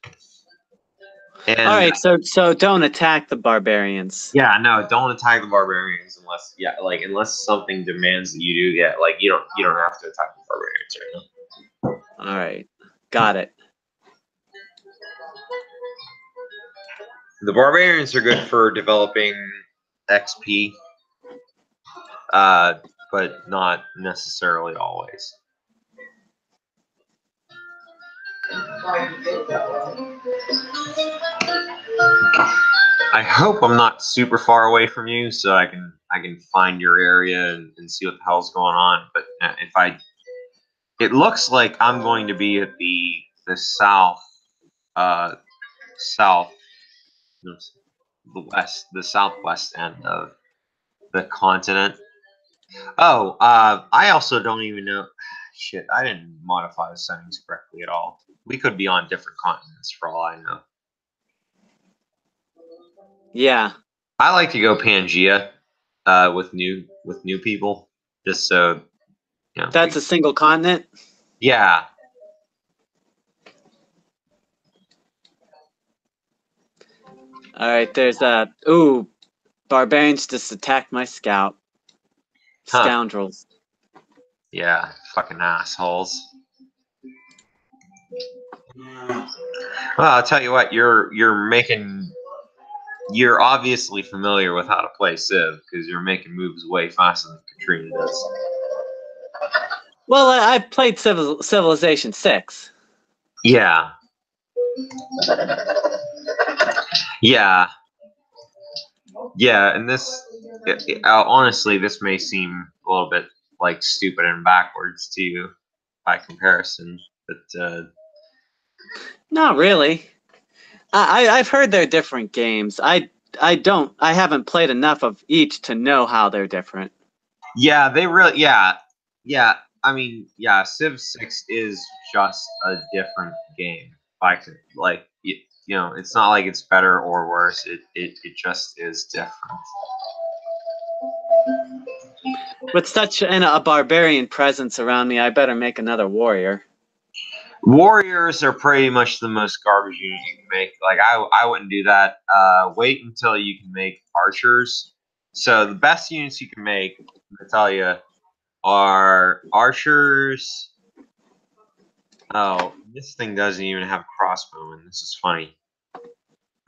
All And right, so don't attack the barbarians. yeah, no, don't attack the barbarians unless something demands that you do. Yeah, like you don't have to attack the barbarians right now. All right, got it. The barbarians are good for developing XP, but not necessarily always. I hope I'm not super far away from you, so I can find your area and see what the hell's going on. But it looks like I'm going to be at the south, south, no, the southwest end of the continent. Oh, I also don't even know. Shit, I didn't modify the settings correctly at all. We could be on different continents for all I know. Yeah. I like to go Pangea with new people, just so you know. That's a single continent? Yeah. Alright, there's a... Ooh, barbarians just attacked my scout. Huh. Scoundrels. Yeah, fucking assholes. Well, I'll tell you what, you're obviously familiar with how to play Civ because you're making moves way faster than Katrina does. Well, I played Civilization 6. Yeah. Yeah. Yeah, and honestly, this may seem a little bit like stupid and backwards to you by comparison, but Not really. I've heard they're different games. I haven't played enough of each to know how they're different. yeah, yeah. I mean, yeah, Civ 6 is just a different game. You know, it's not like it's better or worse. It just is different. With such a barbarian presence around me, I better make another warrior. Warriors are pretty much the most garbage unit you can make. Like I wouldn't do that. Wait until you can make archers. So the best units you can make, I'm gonna tell you, are archers. Oh, this thing doesn't even have crossbowmen. This is funny.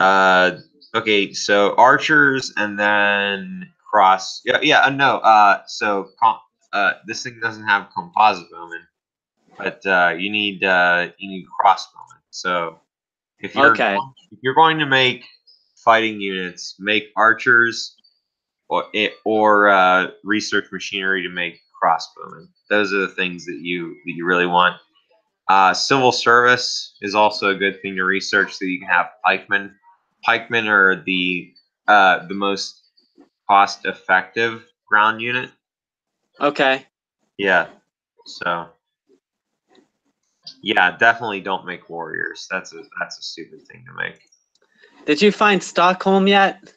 Okay, so archers and then cross. No. This thing doesn't have composite bowmen, but you need crossbowmen. So if Okay. you're going to make fighting units, make archers or research machinery to make crossbowmen. Those are the things that you really want. Civil service is also a good thing to research so you can have pikemen. Pikemen are the most cost effective ground unit. Okay. Yeah. So yeah, definitely don't make warriors. That's a stupid thing to make. Did you find Stockholm yet?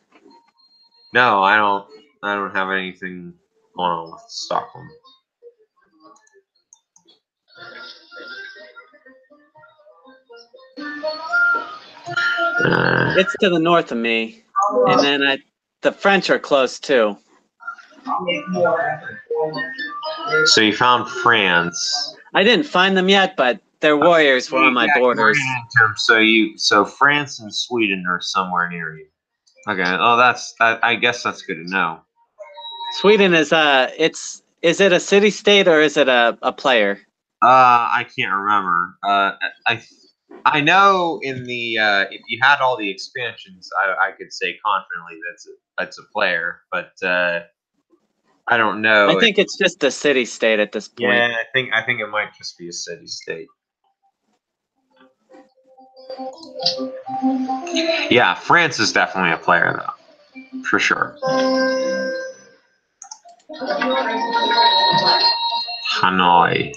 No, I don't have anything going on with Stockholm. It's to the north of me, and then the French are close too. So you found France. I didn't find them yet, but their warriors were on my borders. So France and Sweden are somewhere near you. Okay. Oh, I guess that's good to know. Sweden is is it a city state or is it a player? I can't remember. I know in the if you had all the expansions, I could say confidently that's a player, but I don't know. I think it's just a city state at this point. Yeah, I think it might just be a city state. Yeah, France is definitely a player though, for sure. Hanoi.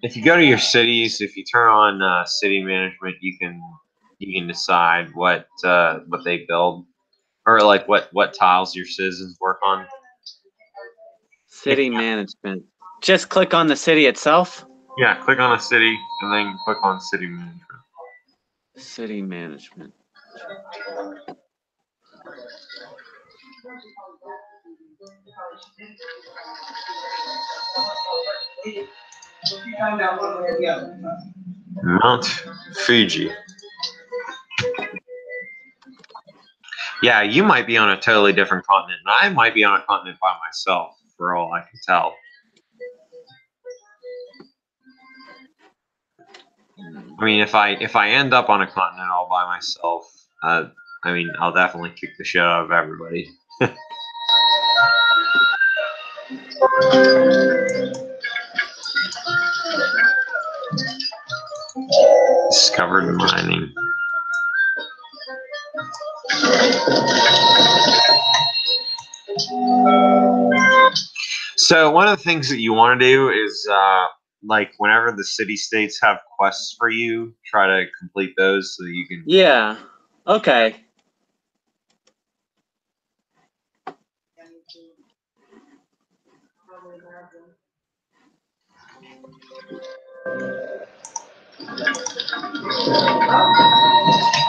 If you go to your cities, if you turn on city management, you can decide what they build or like what tiles your citizens work on. City management. Just click on the city itself? Yeah, click on a city and then click on city management. City management. Mount Fuji. Yeah, you might be on a totally different continent, and I might be on a continent by myself, for all I can tell. I mean, if I end up on a continent all by myself, I mean, I'll definitely kick the shit out of everybody. Discovered mining. So one of the things that you want to do is, like, whenever the city-states have quests for you, try to complete those so that you can... Yeah. Okay.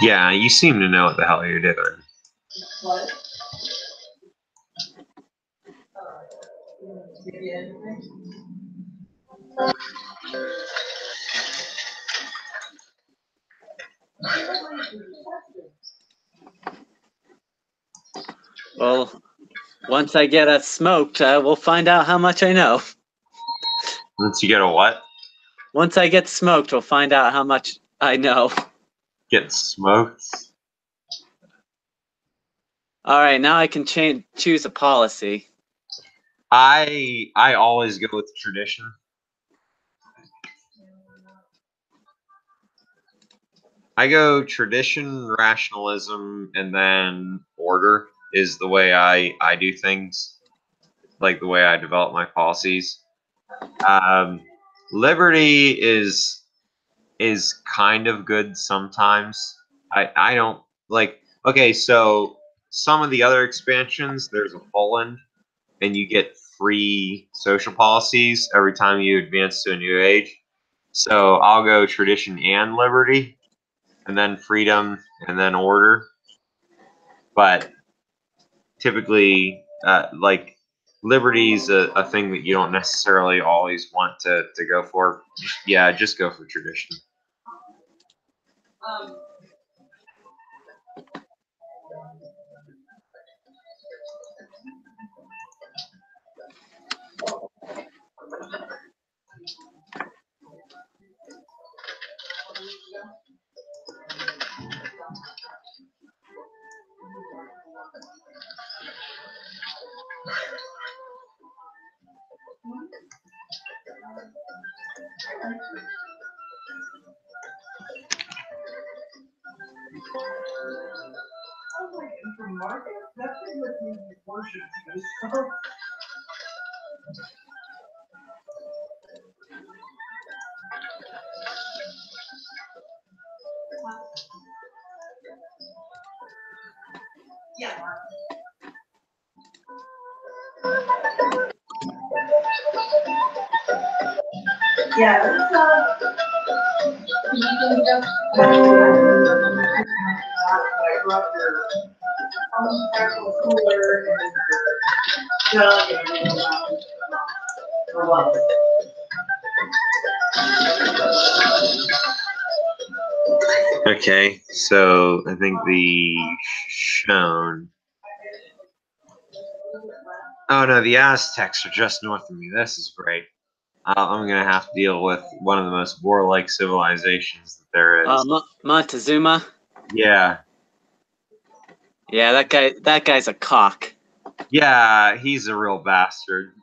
Yeah, you seem to know what the hell you're doing. What? Well, once I get us smoked, we'll find out how much I know. Once you get a what? Once I get smoked, we'll find out how much I know. Get smoked? All right, now I can choose a policy. I always go with tradition. I go tradition, rationalism, and then order is the way I do things, like the way I develop my policies. Liberty is kind of good sometimes. I don't like. Okay, so some of the other expansions, there's a Poland, and you get free social policies every time you advance to a new age. So I'll go tradition and liberty, and then freedom, and then order. But typically, like, liberty's a thing that you don't necessarily always want to go for. Yeah, just go for tradition. Yeah. Okay, so I think the shown. Oh no, the Aztecs are just north of me. This is great. I'm gonna have to deal with one of the most warlike civilizations that there is. Montezuma. Yeah. Yeah, that guy's a cock. Yeah, he's a real bastard.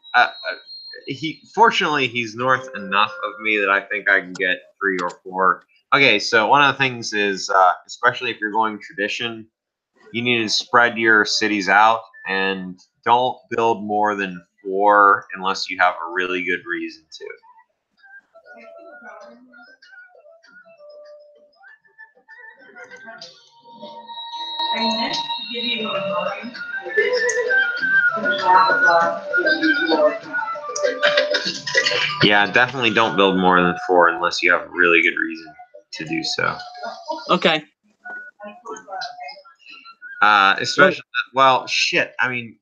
Fortunately he's north enough of me that I think I can get 3 or 4. Okay, so one of the things is, especially if you're going tradition, you need to spread your cities out and don't build more than 4 unless you have a really good reason to. Yeah, definitely don't build more than 4 unless you have a really good reason to do so. Okay. Especially, well, shit. I mean,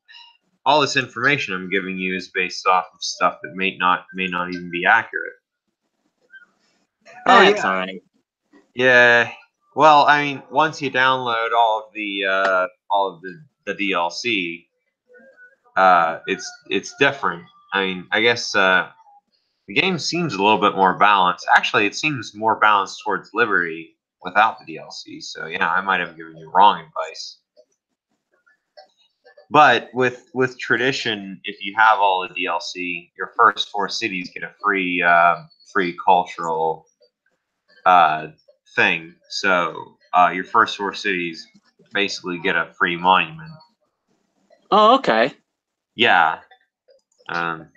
all this information I'm giving you is based off of stuff that may not even be accurate. Oh That's yeah, all right. yeah. Well, I mean, once you download all of the DLC, it's different. I mean, I guess the game seems a little bit more balanced. Actually, it seems more balanced towards Liberty without the DLC. So yeah, I might have given you wrong advice. But with tradition, if you have all the DLC, your first 4 cities get a free cultural thing. So your first 4 cities basically get a free monument. Oh, okay. Yeah, um,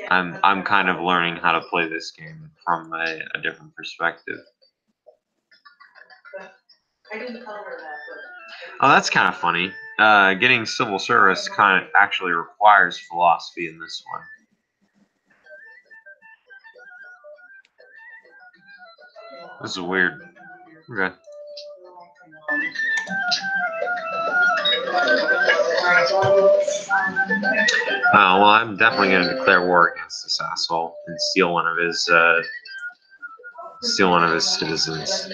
I'm kind of learning how to play this game from a different perspective. I didn't color that, Oh, that's kind of funny. Getting civil service kind of actually requires philosophy in this one. This is weird. Okay. Well, I'm definitely going to declare war against this asshole and steal one of his citizens.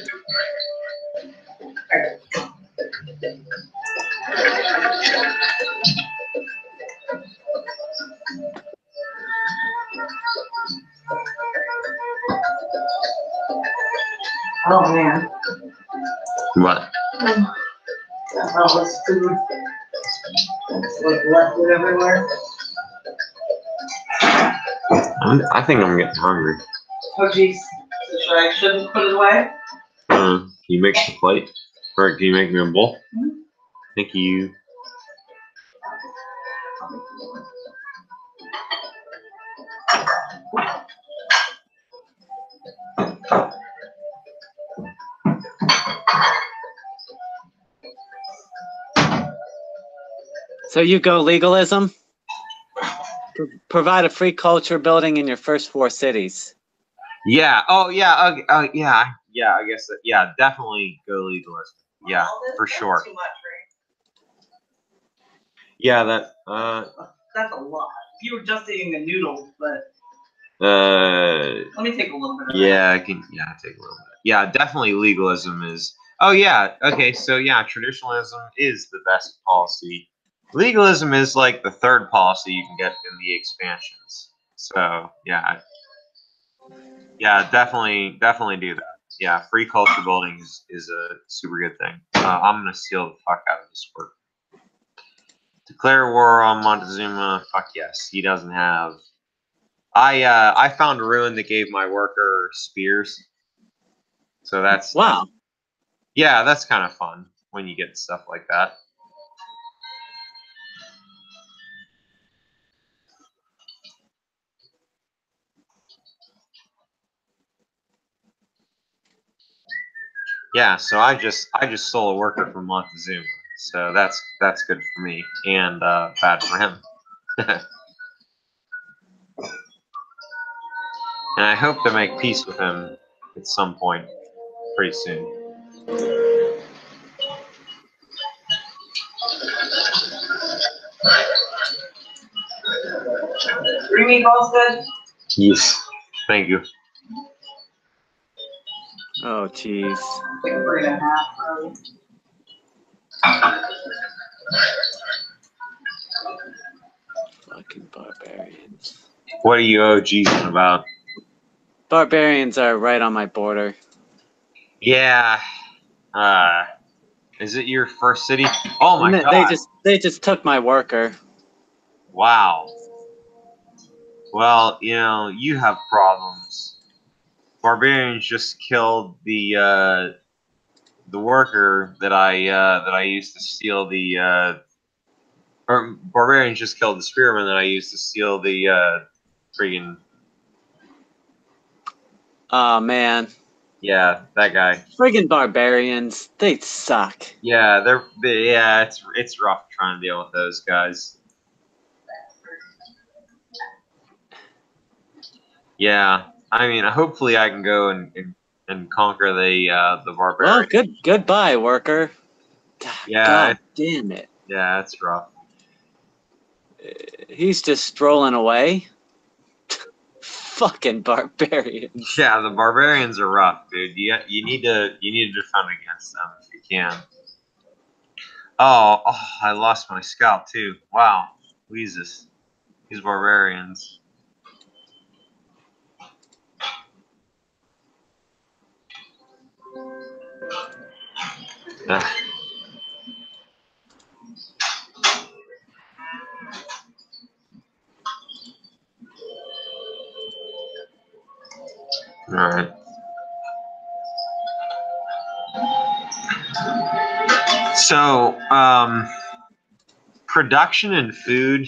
Oh man. What? All this food. It's like left it everywhere. I think I'm getting hungry. Oh jeez. So I shouldn't put it away? Can you make the plate? Or can you make me a bowl? Mm-hmm. Thank you. So you go legalism? Provide a free culture building in your first 4 cities. Yeah. Oh, yeah. Okay. Oh, yeah. Yeah. I guess. Yeah. Definitely go legalist. Yeah, for sure. Too much, right? Yeah. That. That's a lot. You were just eating the noodles, but let me take a little bit of Yeah. I can. Yeah. Take a little bit. Yeah. Definitely legalism is. Oh yeah. Okay. So yeah, traditionalism is the best policy. Legalism is like the third policy you can get in the expansions. So yeah. Yeah. Definitely do that. Yeah, free culture building is a super good thing. I'm gonna steal the fuck out of this work. Declare war on Montezuma. Fuck yes, he doesn't have. I found a ruin that gave my worker spears, so that's Wow. yeah, that's kind of fun when you get stuff like that. Yeah, so I just stole a worker from Montezuma, so that's good for me and bad for him. And I hope to make peace with him at some point pretty soon. Three meatballs good? Yes, thank you. Oh, jeez. Like 3.5, probably. Fucking barbarians. What are you OGs about? Barbarians are right on my border. Yeah. Is it your first city? Oh my And god. they just took my worker. Wow. Well, you have problems. Barbarians just killed the worker that I used to steal or barbarians just killed the spearman that I used to steal the friggin' Oh man. yeah, that guy. Friggin' barbarians. They suck. Yeah, yeah, it's rough trying to deal with those guys. Yeah, I mean, hopefully I can go and conquer the Well, barbarian. goodbye, worker. Yeah, God damn it. yeah, it's rough. He's just strolling away. fucking barbarians. Yeah, the barbarians are rough, dude. You need to defend against them if you can. Oh, I lost my scalp too. Wow, Jesus, these barbarians. Ugh. All right. So, production and food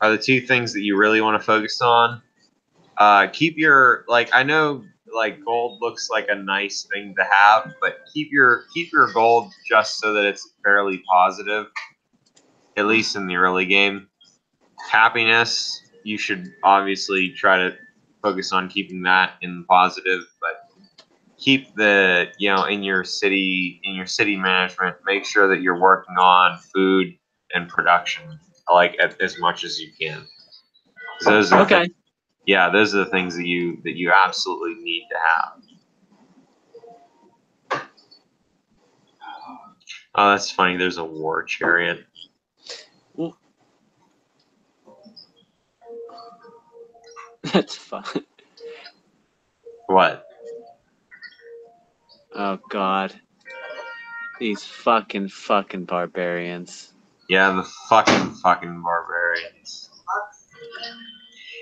are the two things that you really want to focus on. Keep your I know gold looks like a nice thing to have, but keep your gold just so that it's fairly positive, at least in the early game. Happiness, you should obviously try to focus on keeping that in positive, but keep the in your city management, make sure that you're working on food and production as much as you can. Those are Okay. those are the things that you absolutely need to have. Oh, that's funny. There's a war chariot. That's fun. What? Oh god. These fucking barbarians. Yeah, the fucking barbarians.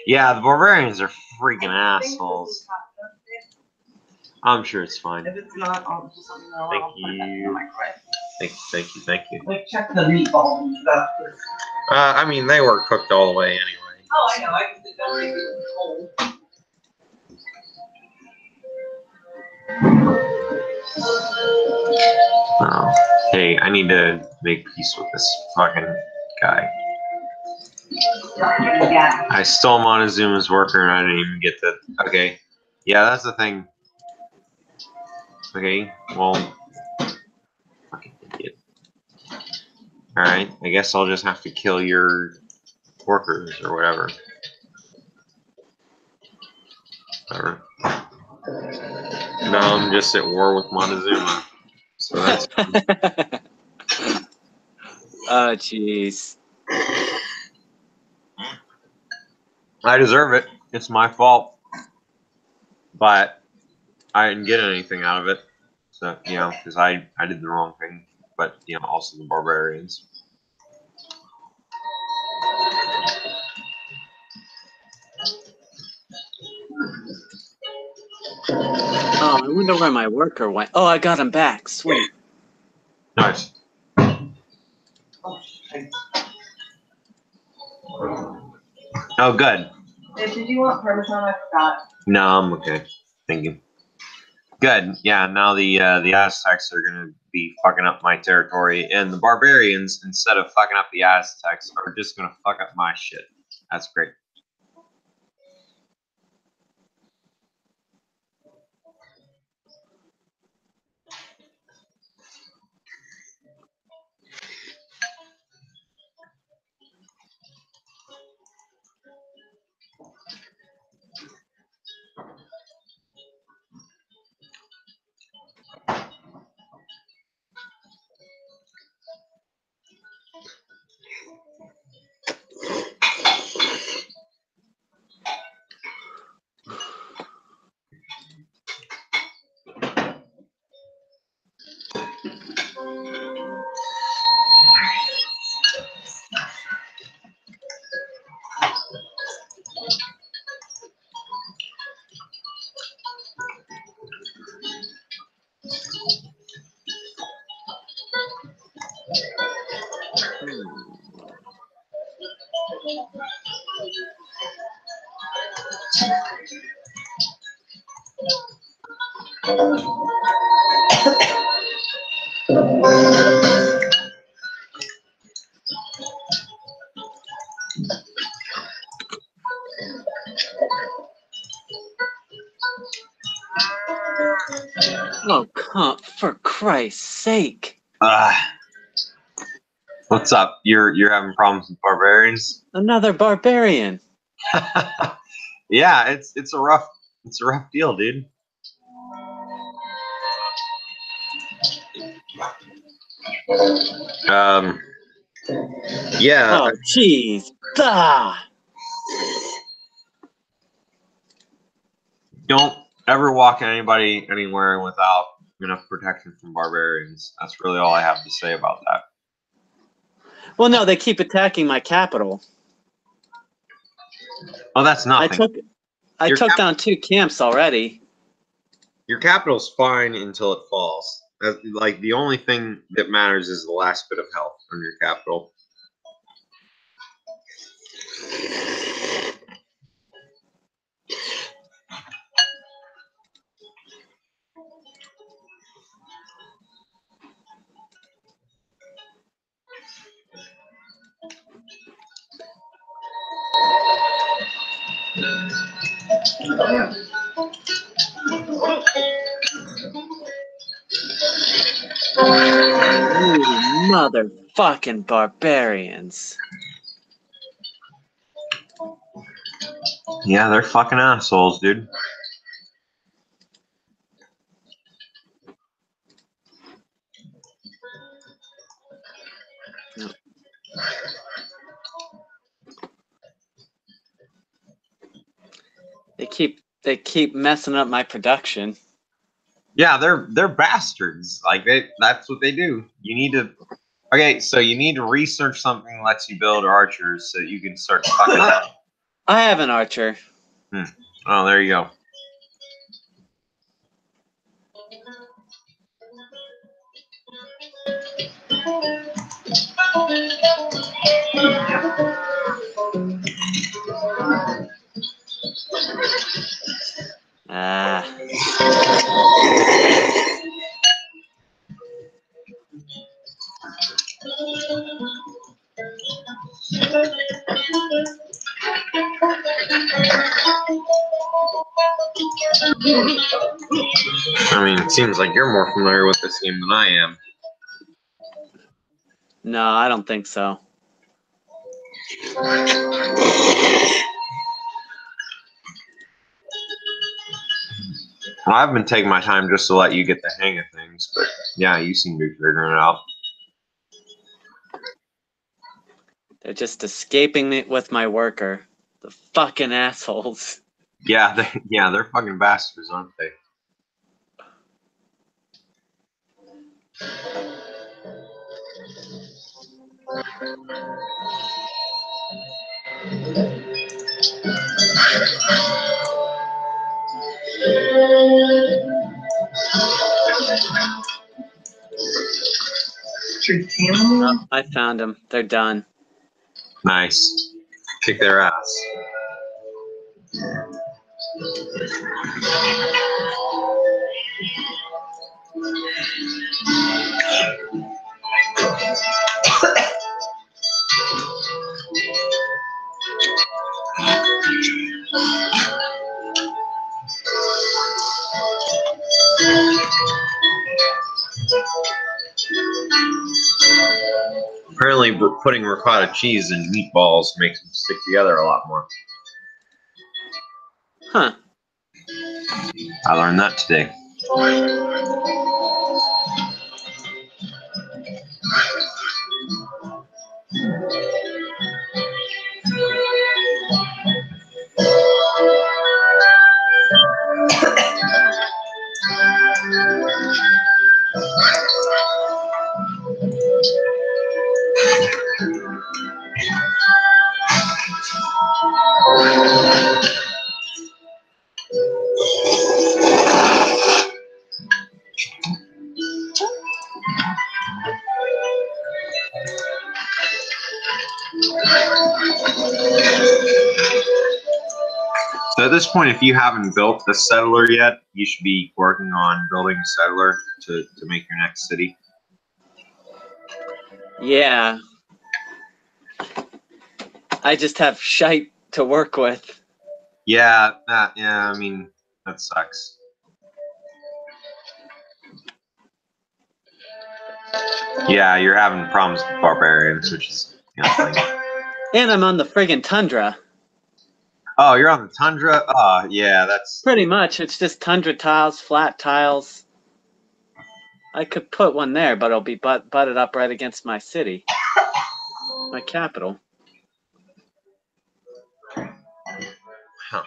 Yeah, the barbarians are freaking assholes. I'm sure it's fine. If it's not, I'll just let me know. Thank I'll put it back in the you. microwave. Thank you. Like, check the meatballs and stuff. I mean, they were cooked all the way anyway. Oh, I know. I can sit down and leave it cold. Oh, hey, I need to make peace with this fucking guy. Yeah. I stole Montezuma's worker and I didn't even get the. Okay. Yeah, that's the thing. Okay, well. Fucking idiot. Alright, I guess I'll just have to kill your workers or whatever. Whatever. Now I'm just at war with Montezuma. So that's. Oh jeez. I deserve it. It's my fault. But I didn't get anything out of it. So, because I did the wrong thing. But, also the barbarians. Oh, I wonder where my worker went. Oh, I got him back. Sweet. Nice. Oh, good. Did you want Parmesan? I forgot. No, I'm okay. Thank you. Good. Yeah, now the Aztecs are going to be fucking up my territory, and the barbarians, instead of fucking up the Aztecs, are just going to fuck up my shit. That's great. Oh, for Christ's sake. What's up? You're having problems with barbarians? Another barbarian. Yeah, it's a rough deal, dude. Yeah. Oh, jeez. Ah. Don't ever walk anybody anywhere without enough protection from barbarians. That's really all I have to say about that. Well, no, they keep attacking my capital. Oh, that's nothing. I took down 2 camps already. Your capital's fine until it falls. Like, the only thing that matters is the last bit of health on your capital. You motherfucking barbarians. Yeah, they're fucking assholes, dude. No. They keep messing up my production. Yeah, they're bastards. Like, that's what they do. You need to. Okay, so you need to research something that lets you build archers so you can start fucking up. I have an archer. Oh, there you go. Ah. I mean, it seems like you're more familiar with this game than I am. No, I don't think so. Well, I've been taking my time just to let you get the hang of things, but yeah, you seem to be figuring it out. They're just escaping me with my worker. The fucking assholes. Yeah, they're fucking bastards, aren't they? Oh, I found them. They're done. Nice. Kick their ass. Apparently, putting ricotta cheese in meatballs makes them stick together a lot more. Huh. I learned that today. So at this point, if you haven't built a settler yet, you should be working on building a settler to make your next city. Yeah. I just have shite to work with. Yeah, I mean, that sucks. Yeah, you're having problems with barbarians, which is, you know, like, And I'm on the friggin' tundra. Oh, you're on the tundra? Oh, yeah, that's... Pretty much, it's just tundra tiles, flat tiles. I could put one there, but it'll be butted up right against my city, my capital. Huh.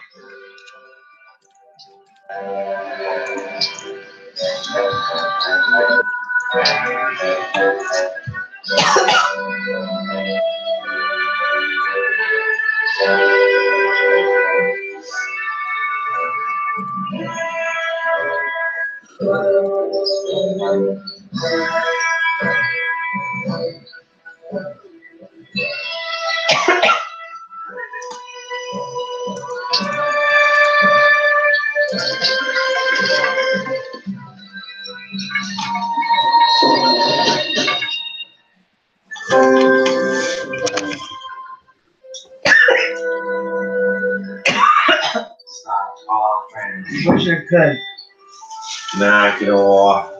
Wish I could. Knock it off.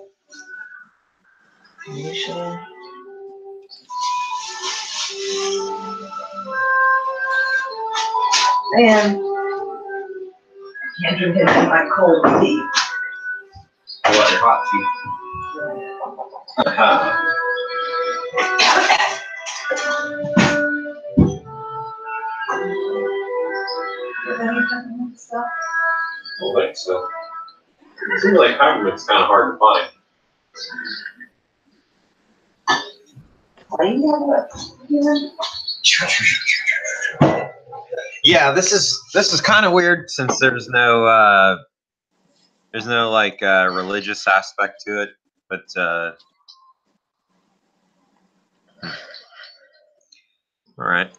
Man, can't drink it in my cold tea. I want your hot tea. I don't think so. It seems like peppermint's kind of hard to find. Yeah, this is kind of weird since there's no like religious aspect to it, but all right.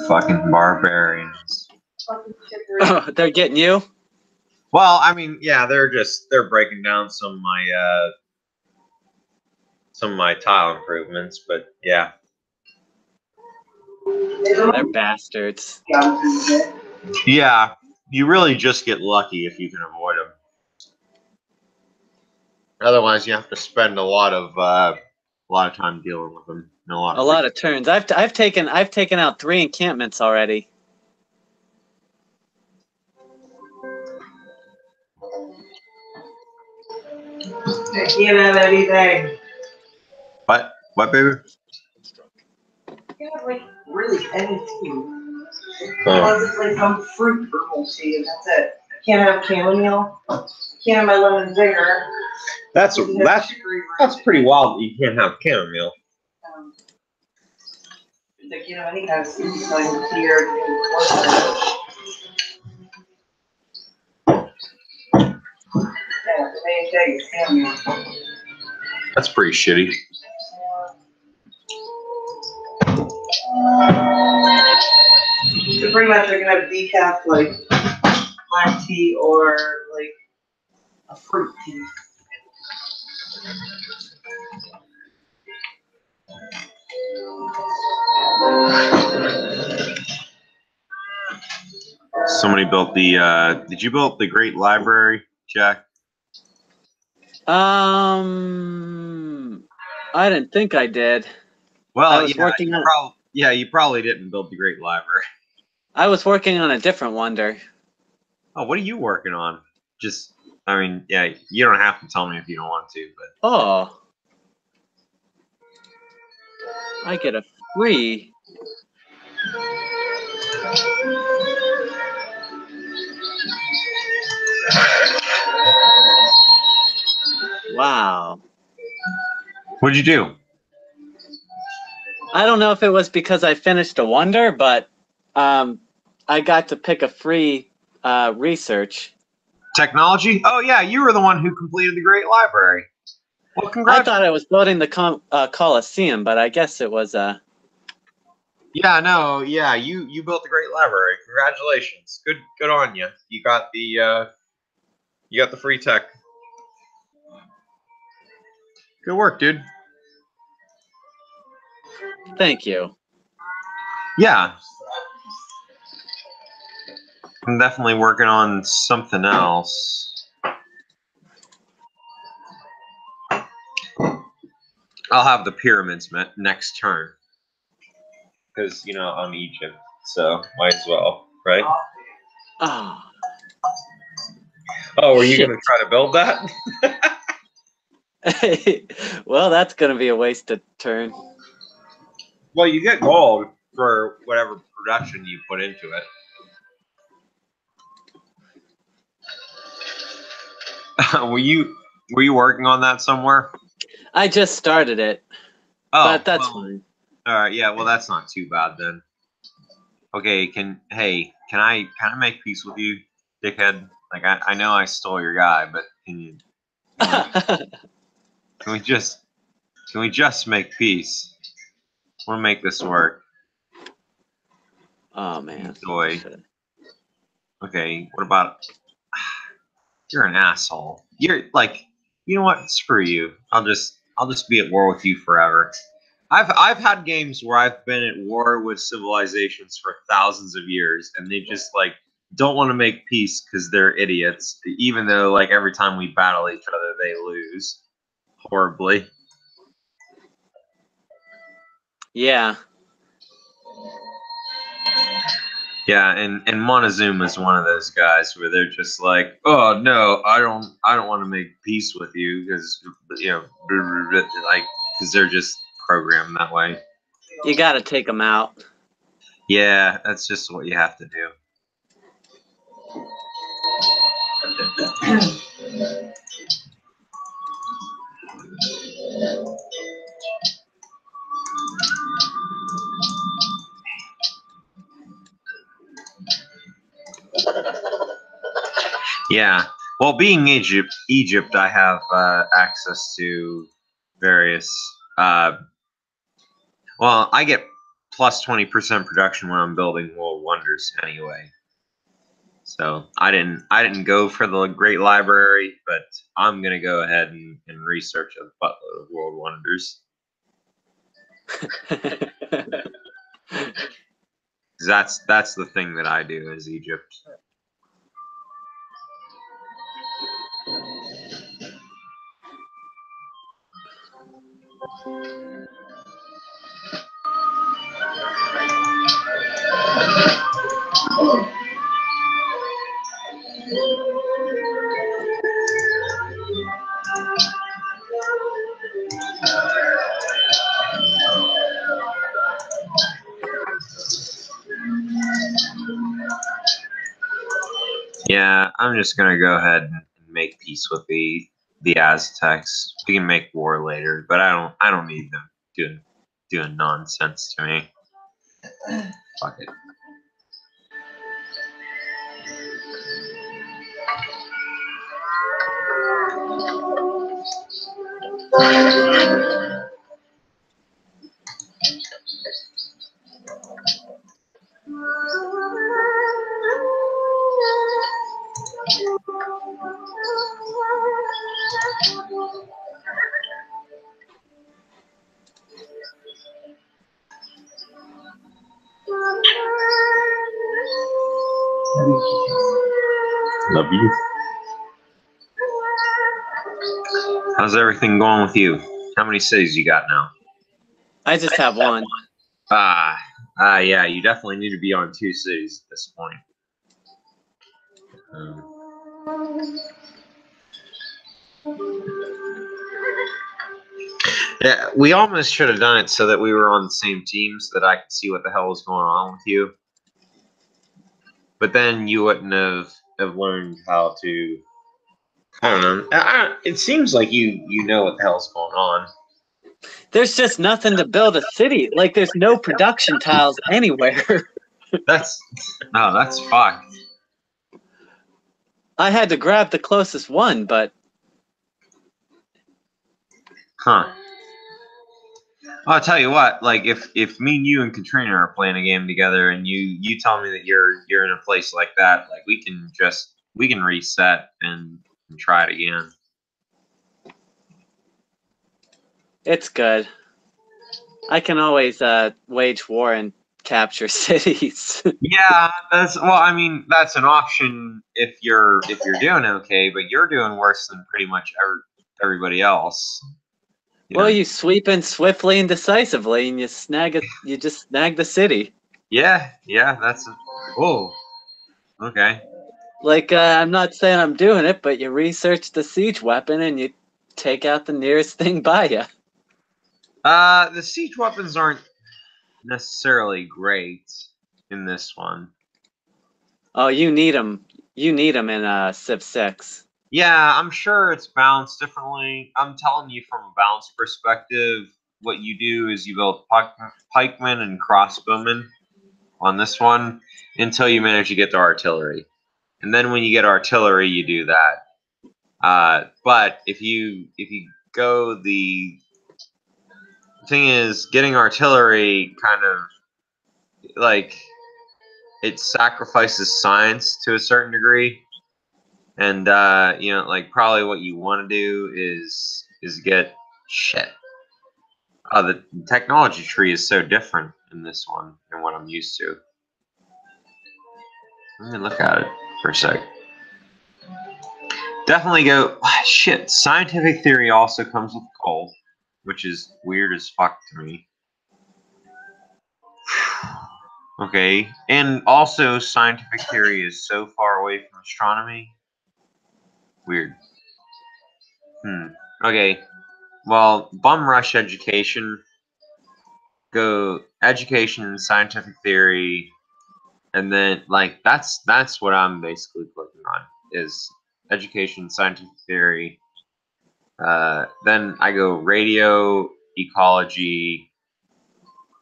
Fucking barbarians. They're getting you? Well, I mean, yeah, they're breaking down some of my tile improvements, but yeah. They're bastards. Yeah, you really just get lucky if you can avoid them. Otherwise, you have to spend a lot of time dealing with them. And a lot of turns. I've taken out 3 encampments already. I can't have anything. What? What, baby? I can't have like really anything. Unless it's like some fruit herbal tea, and that's it. I can't have chamomile. I can't have my lemon zinger. That's pretty wild that you can't have chamomile. Like, you know, any kind of sleeping tea or That's pretty shitty. So pretty much I can have decaf like black tea or like a fruit tea. Somebody built the did you build the Great Library, Jack? I didn't think I did. Well, I was working on you probably didn't build the Great Library. I was working on a different wonder. Oh, what are you working on? Just, I mean, yeah, you don't have to tell me if you don't want to, but. Oh. I get a free. Wow. What'd you do? I don't know if it was because I finished a wonder, but I got to pick a free research. Technology? Oh yeah, you were the one who completed the Great Library. Well, I congrats. thought I was building the Coliseum, but I guess it was Yeah, no, yeah, you built the Great Library. Congratulations. Good on you. You got the free tech. Good work, dude. Thank you. Yeah. I'm definitely working on something else. I'll have the pyramids next turn. Because, I'm Egypt, so might as well, right? Oh, Oh, were you shit. going to try to build that? Well, that's going to be a wasted turn. Well, you get gold for whatever production you put into it. Were you working on that somewhere? I just started it, Oh, but that's well, fine. all right. Yeah, well, that's not too bad then. Okay, can I make peace with you, dickhead? Like I know I stole your guy, but can we just make peace? I want to make this work. Oh man. Enjoy. Shit. Okay, what about? You're an asshole. You're like, you know what? Screw you. I'll just be at war with you forever. I've had games where I've been at war with civilizations for thousands of years, and they just like don't want to make peace because they're idiots. Even though like every time we battle each other, they lose horribly. Yeah. Yeah, and Montezuma is one of those guys where they're just like, oh no, I don't want to make peace with you because like because they're just programmed that way. You got to take them out. Yeah, that's just what you have to do. Yeah. Well, being Egypt, I have access to various. Well, I get plus 20% production when I'm building world wonders anyway. So I didn't go for the Great Library, but I'm gonna go ahead and research a buttload of world wonders. 'Cause that's the thing that I do as Egypt. Yeah, I'm just gonna go ahead and make peace with the Aztecs. We can make war later, but I don't need them doing nonsense to me. Fuck it. Love you. How's everything going with you? How many cities you got now? I just have one. Yeah, you definitely need to be on 2 cities at this point. Yeah, we almost should have done it so that we were on the same teams, that I could see what the hell was going on with you. But then you wouldn't have learned how to. I don't know. It seems like you know what the hell's going on. There's just nothing to build a city. Like, there's no production tiles anywhere. That's fucked. I had to grab the closest one, but Huh. I'll tell you what, like if me and you and Katrina are playing a game together and you tell me that you're in a place like that, like we can reset and try it again. it's good. I can always wage war and capture cities. Yeah, I mean that's an option if you're doing okay, but you're doing worse than pretty much everybody else. Well, you sweep in swiftly and decisively, and you snag it. You just snag the city. Yeah, that's. Oh, okay. Like, I'm not saying I'm doing it, but you research the siege weapon and you take out the nearest thing by you. The siege weapons aren't necessarily great in this one. Oh, you need them. You need them in Civ 6. Yeah, I'm sure it's balanced differently. I'm telling you from a balance perspective, what you do is you build pikemen and crossbowmen on this one until you manage to get the artillery. And then when you get artillery, you do that. But if you go the thing is getting artillery kind of like it sacrifices science to a certain degree. And like probably what you want to do is get shit. The technology tree is so different in this one than what I'm used to. Let me look at it for a sec. Definitely go. Shit, scientific theory also comes with coal, which is weird as fuck to me. Okay, and also scientific theory is so far away from astronomy. Weird. Okay. Well, bum rush education. Go education, scientific theory, and then like that's what I'm basically clicking on is education, scientific theory. Then I go radio, ecology,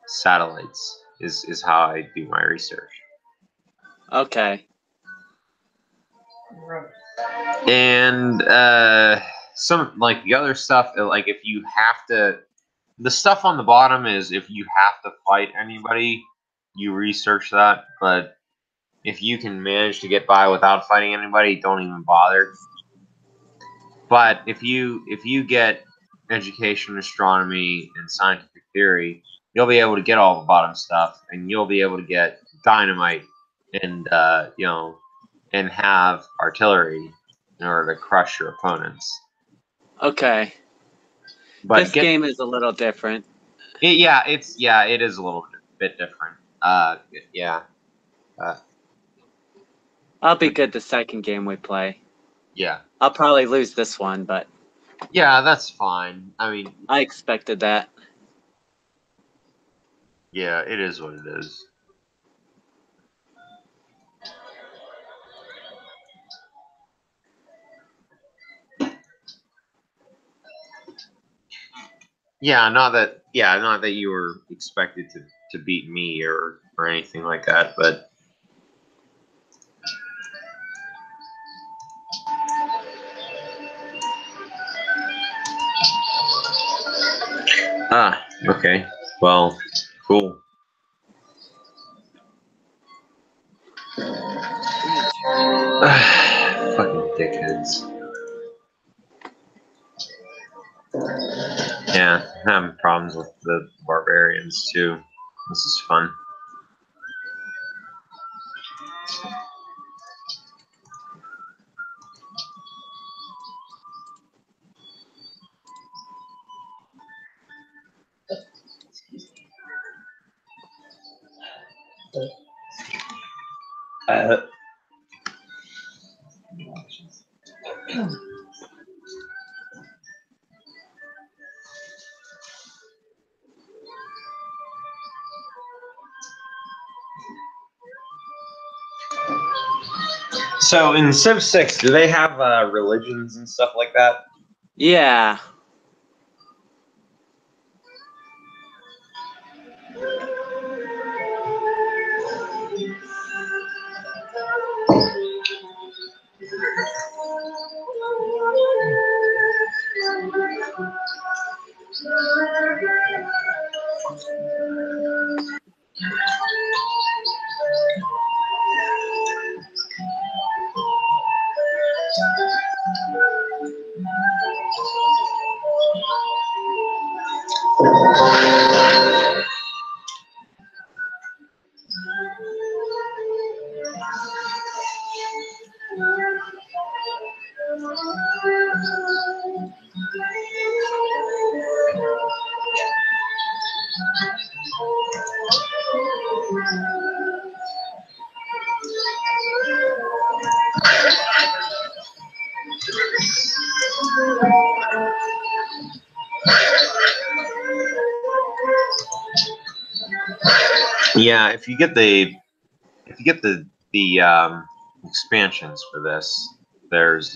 satellites is how I do my research. Okay. And some like the other stuff, like if you have to, the stuff on the bottom is if you have to fight anybody, you research that. But if you can manage to get by without fighting anybody, don't even bother. But if you get education, astronomy, and scientific theory, you'll be able to get all the bottom stuff, and you'll be able to get dynamite and and have artillery in order to crush your opponents. Okay. But this game is a little different. It is a little bit different. Yeah. I'll be good the second game we play. Yeah. I'll probably lose this one, but yeah, that's fine. I mean, I expected that. Yeah, it is what it is. Not that you were expected to beat me or anything like that, but okay. Well, cool. Fucking dickheads. Yeah, I'm having problems with the barbarians too. This is fun. So in Civ 6, do they have religions and stuff like that? Yeah. Yeah, if you get the expansions for this, there's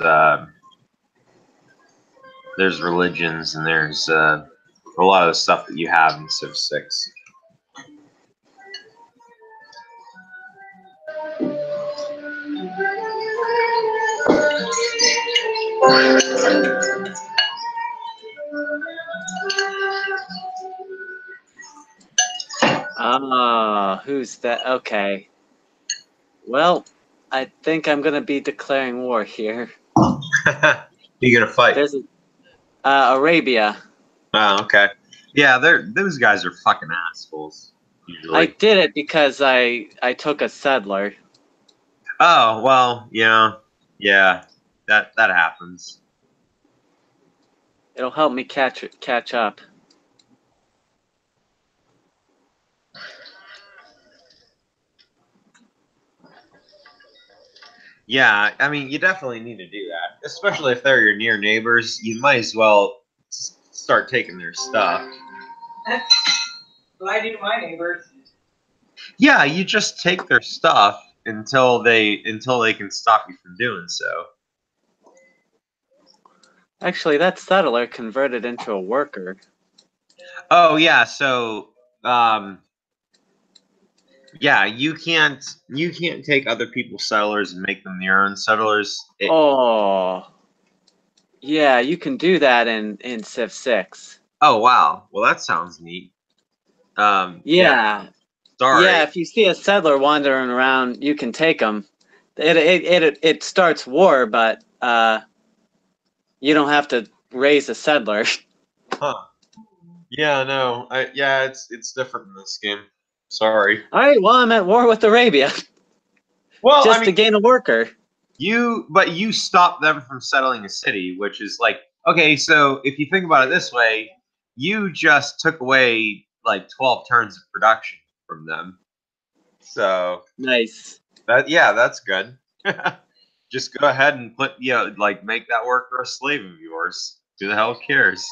religions and there's a lot of the stuff that you have in Civ 6. Ah, who's that? Okay. Well, I think I'm gonna be declaring war here. You're gonna fight? There's Arabia. Oh, okay. Yeah, those guys are fucking assholes. I Usually. did it because I took a settler. Oh well, yeah, that happens. It'll help me catch up. Yeah, I mean, you definitely need to do that, especially if they're your near neighbors. You might as well start taking their stuff. What I do to my neighbors. Yeah, you just take their stuff until they can stop you from doing so. Actually, that settler converted into a worker. Oh yeah, so yeah, you can't take other people's settlers and make them your own settlers. Oh, yeah, you can do that in Civ 6. Oh wow, well that sounds neat. Yeah, Sorry. yeah. If you see a settler wandering around, you can take him. It starts war, but you don't have to raise a settler. Huh. Yeah, no. Yeah, it's different in this game. Sorry. All right, well, I'm at war with Arabia Well, just I mean, to gain a worker. but you stop them from settling a city, which is like, okay, so if you think about it this way, you just took away like 12 turns of production from them. So Nice. that's good. Just go ahead and like make that worker a slave of yours. Who the hell cares?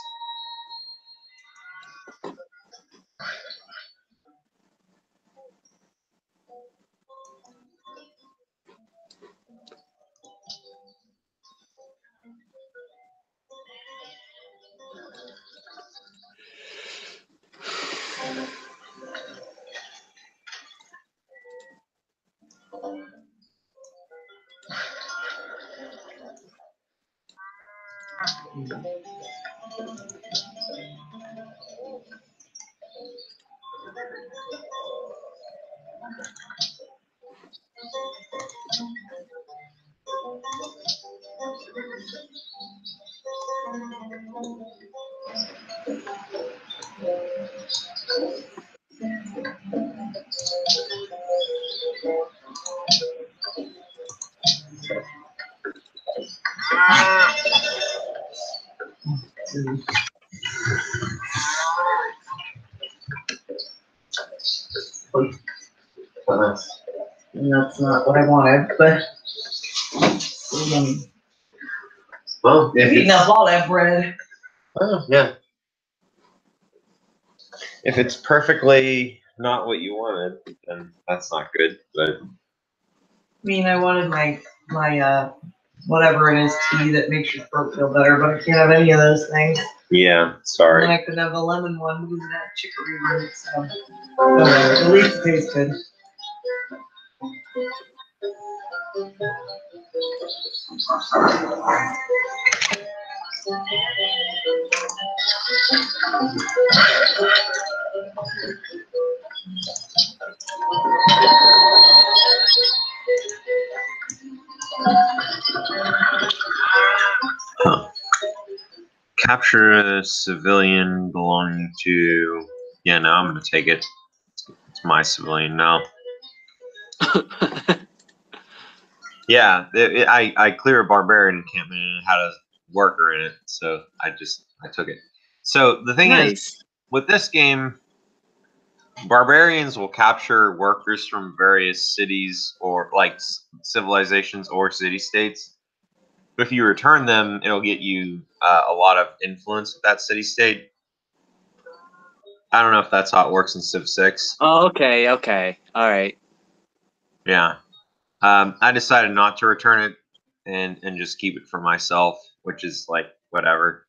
That's not what I wanted, but Well, I've eaten up all that bread. Oh, yeah. If it's perfectly not what you wanted, then that's not good. But I mean, I wanted my whatever it is tea that makes your throat feel better, but I can't have any of those things. yeah, And sorry. then I could have a lemon one because of that chicory root. So at least it tastes good. Huh. Capture a civilian belonging to. Yeah, no, I'm gonna take it. It's my civilian now. Yeah, I clear a barbarian encampment and it had a worker in it, so I took it. So the thing is, Nice. with this game, barbarians will capture workers from various cities or like civilizations or city states. But if you return them, it'll get you a lot of influence with that city state. I don't know if that's how it works in Civ 6. Oh, okay, okay, all right. Yeah. I decided not to return it and just keep it for myself, which is like whatever.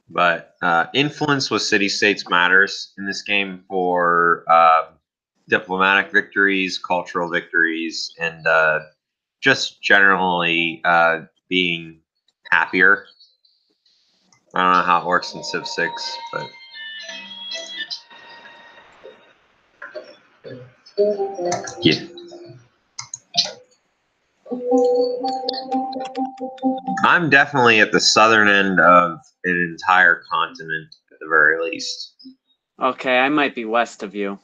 But influence with city-states matters in this game for diplomatic victories, cultural victories, and just generally being happier. I don't know how it works in Civ 6, but yeah. I'm definitely at the southern end of an entire continent at the very least. Okay, I might be west of you.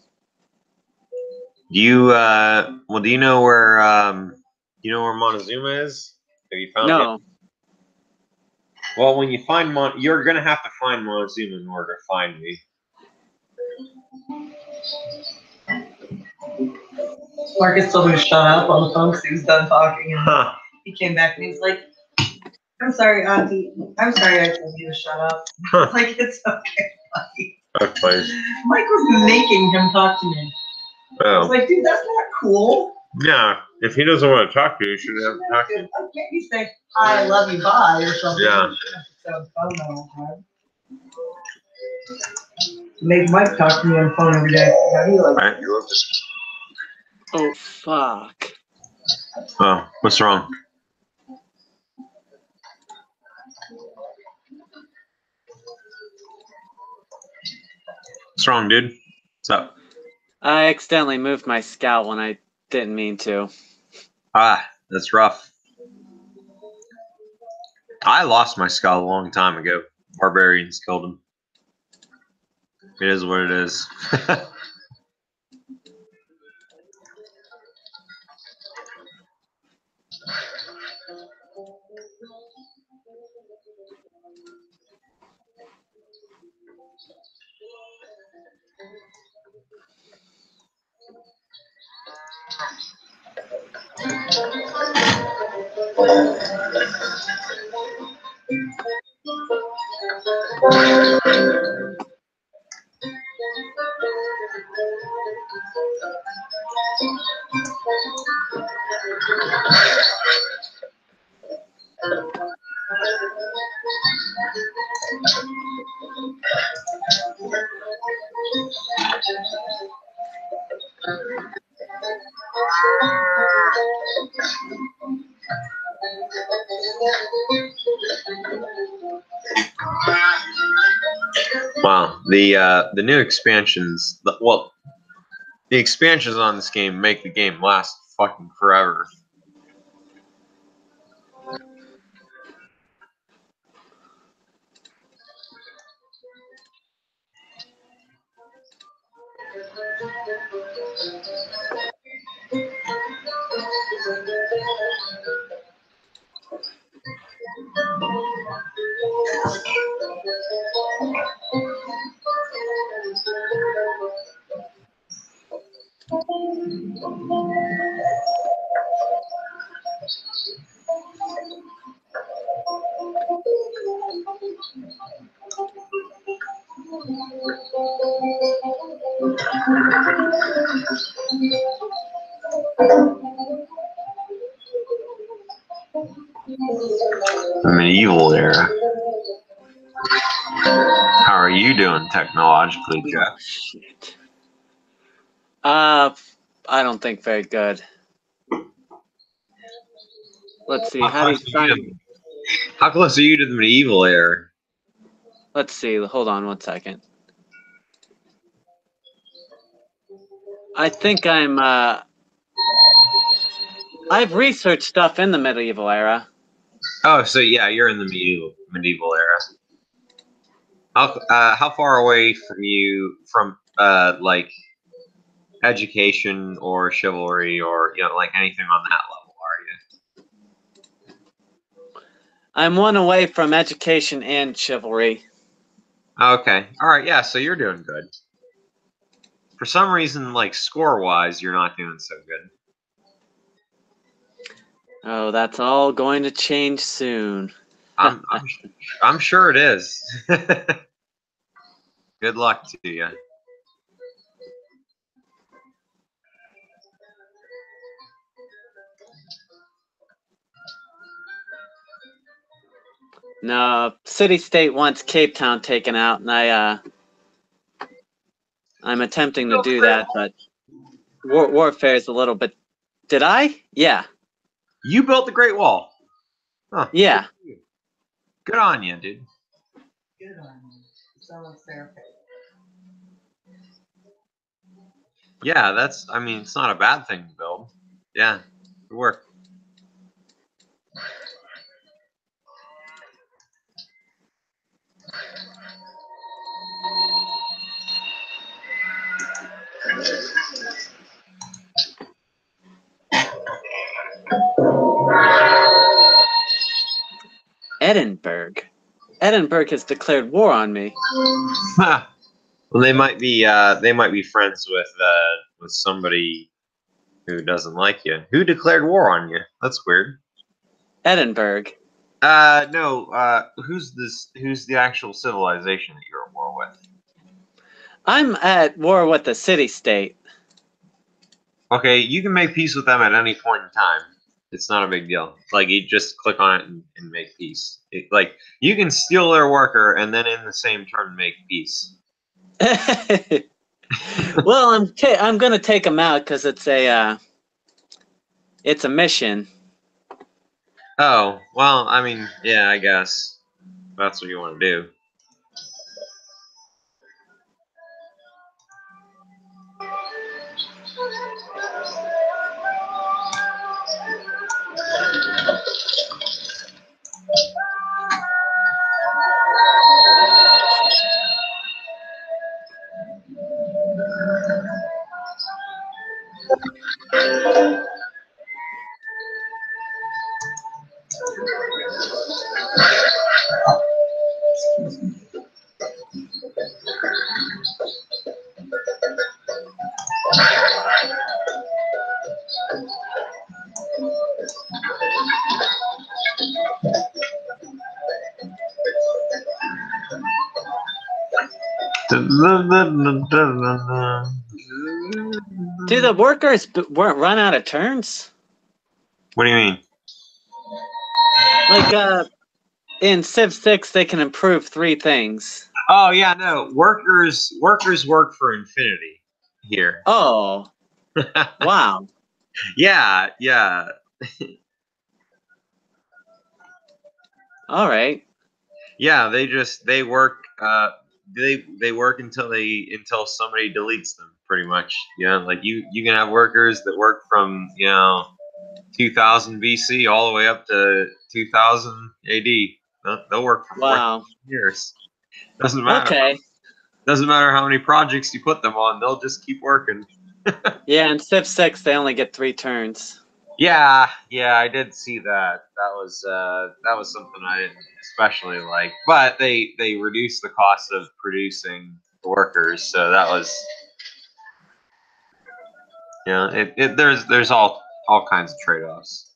Do you do you know where Montezuma is? Have you found it? No. Well, when you find you're gonna have to find Montezuma in order to find me. Marcus told me to shut up on the phone because he was done talking, and he came back and he's like, "I'm sorry, Auntie. I'm sorry I told you to shut up." Like, it's okay, buddy. Okay. Mike was making him talk to me. I was like, dude, that's not cool. Yeah, if he doesn't want to talk to you, you should have talked to him. Why can't you say, "Hi, I love you, bye," or something? Yeah. So, phone the whole time. Make Mike talk to me on the phone every day. How do you like Right. Oh, fuck. Oh, what's wrong? What's wrong, dude? What's up? I accidentally moved my scout when I didn't mean to. Ah, that's rough. I lost my skull a long time ago. Barbarians killed him. It is what it is. Wow, the new expansions. The expansions on this game make the game last fucking forever. The medieval era. How are you doing technologically, Jeff? Oh, shit. I don't think very good. Let's see. How do you find? How close are you to the medieval era? Let's see. Hold on 1 second. I think I've researched stuff in the medieval era. Oh, so yeah, you're in the medieval era. How far away from you from like education or chivalry or like anything on that level are you? I'm one away from education and chivalry. Okay, all right, yeah, so you're doing good. For some reason, like score-wise, you're not doing so good. Oh, that's all going to change soon. I'm sure it is. Good luck to you. No, city state wants Cape Town taken out, and I'm attempting to do that, but warfare is a little bit. Did I? Yeah. You built the Great Wall. Huh. Yeah. Good on you, dude. Good on you. Someone's therapist. Yeah, that's. I mean, it's not a bad thing to build. Yeah, good work. Edinburgh. Edinburgh has declared war on me. Well, they might be friends with somebody who doesn't like you. Who declared war on you? That's weird. Edinburgh. No. Who's this? Who's the actual civilization that you're at war with? I'm at war with the city state. Okay, you can make peace with them at any point in time. It's not a big deal. Like you just click on it and make peace. Like you can steal their worker and then in the same turn make peace. Well, I'm gonna take them out because it's a mission. Oh well, I mean, yeah, I guess that's what you want to do. Do the workers weren't run out of turns? What do you mean? Like in Civ 6, they can improve 3 things. Oh yeah, no. Workers work for infinity here. Oh, wow. Yeah, yeah. All right. Yeah, they work they work until somebody deletes them pretty much. You know, like you can have workers that work from, 2000 BC all the way up to 2000 AD. They'll work for 4,000 Wow. years. Doesn't matter. Okay. Doesn't matter how many projects you put them on. They'll just keep working. Yeah, in Civ 6, they only get 3 turns. Yeah, I did see that. That was something I didn't especially like. But they reduced the cost of producing workers, so that was, there's all kinds of trade-offs.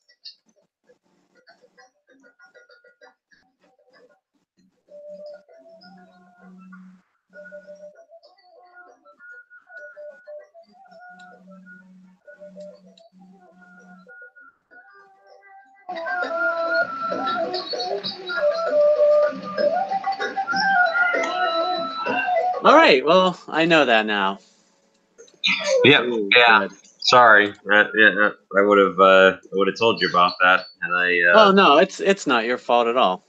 All right. Well, I know that now. Yep. Ooh, Yeah. good. Sorry. I would have told you about that, and Oh no, it's not your fault at all.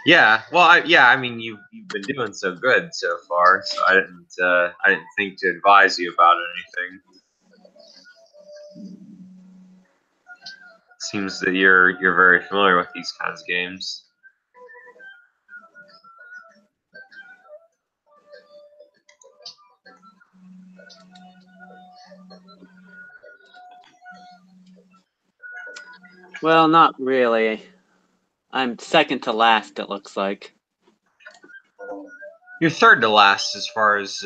Yeah. Well, I mean, you've been doing so good so far, so I didn't think to advise you about anything. Seems that you're very familiar with these kinds of games. Well, not really. I'm second to last, it looks like. You're third to last as far as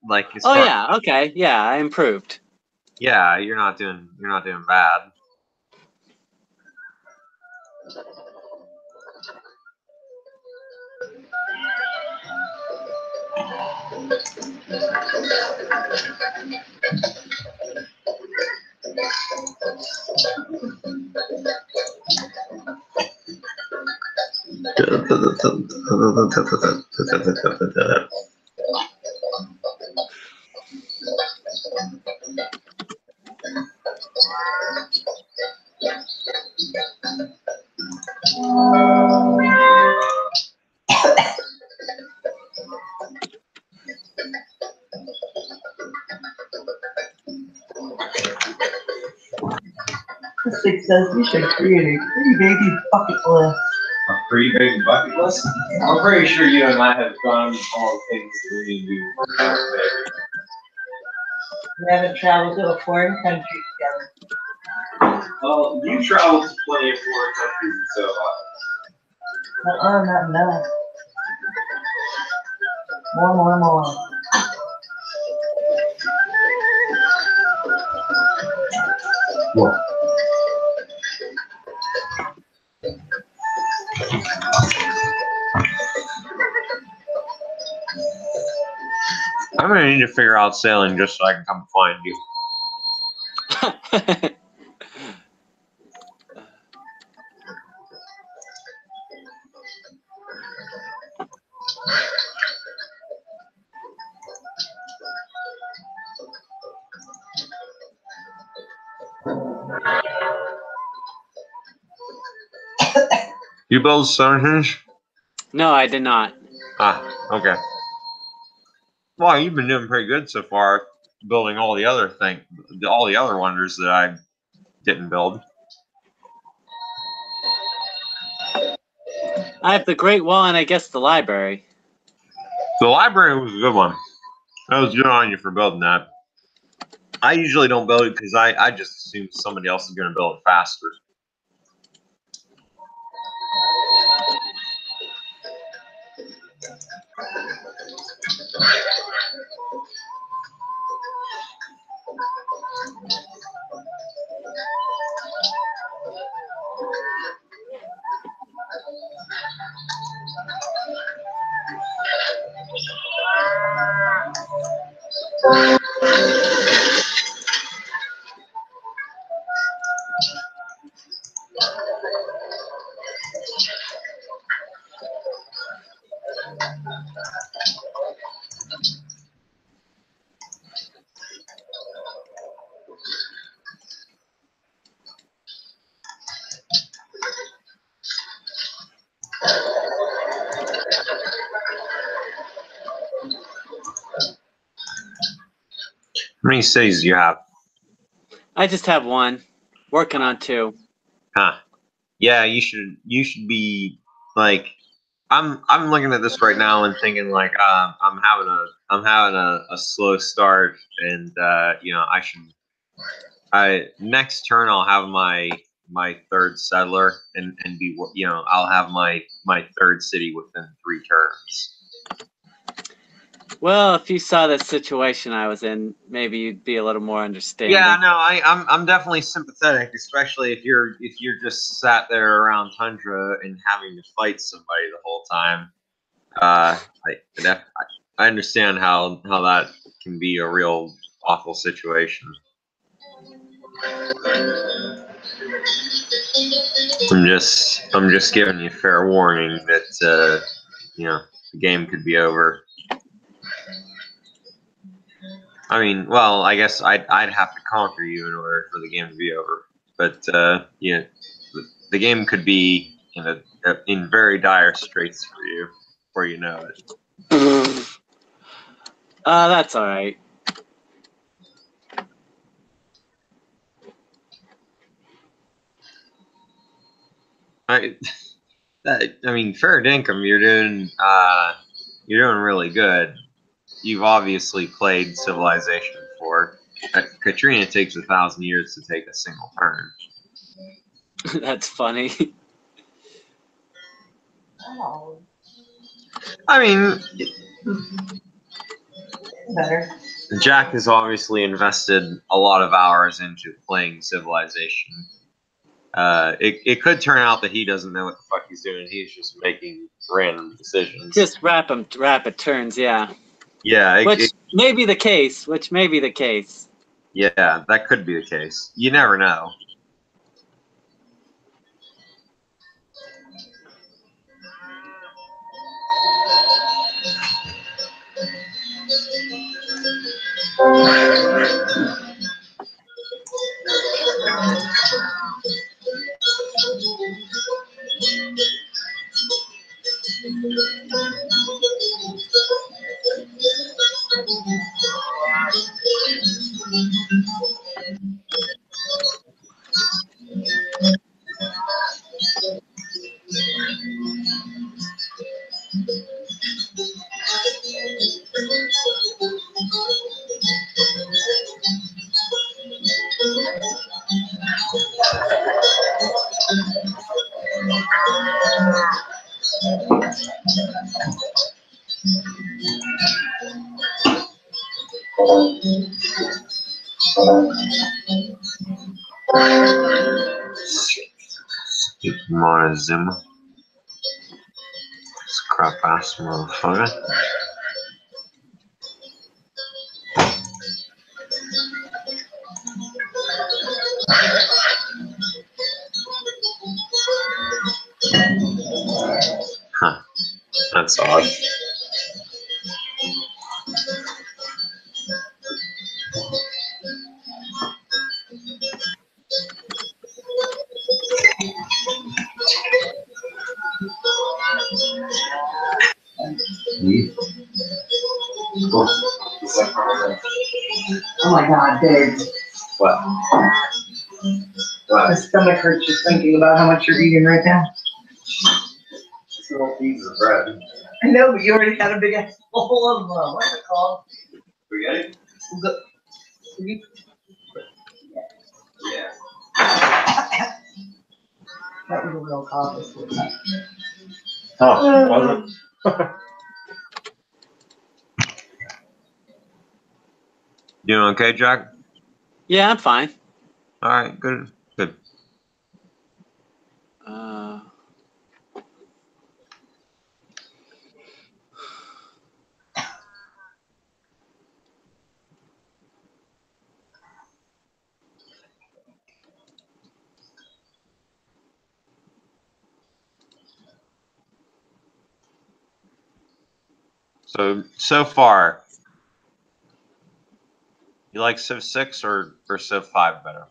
like as Oh far. yeah, okay. Yeah, I improved. Yeah, you're not doing bad. This thing says we should create a pretty baby bucket list. A pretty big bucket list? I'm pretty sure you and I have done all the things that we need to do. We haven't traveled to a foreign country together. Well, you traveled to plenty of foreign countries and so on. Not enough. More. What? I'm gonna need to figure out sailing just so I can come find you. You build Stonehenge? No, I did not. Ah, okay. Well, you've been doing pretty good so far, building all the other wonders that I didn't build. I have the Great Wall and I guess the library. The library was a good one. That was good on you for building that. I usually don't build it because I just assume somebody else is going to build it faster. How many cities do you have? I just have one. Working on 2. Huh. Yeah, you should be like I'm looking at this right now and thinking like I'm having a slow start and next turn I'll have my third settler and be I'll have my third city within 3 turns. Well, if you saw the situation I was in, maybe you'd be a little more understanding. Yeah, no, I'm definitely sympathetic, especially if you're just sat there around tundra and having to fight somebody the whole time. I understand how that can be a real awful situation. I'm just giving you fair warning that the game could be over. I mean, well, I guess I'd have to conquer you in order for the game to be over. But the game could be in very dire straits for you before you know it. That's all right. I mean, fair dinkum, you're doing really good. You've obviously played Civilization before. Katrina takes 1,000 years to take a single turn. That's funny. Oh. I mean, Better. Jack has obviously invested a lot of hours into playing Civilization. It could turn out that he doesn't know what the fuck he's doing. He's just making random decisions. Just rapid turns, yeah. Yeah, Which may be the case. Which may be the case. yeah, that could be the case. You never know. Come on, Zim. This crap ass motherfucker. Huh. That's odd. Oh my god, dude. What? My stomach hurts just thinking about how much you're eating right now. It's little pieces of bread. I know, but you already had a big ass bowl of, what's it called? Spaghetti? Yeah. Yeah. That was a real coffee. Oh, was it? Doing okay, Jack? Yeah, I'm fine. All right, good. Good. Uh, So far, you like Civ 6 or Civ 5 better?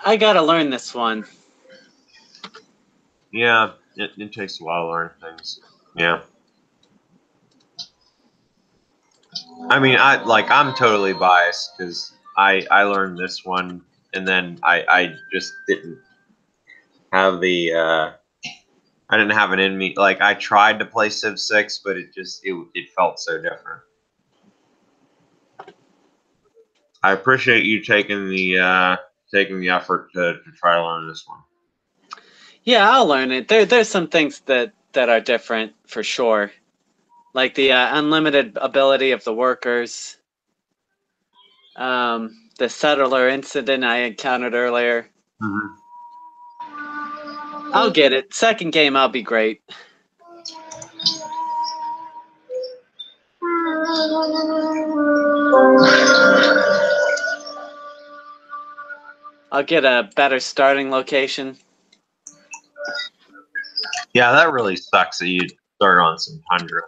I gotta learn this one. Yeah, it takes a while to learn things. Yeah. I mean, I'm totally biased because I learned this one and then I just didn't have the I didn't have it in me. Like I tried to play Civ 6, but it felt so different. I appreciate you taking the effort to try to learn this one. Yeah, I'll learn it. There's some things that are different for sure, like the unlimited ability of the workers. The settler incident I encountered earlier. Mm-hmm. I'll get it. Second game, I'll be great. I'll get a better starting location. Yeah, that really sucks that you start on some tundra.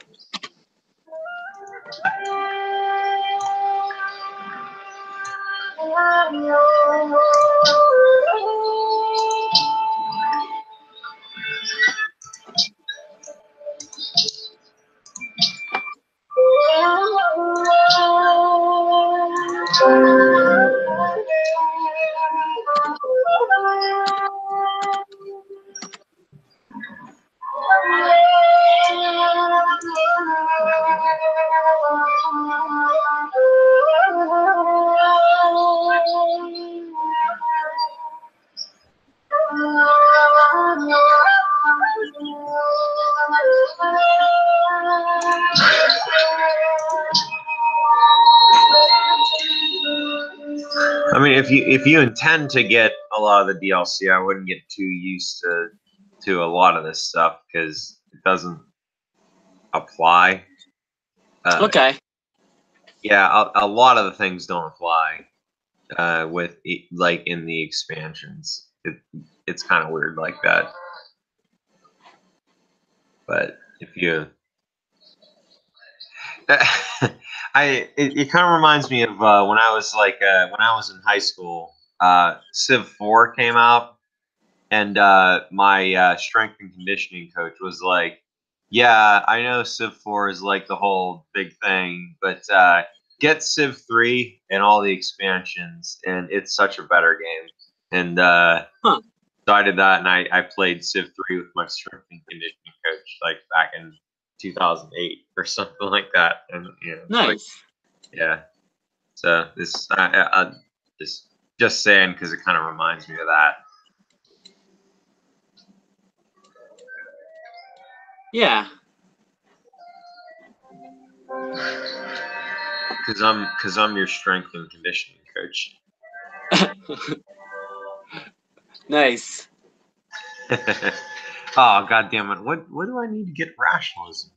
I mean, if you intend to get a lot of the DLC, I wouldn't get too used to a lot of this stuff because it doesn't. apply. Okay. Yeah, a lot of the things don't apply with like in the expansions. It's kind of weird like that. But if you, it kind of reminds me of when I was when I was in high school. Civ 4 came out, and my strength and conditioning coach was like, "Yeah, I know Civ 4 is like the whole big thing, but get Civ 3 and all the expansions, and it's such a better game." And Huh. so I did that, and I played Civ 3 with my strength and conditioning coach, like back in 2008 or something like that. And like, Nice. yeah. So this, I just saying because it kind of reminds me of that. Yeah. Because I'm your strength and conditioning coach. Nice. Oh, God damn it! What do I need to get rationalism?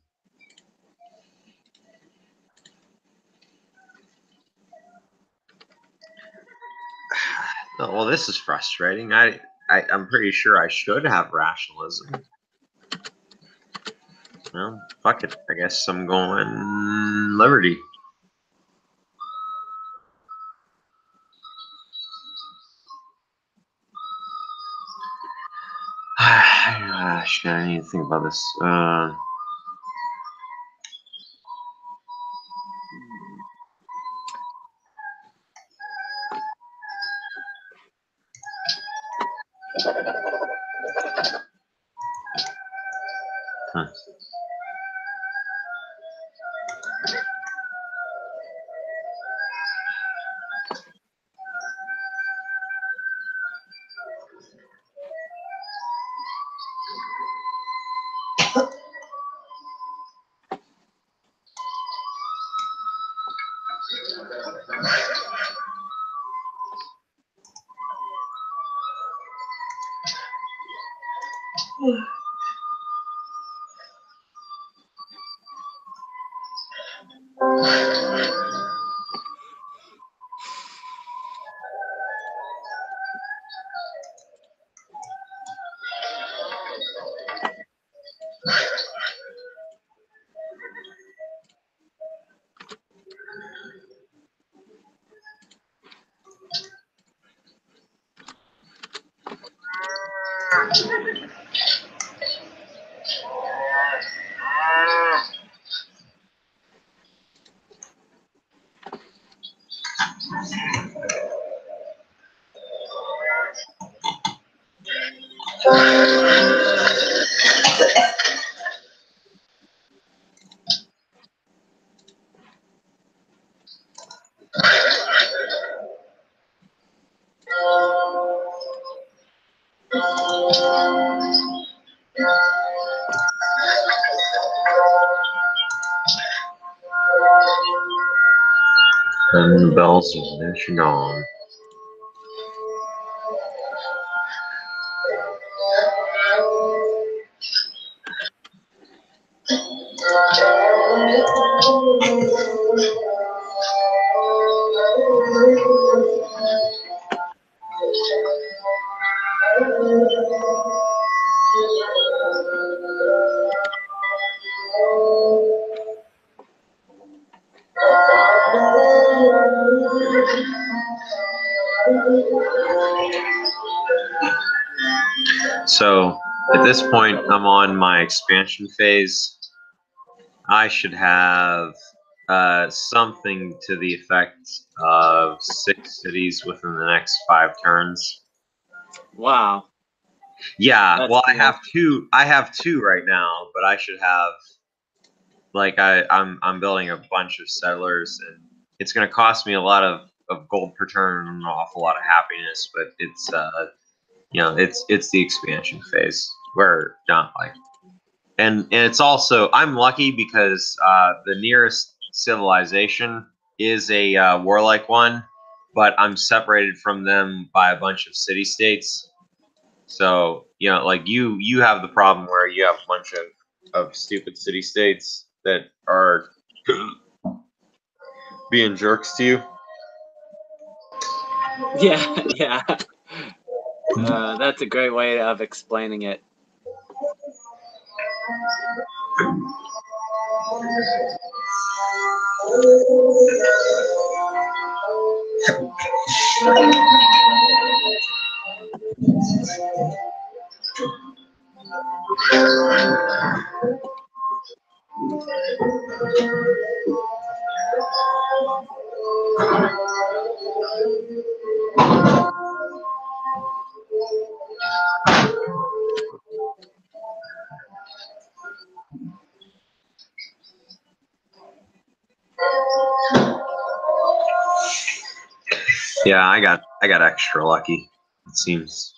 Oh, well, this is frustrating. I'm pretty sure I should have rationalism. Well, fuck it. I guess I'm going Liberty. Shit, I need to think about this. And the bells of Michigan. So at this point, I'm on my expansion phase. I should have something to the effect of 6 cities within the next 5 turns. Wow. Yeah, That's well, cool. I have two right now, but I should have I'm building a bunch of settlers, and it's going to cost me a lot of gold per turn and an awful lot of happiness. But it's it's the expansion phase where not like, and it's also I'm lucky because the nearest civilization is a warlike one, but I'm separated from them by a bunch of city states. So like you have the problem where you have a bunch of stupid city states. that are being jerks to you. Yeah, yeah. That's a great way of explaining it. Yeah, I got extra lucky, it seems.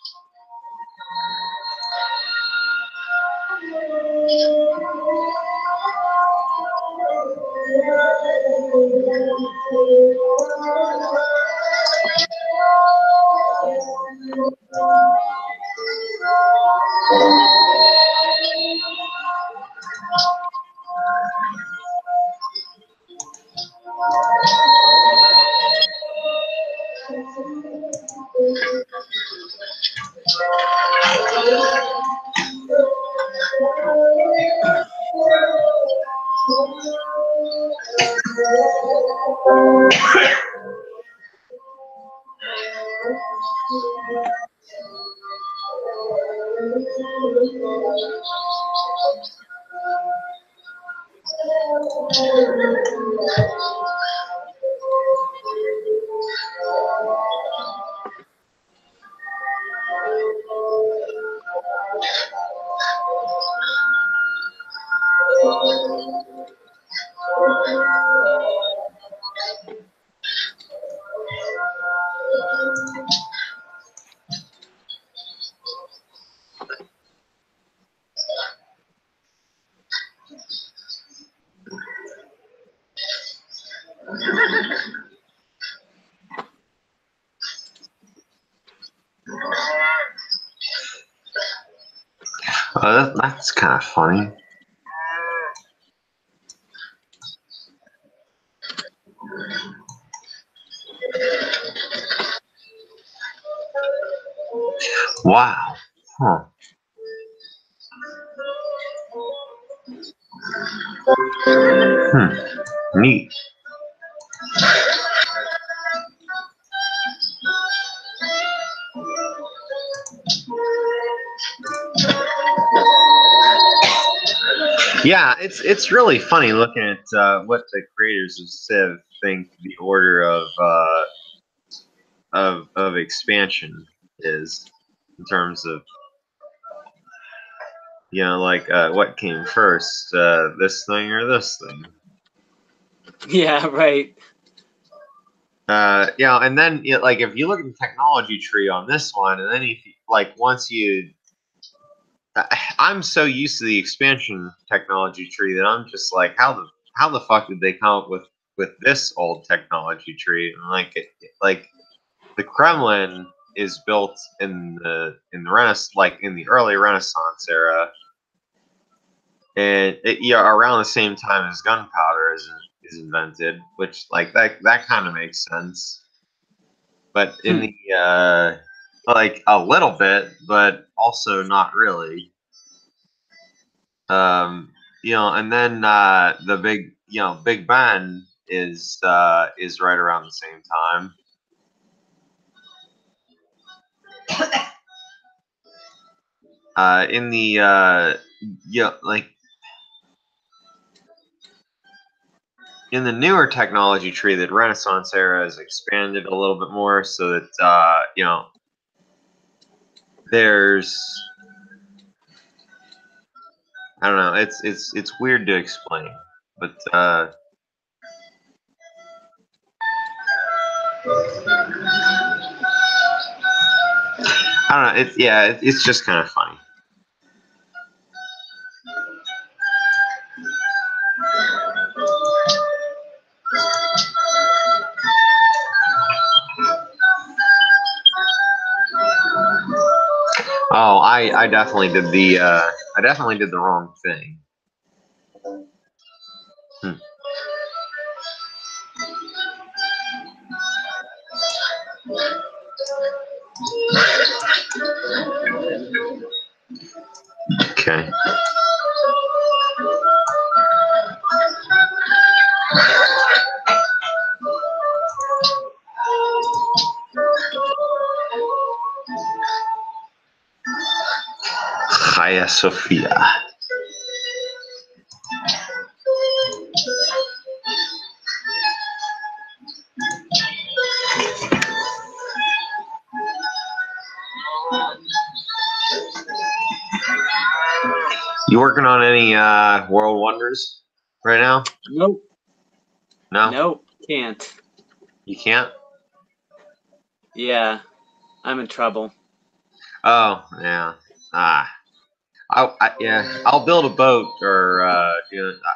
That's kind of funny. Wow. Huh. Neat. Yeah, it's really funny looking at what the creators of Civ think the order of expansion is in terms of like what came first, this thing or this thing. Yeah, right. And then like if you look at the technology tree on this one, and then if like once you I'm so used to the expansion technology tree that I'm just like, how the fuck did they come up with this old technology tree? And like the Kremlin is built in the Renaissance, like in the early Renaissance era, and around the same time as gunpowder is invented, which like that kind of makes sense. But in the like a little bit, but also not really. And then the Big Ben is right around the same time. In the like in the newer technology tree, that Renaissance era is expanded a little bit more, so that there's I don't know, it's weird to explain, but I don't know, it's just kind of funny. Oh, I definitely did the wrong thing. Hagia Sophia. You working on any world wonders right now? Nope. No? Nope. Can't. You can't? Yeah. I'm in trouble. Oh, yeah. I'll build a boat or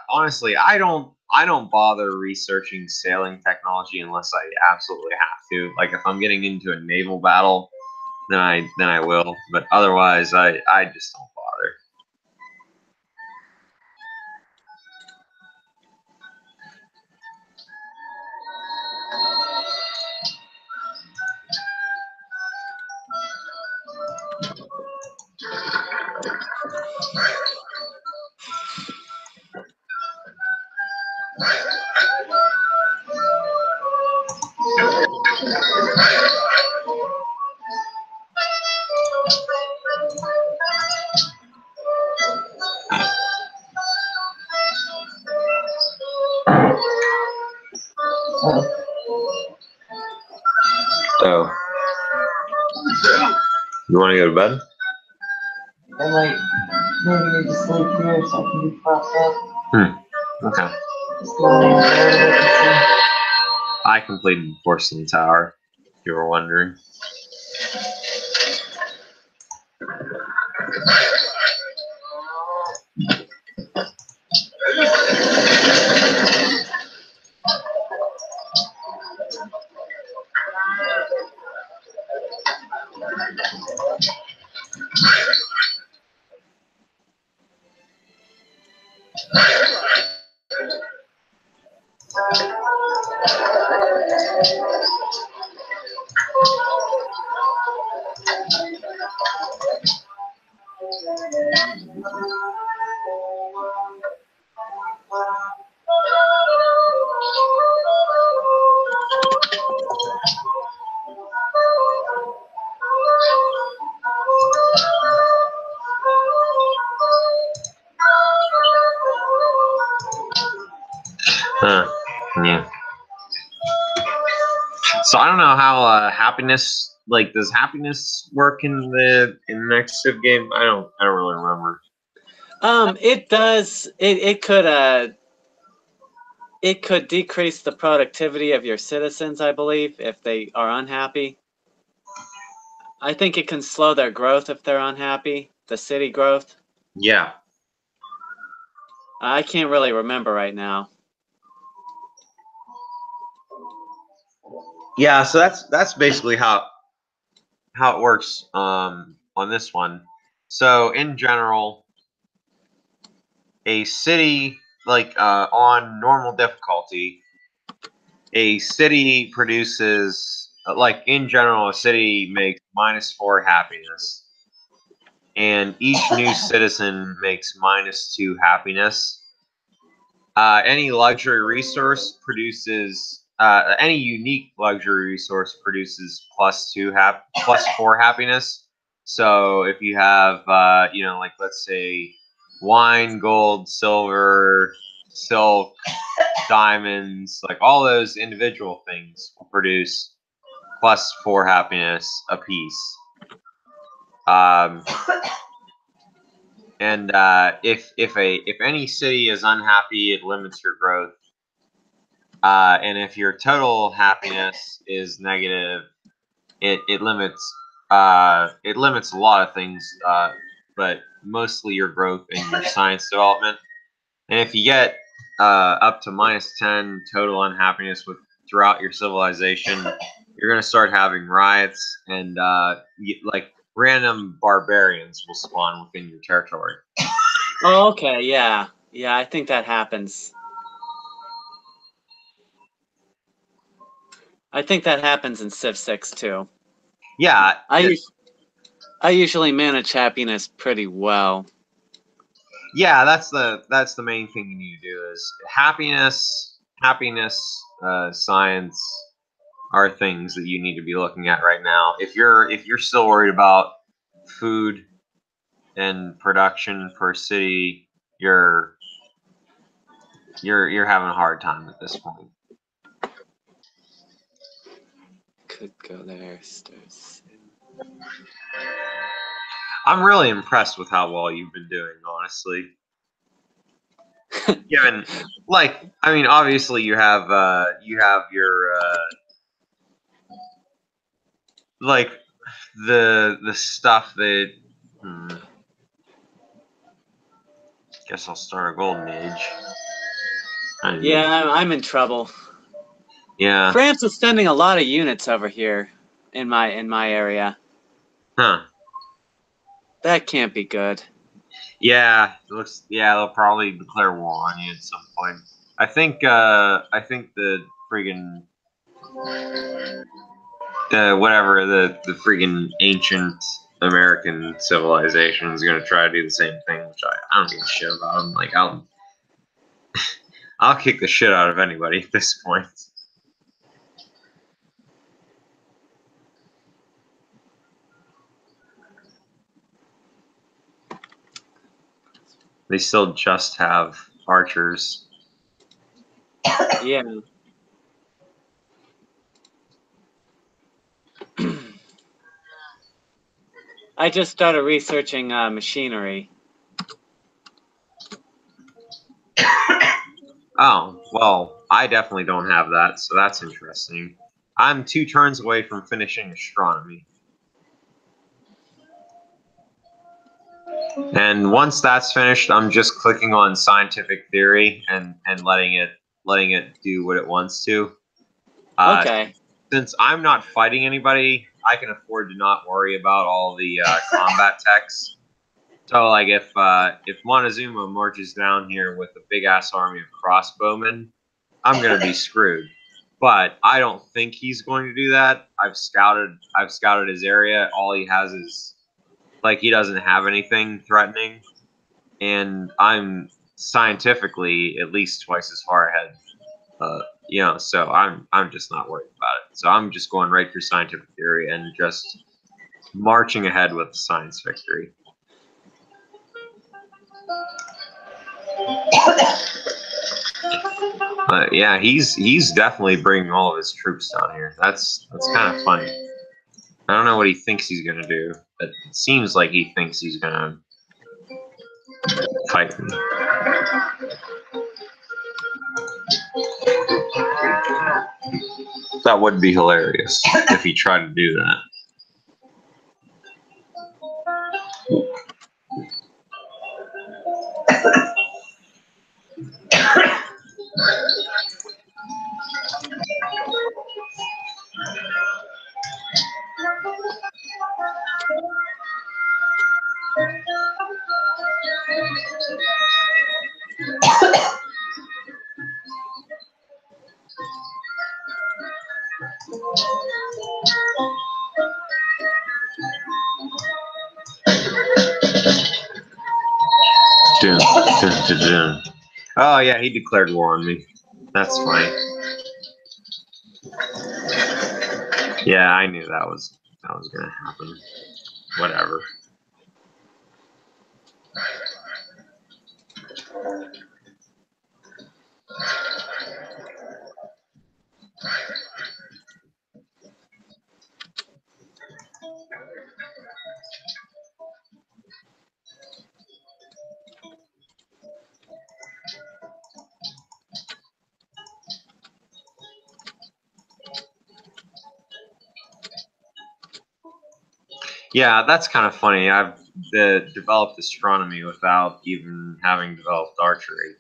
honestly, I don't bother researching sailing technology unless I absolutely have to. Like if I'm getting into a naval battle, then I will. But otherwise, I just don't bother. So, you want to go to bed? I might maybe need to sleep here so I can be propped up. Okay. Just go lay in bed a bit and I completed the Porcelain Tower, if you were wondering. Yeah. So I don't know how happiness, like, does happiness work in the next Civ game? I don't really remember. It does. It could decrease the productivity of your citizens, I believe, if they are unhappy. I think it can slow their growth if they're unhappy, the city growth. Yeah. I can't really remember right now. Yeah, so that's basically how it works on this one. So in general, a city like on normal difficulty, a city produces like in general a city makes -4 happiness, and each new citizen makes -2 happiness. Any luxury resource produces any unique luxury resource produces +4 happiness. So if you have like let's say wine, gold, silver, silk, diamonds, like all those individual things will produce +4 happiness apiece. And if any city is unhappy, it limits your growth. And if your total happiness is negative, it limits a lot of things, but mostly your growth and your science development. And if you get up to -10 total unhappiness throughout your civilization, you're gonna start having riots and like random barbarians will spawn within your territory. Oh, okay, yeah. Yeah, I think that happens. I think that happens in Civ 6 too. Yeah. I usually manage happiness pretty well. Yeah, that's the main thing you need to do is happiness, science are things that you need to be looking at right now. If you're still worried about food in production per city, you're having a hard time at this point. Could go there. Stars. I'm really impressed with how well you've been doing, honestly. Given, like, I mean, obviously you have your like the stuff that. Guess I'll start a golden age. Yeah, I'm in trouble. Yeah. France is sending a lot of units over here in my area. Huh. That can't be good. Yeah, it looks. Yeah, they'll probably declare war on you at some point. I think the friggin' the friggin' ancient American civilization is gonna try to do the same thing, which I don't give a shit about. I'm like, I'll kick the shit out of anybody at this point. They still just have archers. Yeah. I just started researching machinery. Oh, well, I definitely don't have that, so that's interesting. I'm 2 turns away from finishing astronomy. And once that's finished, I'm just clicking on scientific theory and letting it do what it wants to. Okay. Since I'm not fighting anybody, I can afford to not worry about all the combat techs. So, like, if Montezuma marches down here with a big ass army of crossbowmen, I'm gonna be screwed. But I don't think he's going to do that. I've scouted his area. All he has is, like, he doesn't have anything threatening, and I'm scientifically at least twice as far ahead. So I'm just not worried about it. So I'm just going right through scientific theory and just marching ahead with the science victory. But yeah, he's definitely bringing all of his troops down here. That's kind of funny. I don't know what he thinks he's gonna do, but it seems like he thinks he's gonna fight me. That would be hilarious if he tried to do that. Dun, dun, dun, dun. Oh yeah, he declared war on me. That's funny. Yeah, I knew that was gonna happen. Whatever. Yeah, that's kind of funny. I've developed astronomy without even having developed archery.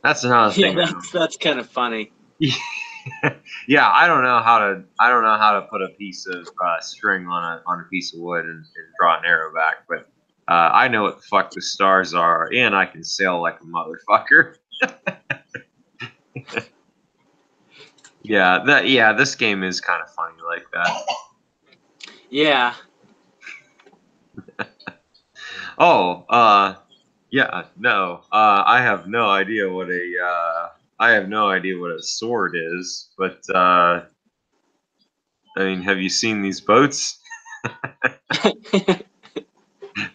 That's another thing. Yeah, that's kind of funny. Yeah, I don't know how to put a piece of string on a piece of wood and draw an arrow back, but I know what the fuck the stars are, and I can sail like a motherfucker. Yeah, this game is kind of funny like that. Yeah. Oh, yeah, no. I have no idea what a sword is, but I mean, have you seen these boats?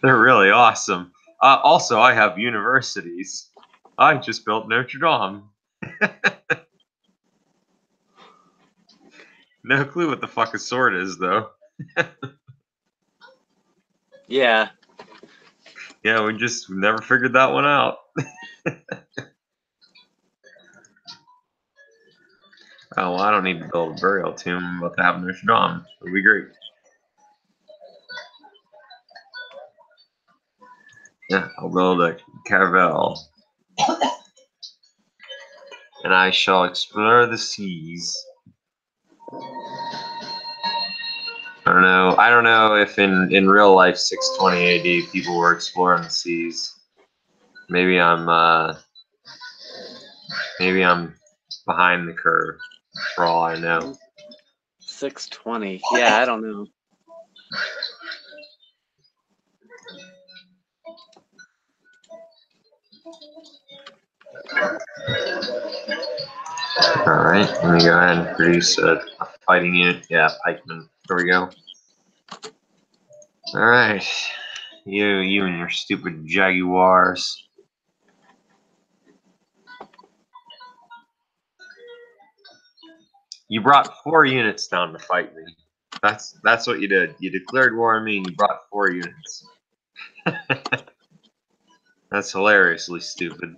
They're really awesome. Also, I have universities. I just built Notre Dame. No clue what the fuck a sword is, though. Yeah. Yeah, we just never figured that one out. Oh, well, I don't need to build a burial tomb. I'm about to have Notre Dame. It'll be great. Yeah, I'll build a caravel. And I shall explore the seas. I don't know if in real life 620 AD people were exploring the seas. Maybe I'm behind the curve for all I know. 620. Yeah, I don't know. Alright, let me go ahead and produce a fighting unit. Yeah, pikeman. There we go. Alright. You and your stupid jaguars. You brought 4 units down to fight me. That's what you did. You declared war on me and you brought 4 units. That's hilariously stupid.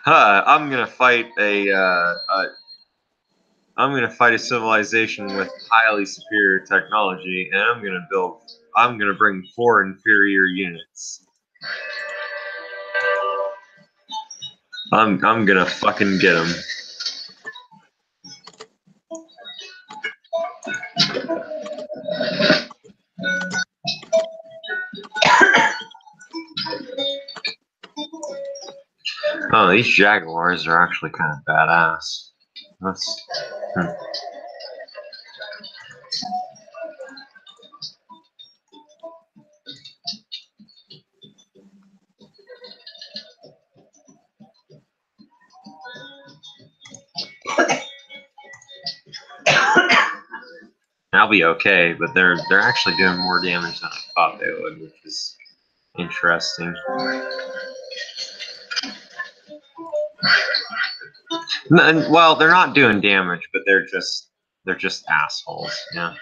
I'm gonna fight I'm gonna fight a civilization with highly superior technology, and I'm gonna bring 4 inferior units. I'm gonna fucking get them. Oh, these jaguars are actually kind of badass. That's. I'll be okay, but they're actually doing more damage than I thought they would, which is interesting. Well, they're not doing damage, but they're just assholes. Yeah.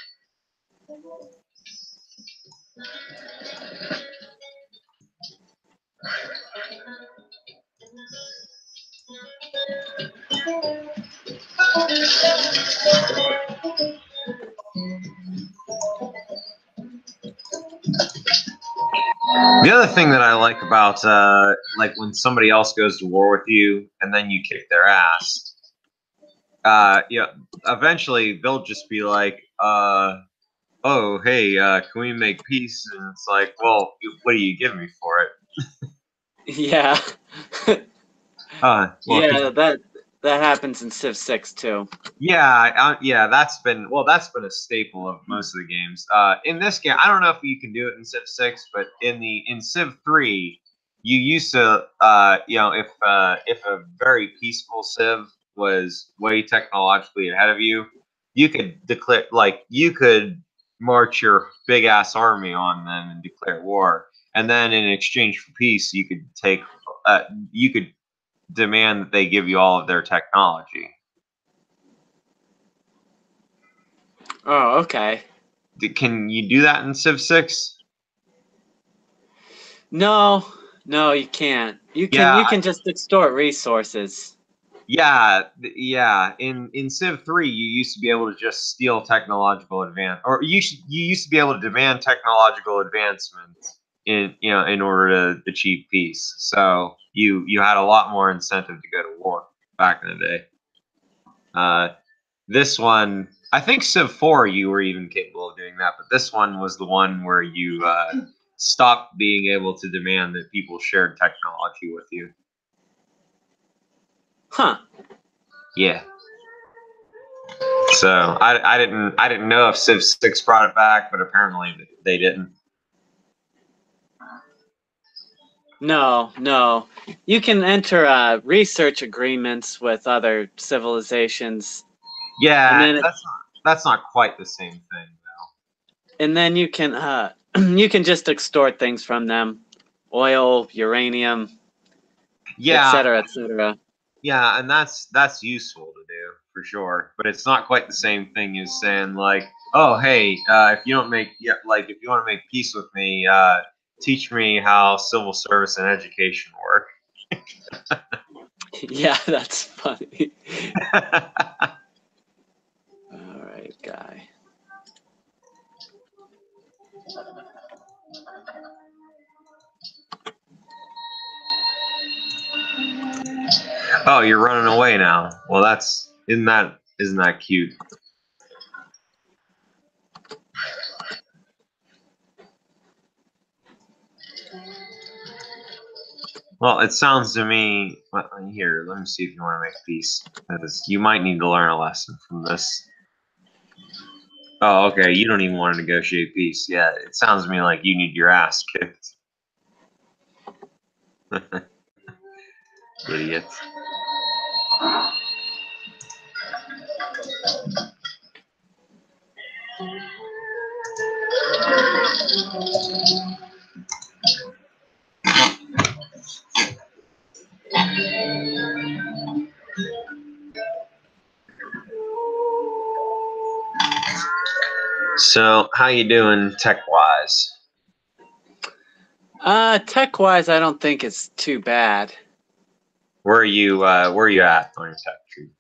The other thing that I like about like when somebody else goes to war with you and then you kick their ass, yeah, eventually they'll just be like, oh, hey, can we make peace? And it's like, well, what do you give me for it? Yeah. Well, Yeah, that happens in Civ 6 too. Yeah, yeah, that's been a staple of most of the games. In this game, I don't know if you can do it in Civ 6, but in Civ 3, you used to, if a very peaceful Civ was way technologically ahead of you, you could declare you could march your big ass army on them and declare war, and then in exchange for peace, you could demand that they give you all of their technology. Oh, okay. Can you do that in Civ 6? No, you can't. You can just extort resources. Yeah. In Civ 3, you used to be able to just steal technological advance, or you used to be able to demand technological advancement in order to achieve peace. So you had a lot more incentive to go to war back in the day. This one, I think Civ 4, you were even capable of doing that, but this one was the one where you stopped being able to demand that people shared technology with you. Huh. Yeah. So I didn't know if Civ 6 brought it back, but apparently they didn't. No. You can enter research agreements with other civilizations. Yeah, And then that's not quite the same thing, and then you can you can just extort things from them, oil, uranium, Yeah, etc., etc. yeah, and that's useful to do for sure. But it's not quite the same thing as saying like, oh, hey, if you don't make like if you want to make peace with me, teach me how civil service and education work. Yeah, that's funny. All right, guy. Oh, you're running away now. Well, that's isn't that cute? Well, it sounds to me here. Let me see if you want to make peace, because you might need to learn a lesson from this. Oh, okay. You don't even want to negotiate peace. Yeah, it sounds to me like you need your ass kicked. Idiot. So, how you doing tech-wise? Tech-wise, I don't think it's too bad. Where are you at on your tech tree?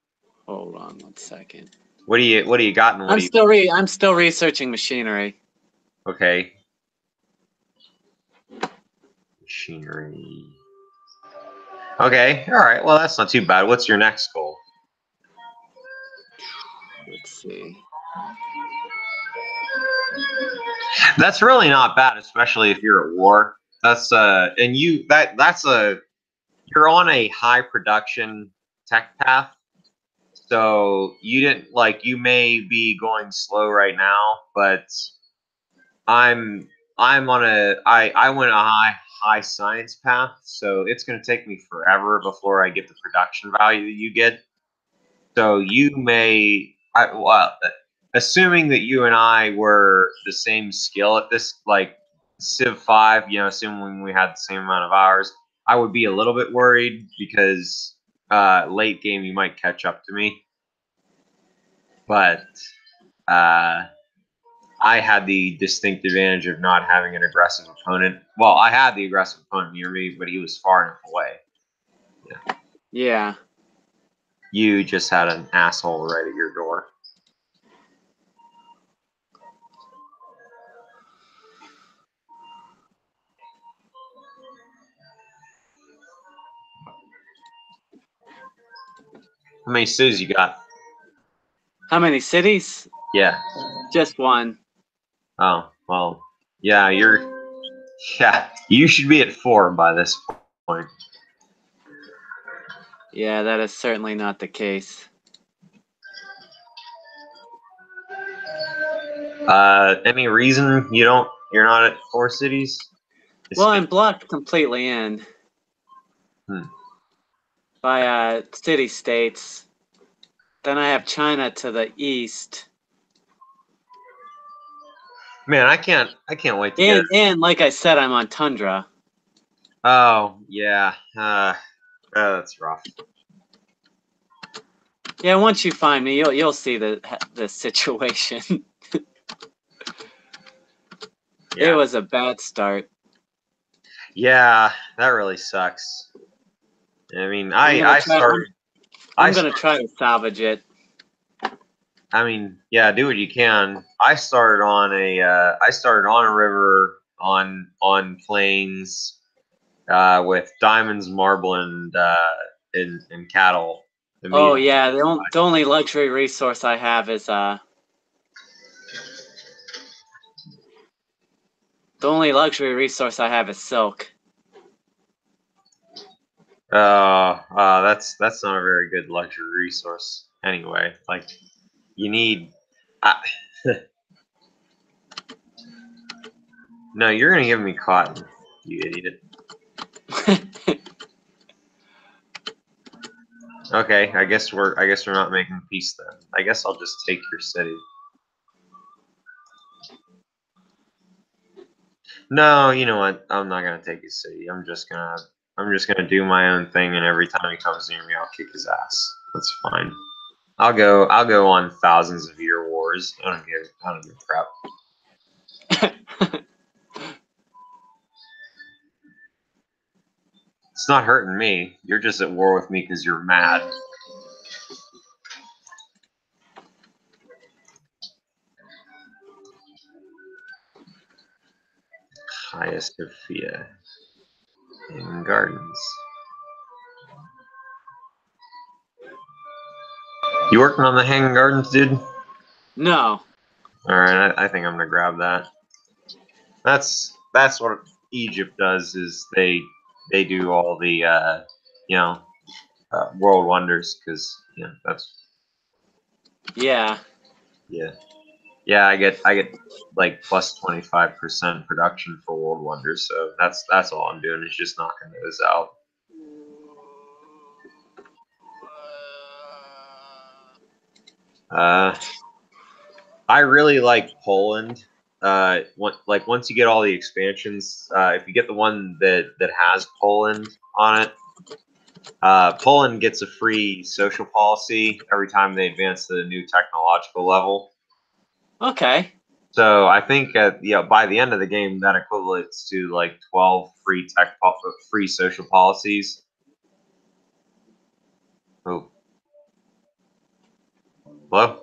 Hold on 1 second. What do you got and what do you I'm still researching machinery. Okay. Machinery. Okay, all right. Well, that's not too bad. What's your next goal? Let's see. That's really not bad, especially if you're at war. That's and that's you're on a high production tech path. So you didn't like you may be going slow right now, but I'm I went a high science path, so it's going to take me forever before I get the production value that you get. So you may well, assuming that you and I were the same skill at this, like Civ 5, assuming we had the same amount of hours, I would be a little bit worried because late game you might catch up to me. But I had the distinct advantage of not having an aggressive opponent. Well, I had the aggressive opponent near me, but he was far enough away. Yeah. You just had an asshole right at your door. How many cities you got? How many cities? Yeah. Just one. Oh, well, yeah, you should be at 4 by this point. Yeah, that is certainly not the case. Any reason you're not at 4 cities? Well, I'm blocked completely in Hmm. by city-states. Then I have China to the east. Man, I can't wait to get. And like I said, I'm on tundra. Oh, yeah. That's rough. Yeah, once you find me, you'll see the situation. Yeah. It was a bad start. Yeah, that really sucks. I mean, I'm gonna I try to salvage it. I mean, yeah, do what you can. I started on a river on plains with diamonds, marble, and cattle. Oh Immediately. yeah, the only luxury resource I have is the only luxury resource I have is silk. That's not a very good luxury resource anyway. Like, you need. Uh, no, you're gonna give me cotton, you idiot. Okay, I guess we're not making peace then. I guess I'll just take your city. No, you know what? I'm not gonna take his city. I'm just gonna do my own thing, and every time he comes near me, I'll kick his ass. That's fine. I'll go on thousands of year wars. I don't give a crap. It's not hurting me. You're just at war with me because you're mad. Highest Sophia in Gardens. You working on the Hanging Gardens, dude? No. Alright, I think I'm gonna grab that. That's what Egypt does, is they do all the world wonders, because that's Yeah. yeah I get like plus 25% production for world wonders, so that's all I'm doing, is just knocking those out. I really like Poland. Once you get all the expansions, if you get the one that has Poland on it, Poland gets a free social policy every time they advance to the new technological level. Okay. So I think by the end of the game, that equates to like 12 free social policies. Oh, hello.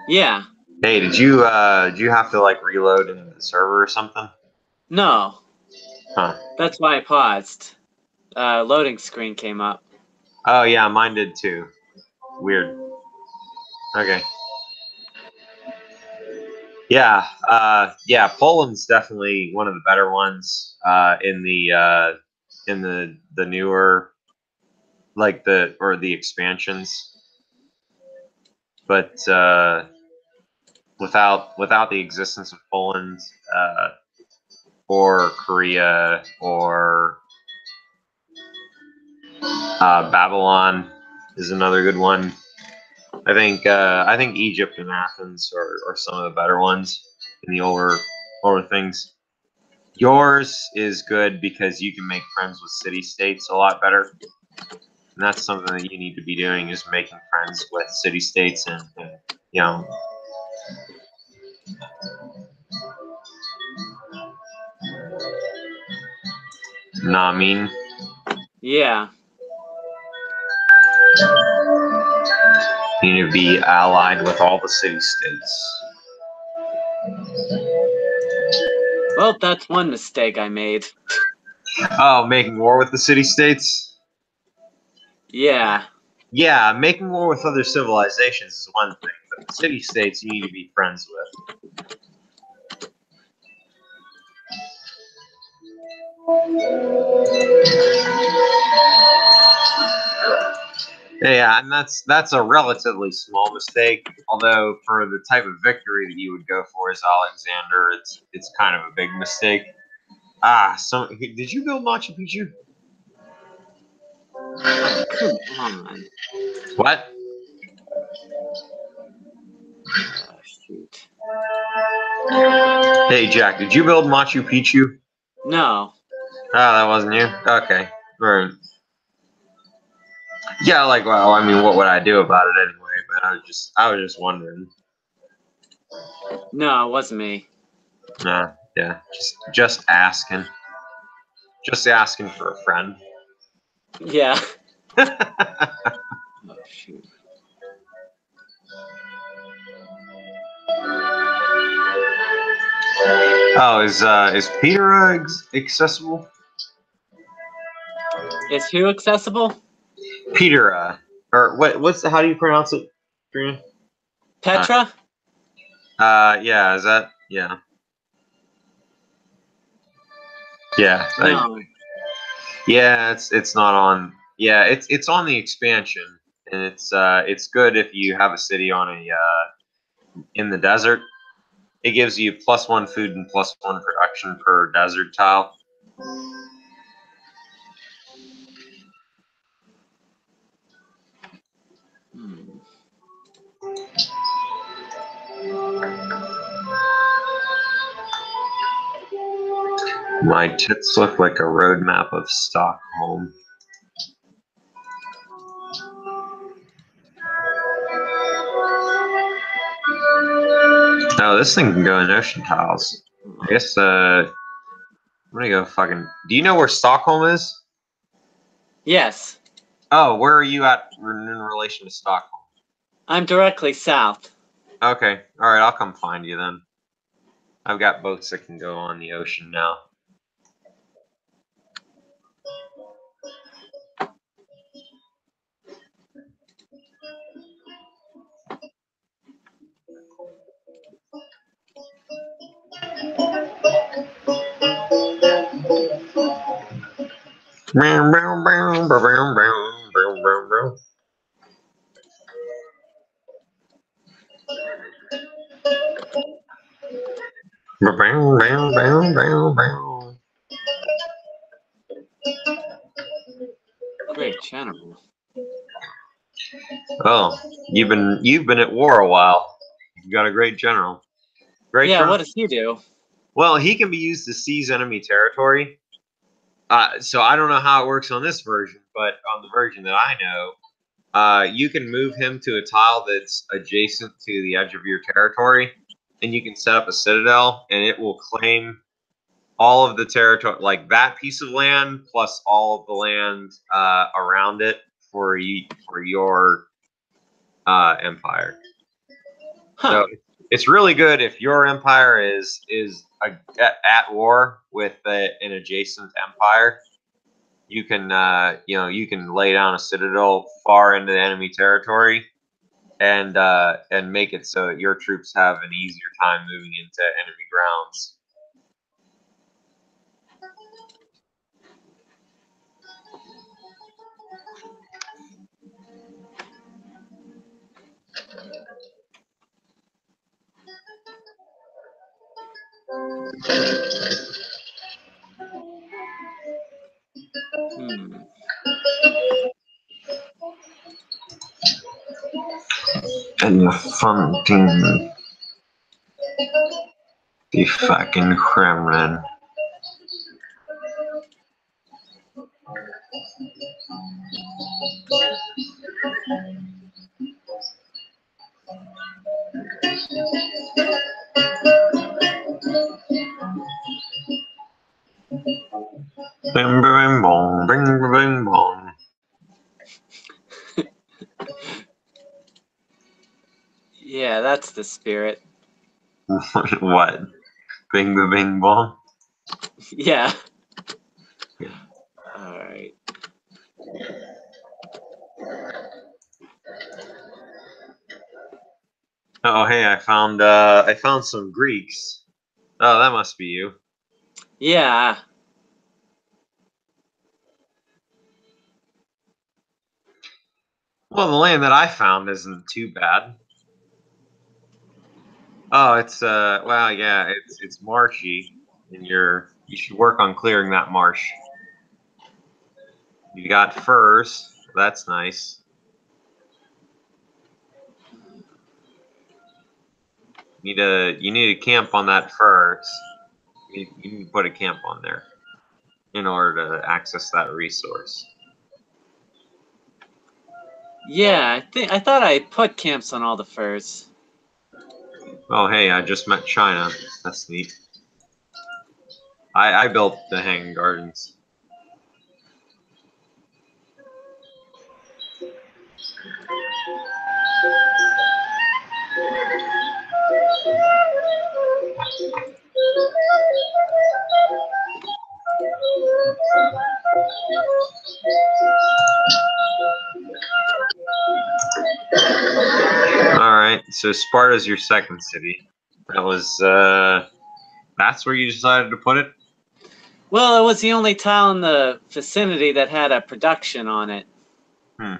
Yeah. Hey, did you have to like reload into the server or something? No. Huh. That's why I paused. Loading screen came up. Oh yeah, mine did too. Weird. Okay. Yeah, Poland's definitely one of the better ones in the newer, like the expansions. But without the existence of Poland, or Korea, or Babylon is another good one. I think Egypt and Athens are some of the better ones in the older things. Yours is good because you can make friends with city states a lot better, and that's something that you need to be doing, is making friends with city states, and you know. Nah, I mean, Yeah. you need to be allied with all the city states. Well, that's one mistake I made. Oh, making war with the city states? Yeah. Yeah, making war with other civilizations is one thing, but the city states you need to be friends with. Yeah, and that's a relatively small mistake. Although for the type of victory that you would go for as Alexander, it's kind of a big mistake. Did you build Machu Picchu? Oh, come on. What? Shoot. Hey Jack, did you build Machu Picchu? No. Oh, that wasn't you? Okay. Right. Yeah, well, I mean, what would I do about it anyway? But I was just wondering. No, it wasn't me. Nah, yeah, just asking. Just asking for a friend. Yeah. Oh, shoot. Oh, is Peter accessible? Is who accessible? Peter, or how do you pronounce it, Trina? Petra? Yeah, is that, yeah. Yeah. No. Yeah, it's not on, yeah, it's on the expansion, and it's good if you have a city on in the desert. It gives you +1 food and +1 production per desert tile. Hmm. My tits look like a roadmap of Stockholm. Oh, this thing can go in ocean tiles. I guess, I'm gonna go fucking... Do you know where Stockholm is? Yes, Oh, where are you at in relation to Stockholm? I'm directly south. Okay, alright, I'll come find you then. I've got boats that can go on the ocean now. Great general. Oh, you've been at war a while. You've got a great general. Great Yeah, general. what does he do? Well, he can be used to seize enemy territory. So I don't know how it works on this version, but on the version that I know, you can move him to a tile that's adjacent to the edge of your territory, and you can set up a citadel, and it will claim all of the territory, like that piece of land, plus all of the land around it for your empire. Huh. So it's really good if your empire is at war with an adjacent empire. You can you can lay down a citadel far into the enemy territory and make it so that your troops have an easier time moving into enemy grounds. Hmm. And the fun thing, the fucking Kremlin. Bing bing bong, bing bing bong. Yeah, that's the spirit. What? Bing bing bong. Yeah. Alright. Oh hey, I found some Greeks. Oh, that must be you. Yeah. Well, the land that I found isn't too bad. Oh, it's well, yeah, it's marshy, and you should work on clearing that marsh. You got furs. That's nice. You need to camp on that fur. You need to put a camp on there in order to access that resource. Yeah, I thought I put camps on all the furs. Oh, hey, I just met China. That's neat. I built the hanging gardens. All right, so Sparta's your second city. That was that's where you decided to put it. Well, it was the only tile in the vicinity that had a production on it. Hmm.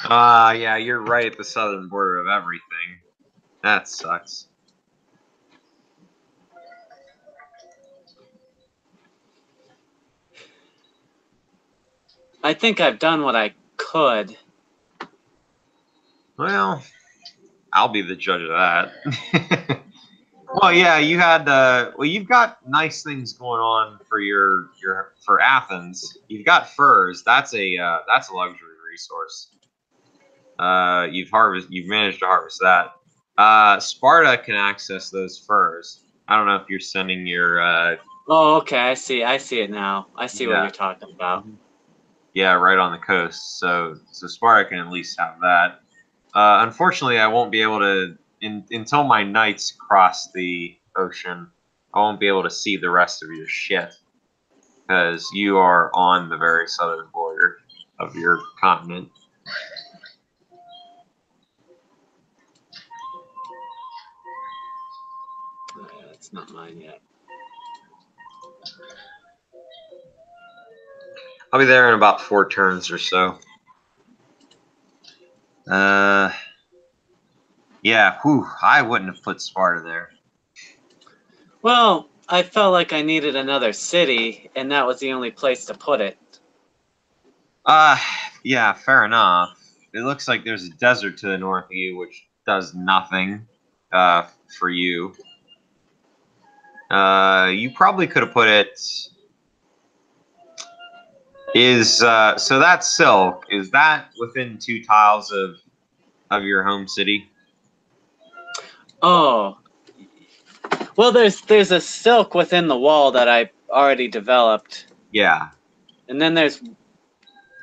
Yeah, you're right at the southern border of everything. That sucks. I think I've done what I could. Well, I'll be the judge of that. Well, yeah, you had well, you've got nice things going on for your for Athens. You've got furs. That's a luxury resource. You've managed to harvest that. Sparta can access those furs. I don't know if you're sending your Oh, okay. I see it now. I see what yeah. you're talking about. Yeah, right on the coast. So Sparta can at least have that. Unfortunately, I won't be able to until my knights cross the ocean. I won't be able to see the rest of your shit because you are on the very southern border of your continent. It's not mine yet. I'll be there in about 4 turns or so. Yeah, whew, I wouldn't have put Sparta there. Well, I felt like I needed another city, and that was the only place to put it. Yeah, fair enough. It looks like there's a desert to the north of you, which does nothing, for you. You probably could have put it. So that's silk. Is that within 2 tiles of your home city? Oh, well, there's a silk within the wall that I already developed, Yeah. and then there's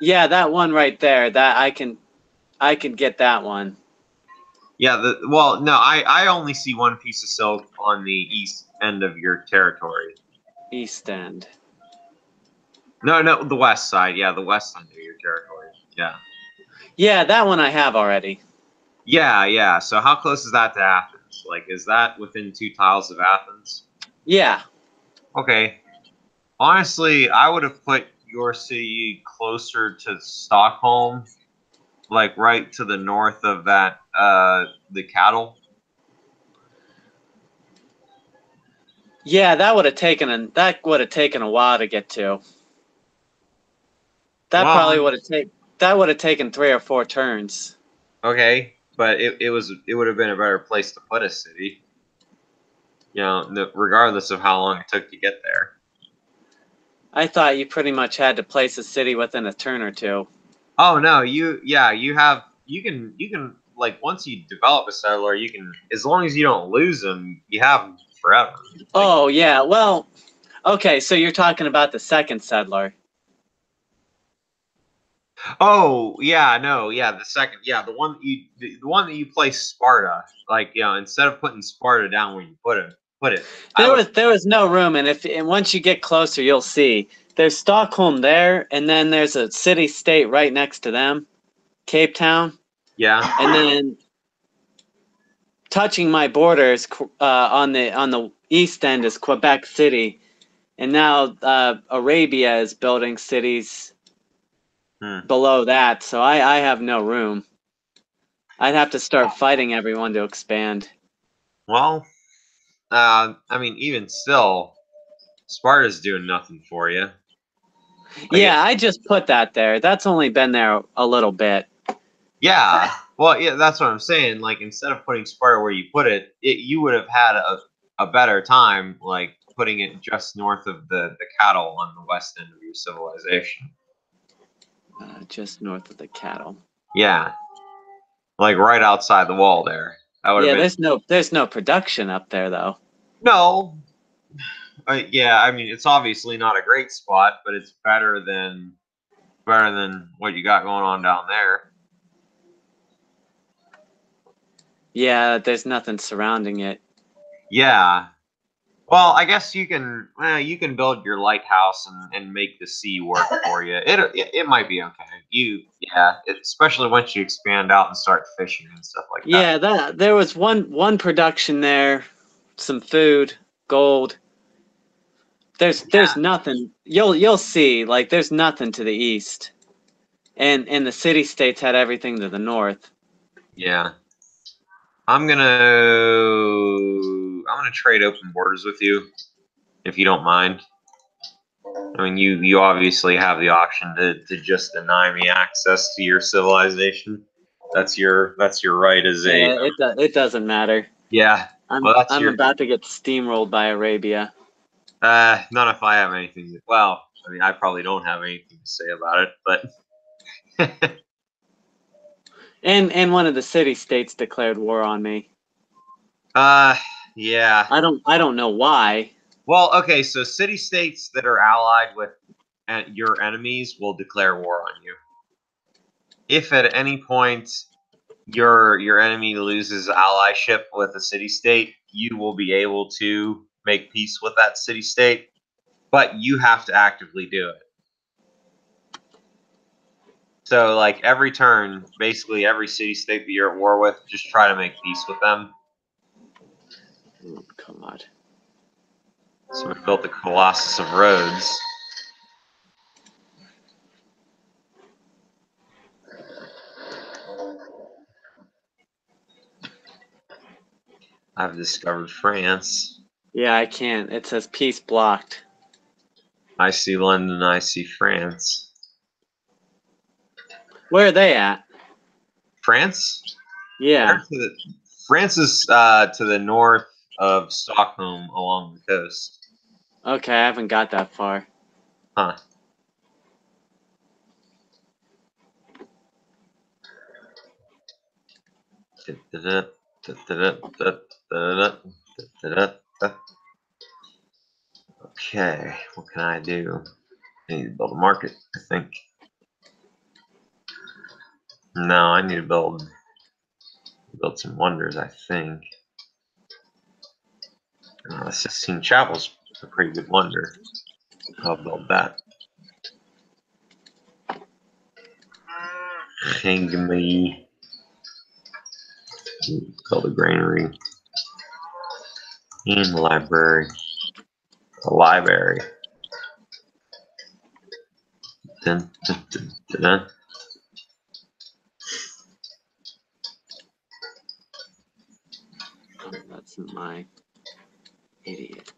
that one right there that I can get that one. Yeah. Well, no, I only see one piece of silk on the east end of your territory. East End. No, the west side. Yeah, the west end of your territory. Yeah. Yeah, that one I have already. Yeah. So how close is that to Athens? Like, is that within 2 tiles of Athens? Yeah. Okay. Honestly, I would have put your city closer to Stockholm, like right to the north of that, the cattle. Yeah, that would have taken a while to get to. That Well, probably would have taken 3 or 4 turns. okay, but it would have been a better place to put a city. You know, regardless of how long it took to get there. I thought you pretty much had to place a city within a turn or two. Oh no, you can like once you develop a settler, you can, as long as you don't lose them, you have them forever. Like, Oh, yeah. Well, okay, so you're talking about the second settler. oh yeah, no, yeah, the second, yeah, the one that you place Sparta, like, instead of putting Sparta down where you put it. There was no room, and once you get closer, you'll see there's Stockholm there, and then there's a city state right next to them, Cape Town, Yeah. and then touching my borders on the east end is Quebec City, and now Arabia is building cities below that, so I have no room. I'd have to start fighting everyone to expand. Well, I mean, even still, Sparta's doing nothing for you. Yeah, I just put that there. That's only been there a little bit. Yeah. Well, yeah, that's what I'm saying. Like, instead of putting Sparta where you put it, you would have had a better time, like, putting it just north of the cattle on the west end of your civilization. Just north of the cattle. Yeah. Like, right outside the wall there. That would have been... there's no production up there though. No. Yeah, I mean, it's obviously not a great spot, but it's better than what you got going on down there. Yeah, there's nothing surrounding it. Yeah. Well, I guess you can build your lighthouse and make the sea work for you. It might be okay. Especially once you expand out and start fishing and stuff like that. Yeah, there was one production there, some food, gold. There's nothing. You'll see. Like there's nothing to the east, and the city states had everything to the north. Yeah. I'm gonna trade open borders with you, if you don't mind. I mean, you obviously have the option to just deny me access to your civilization. That's your right as a Yeah, it doesn't matter. yeah. Well, that's I'm your about to get steamrolled by Arabia. not if I have anything. Well, I mean, I probably don't have anything to say about it, but And one of the city states declared war on me. yeah. I don't know why. Well, okay, so city states that are allied with your enemies will declare war on you. If at any point your enemy loses allyship with a city state, you will be able to make peace with that city state, but you have to actively do it. So, like every turn, basically every city state that you're at war with, just try to make peace with them. Oh, God. So we built the Colossus of Rhodes. I've discovered France. Yeah, I can't. It says peace blocked. I see London, I see France. Where are they at? France? Yeah. France is to the north of Stockholm along the coast. Okay, I haven't got that far. Huh. Okay, what can I do? I need to build a market, I think. No, I need to build some wonders, I think. The Sistine Chapel's a pretty good wonder. I'll build that. Hang me. Build a granary. And the library. A library. Dun, dun, dun, dun, dun. Oh, that's my idiot.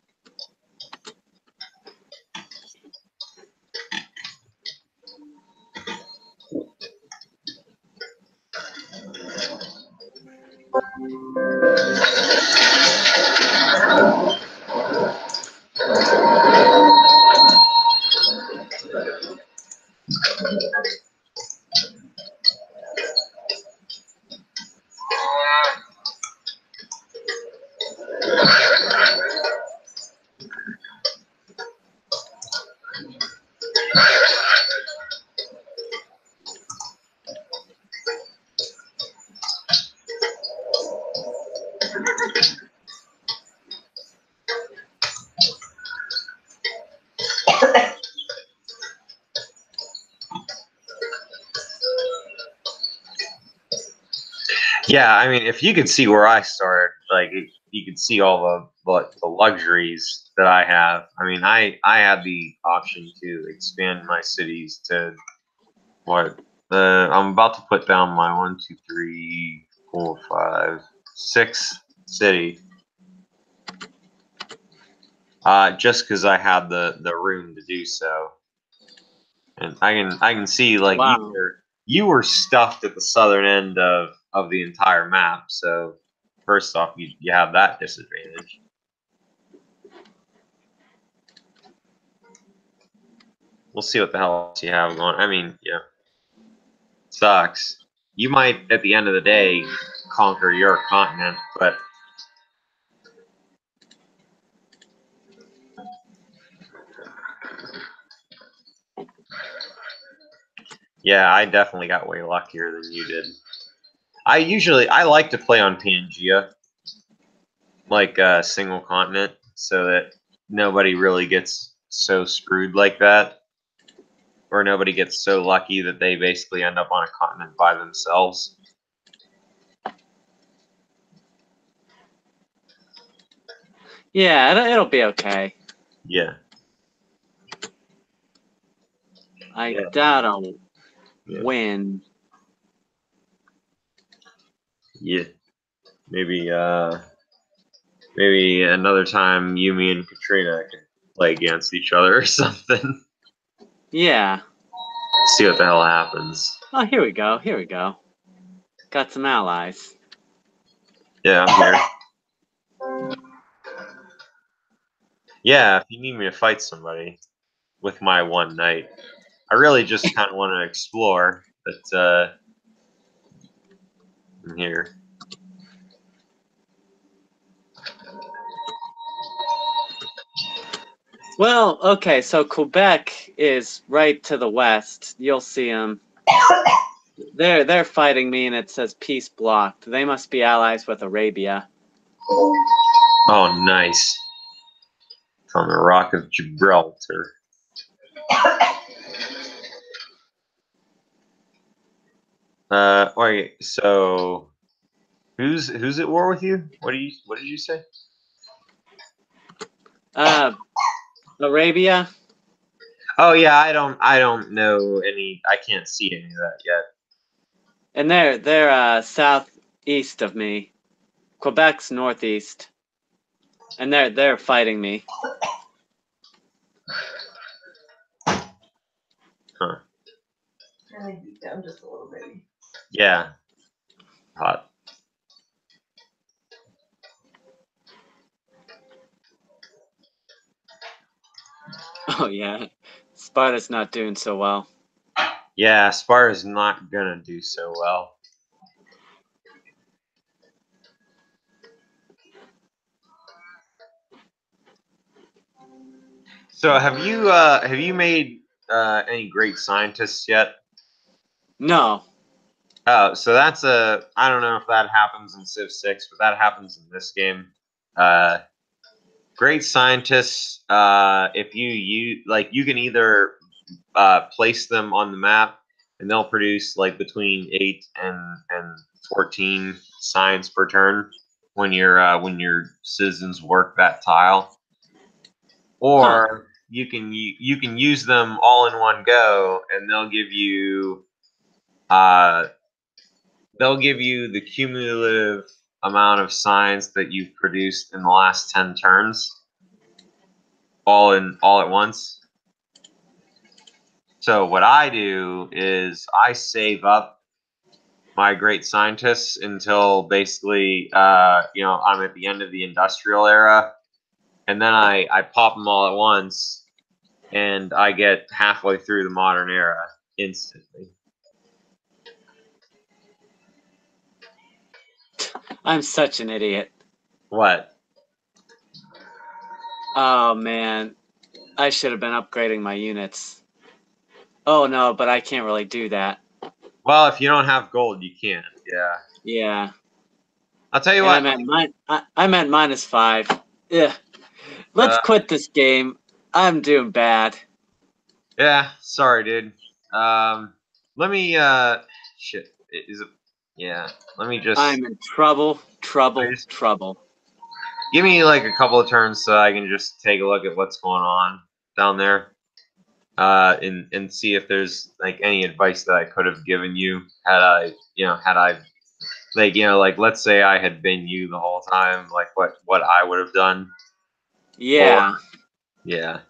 Yeah, I mean, if you could see where I started, like you could see all the luxuries that I have. I mean, I had the option to expand my cities to what? I'm about to put down my 1, 2, 3, 4, 5, 6 city. Just because I had the room to do so, and I can see like Wow. you were stuffed at the southern end of the entire map. So first off, you have that disadvantage. We'll see what the hell else you have going. I mean, yeah, sucks. You might at the end of the day conquer your continent, but yeah, I definitely got way luckier than you did. I like to play on Pangea, like a single continent, so that nobody really gets so screwed like that, or nobody gets so lucky that they basically end up on a continent by themselves. Yeah, it'll be okay. Yeah. I Yeah. doubt I'll Yeah. win. Yeah. Maybe another time you, me, and Katrina can play against each other or something. Yeah. See what the hell happens. Oh, here we go. Here we go. Got some allies. Yeah, I'm here. Yeah, if you need me to fight somebody with my one knight, I really just kind of want to explore, but I'm here. Well, okay, so Quebec is right to the west. You'll see them. They're fighting me, and it says peace blocked. They must be allies with Arabia. Oh, nice. It's on the Rock of Gibraltar. Wait. So, who's at war with you? What did you say? Arabia, Oh yeah, I don't know any. I can't see any of that yet. and they're southeast of me. Quebec's northeast, and they're fighting me. Huh? Can I beat down just a little bit? Yeah. Hot. Oh yeah, Sparta's not doing so well. Yeah, Sparta's not gonna do so well. So have you made any great scientists yet? No. Oh, so that's I don't know if that happens in Civ 6, but that happens in this game. Great scientists, if you can either place them on the map, and they'll produce like between 8 and 14 science per turn when your citizens work that tile, or you can use them all in one go, and uh, they'll give you the cumulative amount of science that you've produced in the last 10 turns, all at once. So what I do is I save up my great scientists until basically I'm at the end of the industrial era, and then I pop them all at once, and I get halfway through the modern era instantly. I'm such an idiot. What? Oh man, I should have been upgrading my units. Oh no, but I can't really do that. Well, if you don't have gold, you can't. Yeah. Yeah, I'll tell you and what. I'm at -5. Yeah, let's quit this game. I'm doing bad. Yeah, sorry, dude. Let me shit. Is it? Yeah. Let me just. I'm in trouble, trouble, just trouble. give me like a couple of turns so I can just take a look at what's going on down there, and see if there's like any advice that I could have given you had I like let's say I had been you the whole time, like what I would have done. Yeah. Or, yeah.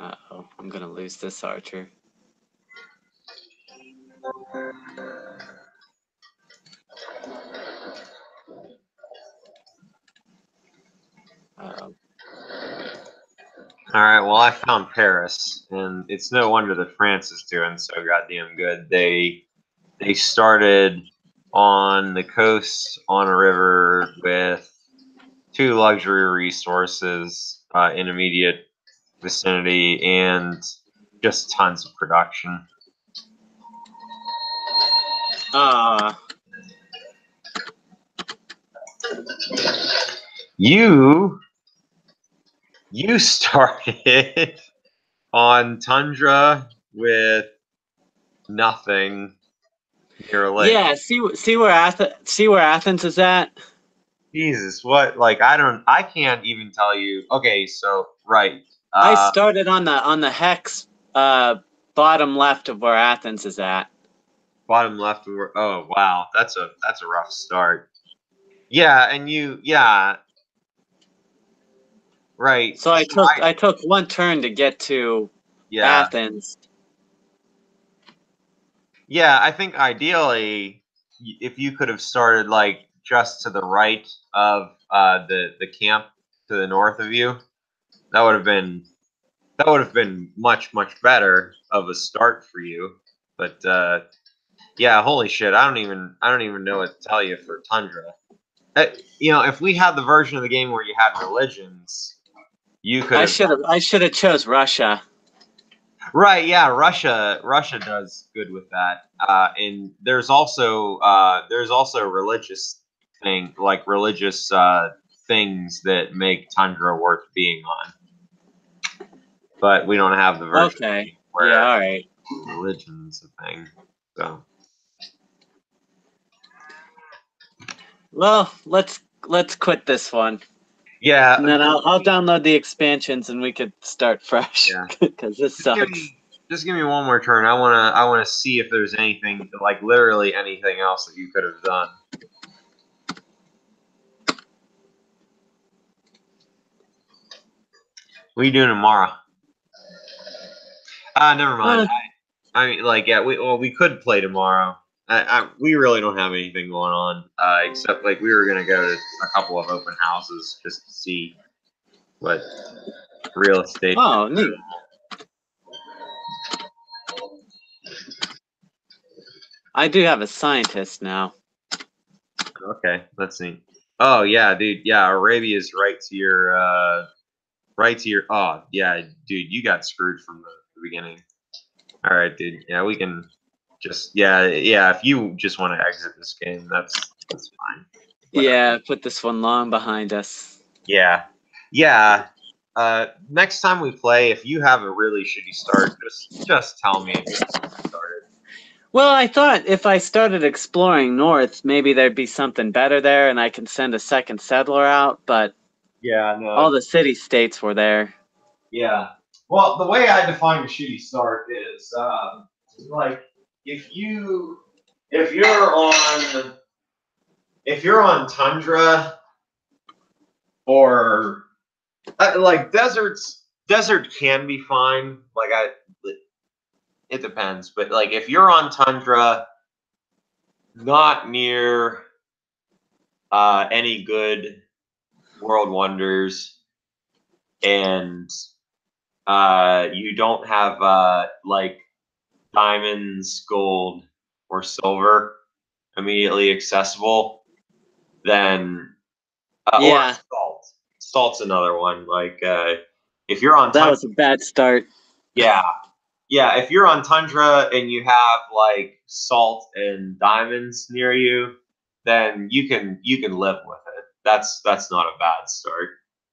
Uh-oh, I'm gonna lose this archer. Uh-oh. All right. Well, I found Paris, and it's no wonder that France is doing so goddamn good. They started on the coast on a river with 2 luxury resources in immediate vicinity and just tons of production. You started on tundra with nothing near a lake. Yeah, see where Athens is at? Jesus, what? Like I can't even tell you. Okay, so right, I started on the hex bottom left of where Athens is at. Bottom left. Oh wow, that's a rough start. Yeah, and yeah, right. So I took one turn to get to Athens. Yeah, I think ideally, if you could have started like just to the right of the camp to the north of you, that would have been much better of a start for you. But yeah, holy shit, I don't even know what to tell you for Tundra. If we had the version of the game where you had religions, you could have. I should have chose Russia. Right, yeah, Russia does good with that. And there's also religious religious things that make Tundra worth being on. But we don't have the version where yeah, all right. religion's a thing. So well, let's quit this one. Yeah. And then I'll download the expansions and we could start fresh. Yeah. Because this sucks. Just give me one more turn. I wanna see if there's anything, like literally anything else that you could have done. What are you doing tomorrow? Never mind. I mean, like, yeah, we could play tomorrow. We really don't have anything going on, except like we were gonna go to a couple of open houses just to see what real estate. Oh, neat. I do have a scientist now. Okay, let's see. Oh yeah, dude. Yeah, Arabia's right to your. Oh yeah, dude. You got screwed from the beginning. All right, dude. Yeah, we can just yeah. If you just want to exit this game, that's fine. Whatever. Yeah, put this one long behind us. Yeah. Next time we play, if you have a really shitty start, just tell me and get started. Well, I thought if I started exploring north, maybe there'd be something better there, and I can send a second settler out. But yeah, no. All the city-states were there. Yeah. Well, the way I define a shitty start is like if you're on tundra or like desert can be fine. Like it depends, but like if you're on tundra, not near any good world wonders, and you don't have like diamonds, gold, or silver immediately accessible, then Yeah. or salt. Salt's another one. Like if you're on That was a bad start. yeah. If you're on tundra and you have like salt and diamonds near you, then you can live with it. That's not a bad start.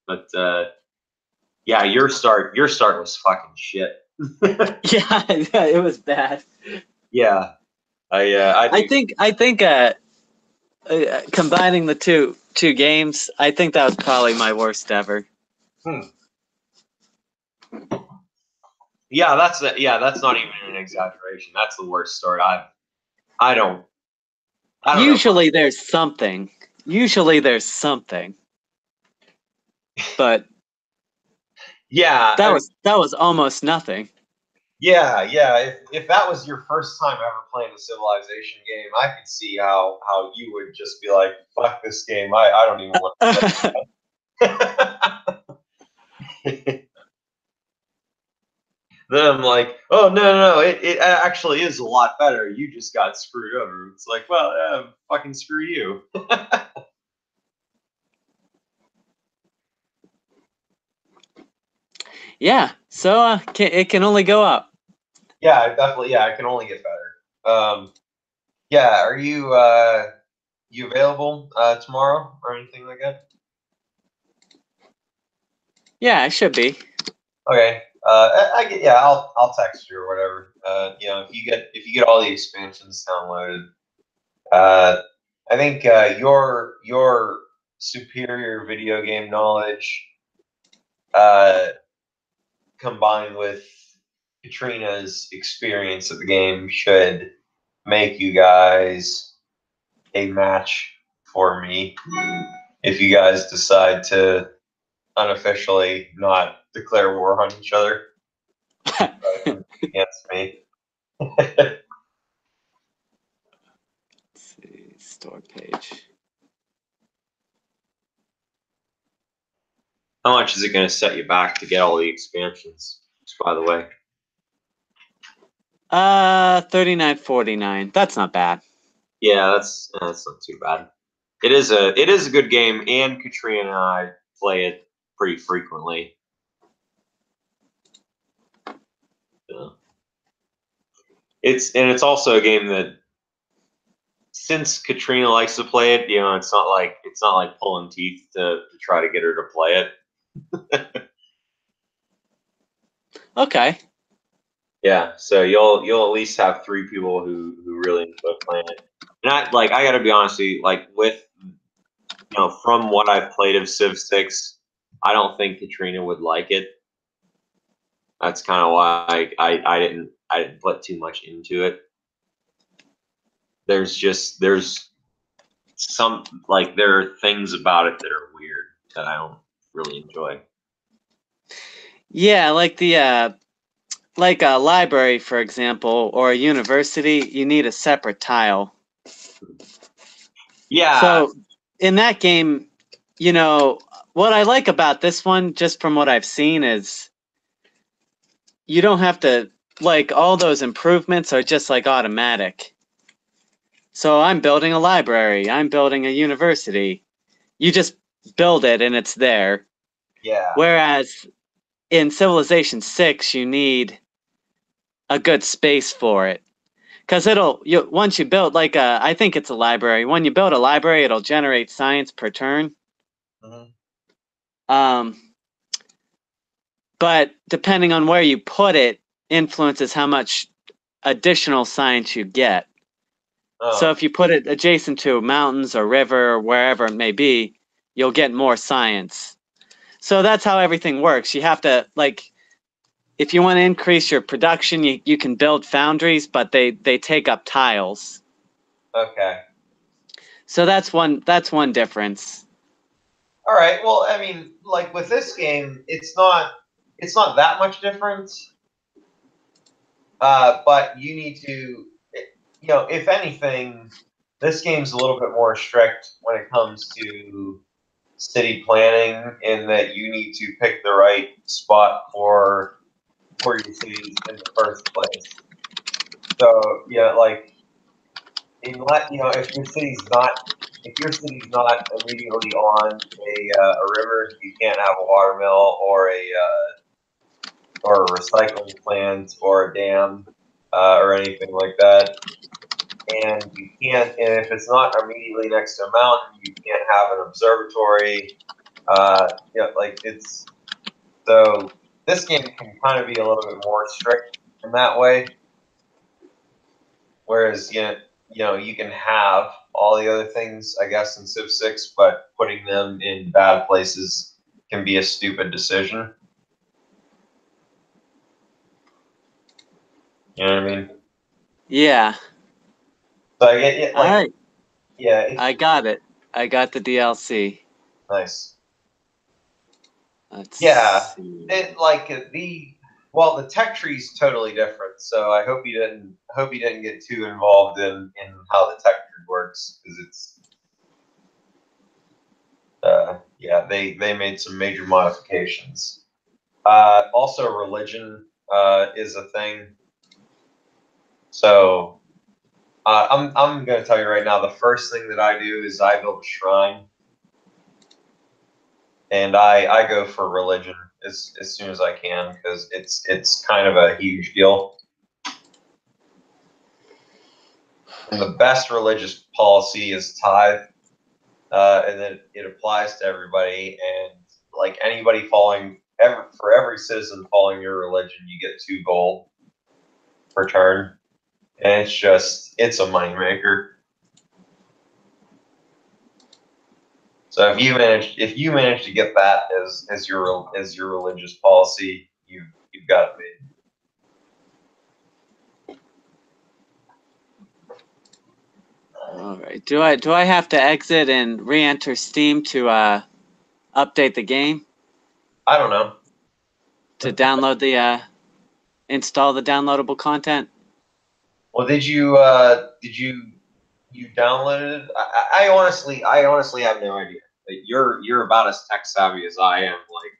But yeah, your start was fucking shit. Yeah, it was bad. Yeah, I think combining the two games, I think that was probably my worst ever. Yeah, that's not even an exaggeration. That's the worst start. I don't Usually there's something. But yeah, that was almost nothing. Yeah. If that was your first time ever playing a Civilization game, I could see how you would just be like, "Fuck this game. I don't even want to play." Then I'm like, "Oh no, it actually is a lot better. You just got screwed over." It's like, well, fucking screw you. Yeah, so it can only go up. Yeah, definitely. Yeah, it can only get better. Yeah, are you you available tomorrow or anything like that? Yeah, I should be. Okay. I'll text you or whatever. If you get all the expansions downloaded, I think your superior video game knowledge combined with Katrina's experience of the game should make you guys a match for me if you guys decide to unofficially not declare war on each other against me. Let's see, store page. How much is it going to set you back to get all the expansions? By the way, 39.49. That's not bad. yeah, that's not too bad. It is a good game, and Katrina and I play it pretty frequently. Yeah. It's also a game that, since Katrina likes to play it, it's not like pulling teeth to try to get her to play it. Okay. Yeah, so you'll at least have 3 people who really enjoy playing it. And I gotta be honest with you, like with from what I've played of Civ 6, I don't think Katrina would like it. That's kind of why I didn't put too much into it. There's some there are things about it that are weird that I don't really enjoy. Yeah, like the like a library, for example, or a university, you need a separate tile. Yeah. So in that game, what I like about this one, just from what I've seen, is you don't have to, like, all those improvements are just like automatic. So I'm building a library, I'm building a university. You just build it and it's there. Yeah. Whereas in Civilization 6, you need a good space for it. Because once you build, like, I think it's a library. When you build a library, it'll generate science per turn. Mm-hmm. But depending on where you put it, influences how much additional science you get. Oh. So if you put it adjacent to mountains or river or wherever it may be, you'll get more science. So that's how everything works. You have to, like, if you want to increase your production, you can build foundries, but they take up tiles. Okay. So that's one difference. All right. Well, I mean, like with this game, it's not that much different. But you need to, if anything, this game's a little bit more strict when it comes to city planning, in that you need to pick the right spot for your cities in the first place. So yeah, like if your city's not immediately on a river, you can't have a water mill or a recycling plant or a dam or anything like that. And you can't, and if it's not immediately next to a mountain, you can't have an observatory. So this game can kind of be a little bit more strict in that way. Whereas you can have all the other things, I guess, in Civ 6, but putting them in bad places can be a stupid decision. You know what I mean? Yeah. So I get it. All right. Yeah. I got it. I got the DLC. Nice. Let's See. The tech tree is totally different. So I hope you didn't get too involved in how the tech tree works, because it's they made some major modifications. Also, religion is a thing. So I'm going to tell you right now, the first thing that I do is I build a shrine, and I go for religion as soon as I can, because it's kind of a huge deal. And the best religious policy is tithe, and then it applies to everybody. And like anybody for every citizen following your religion, you get 2 gold per turn, and it's a moneymaker. So if you manage to get that as your religious policy, you've you got me. All right. Do I have to exit and re-enter Steam to update the game I don't know. to download the install the downloadable content? Well, did you downloaded it? I honestly have no idea. Like, you're about as tech savvy as I am. Like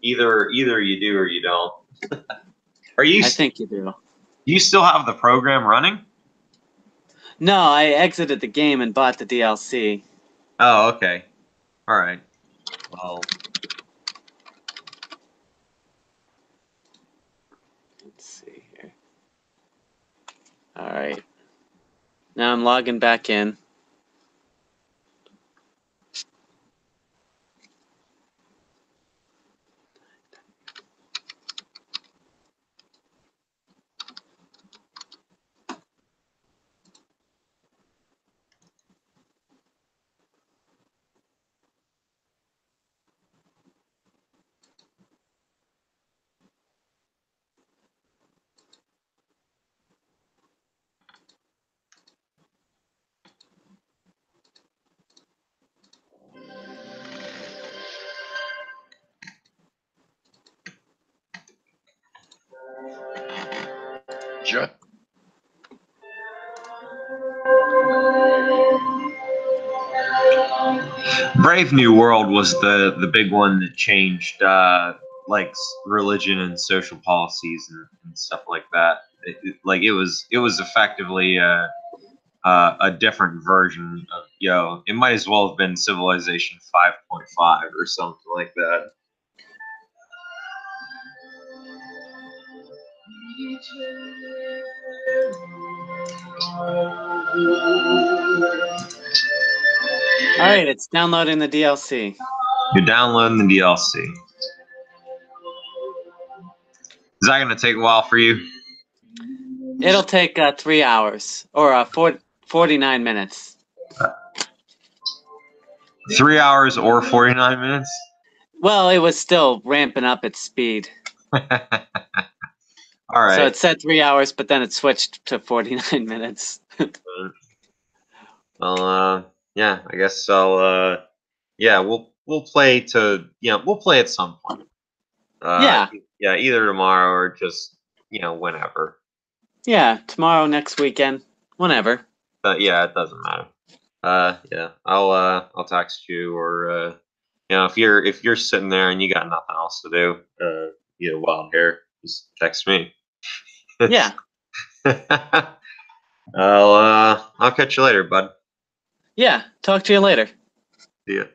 either you do or you don't. Are you? I think you do. You still have the program running? No, I exited the game and bought the DLC. Oh, okay. All right. Well, Let's see here. All right. Now I'm logging back in. sure. Brave New World was the big one that changed like religion and social policies and stuff like that. It was effectively a different version of it might as well have been Civilization 5.5 or something like that. All right, it's downloading the DLC. You're downloading the DLC. Is that going to take a while for you? It'll take 3 hours or 49 minutes. 3 hours or 49 minutes? Well, it was still ramping up its speed. All right. So it said 3 hours, but then it switched to 49 minutes. Well, yeah, I guess I'll. Yeah, we'll play we'll play at some point. Yeah. Yeah, either tomorrow or just whenever. Yeah, tomorrow, next weekend, whenever. Yeah, it doesn't matter. Yeah, I'll text you or if you're sitting there and you got nothing else to do, while I'm here, just text me. Yeah. I'll catch you later, bud. Yeah, talk to you later. See ya.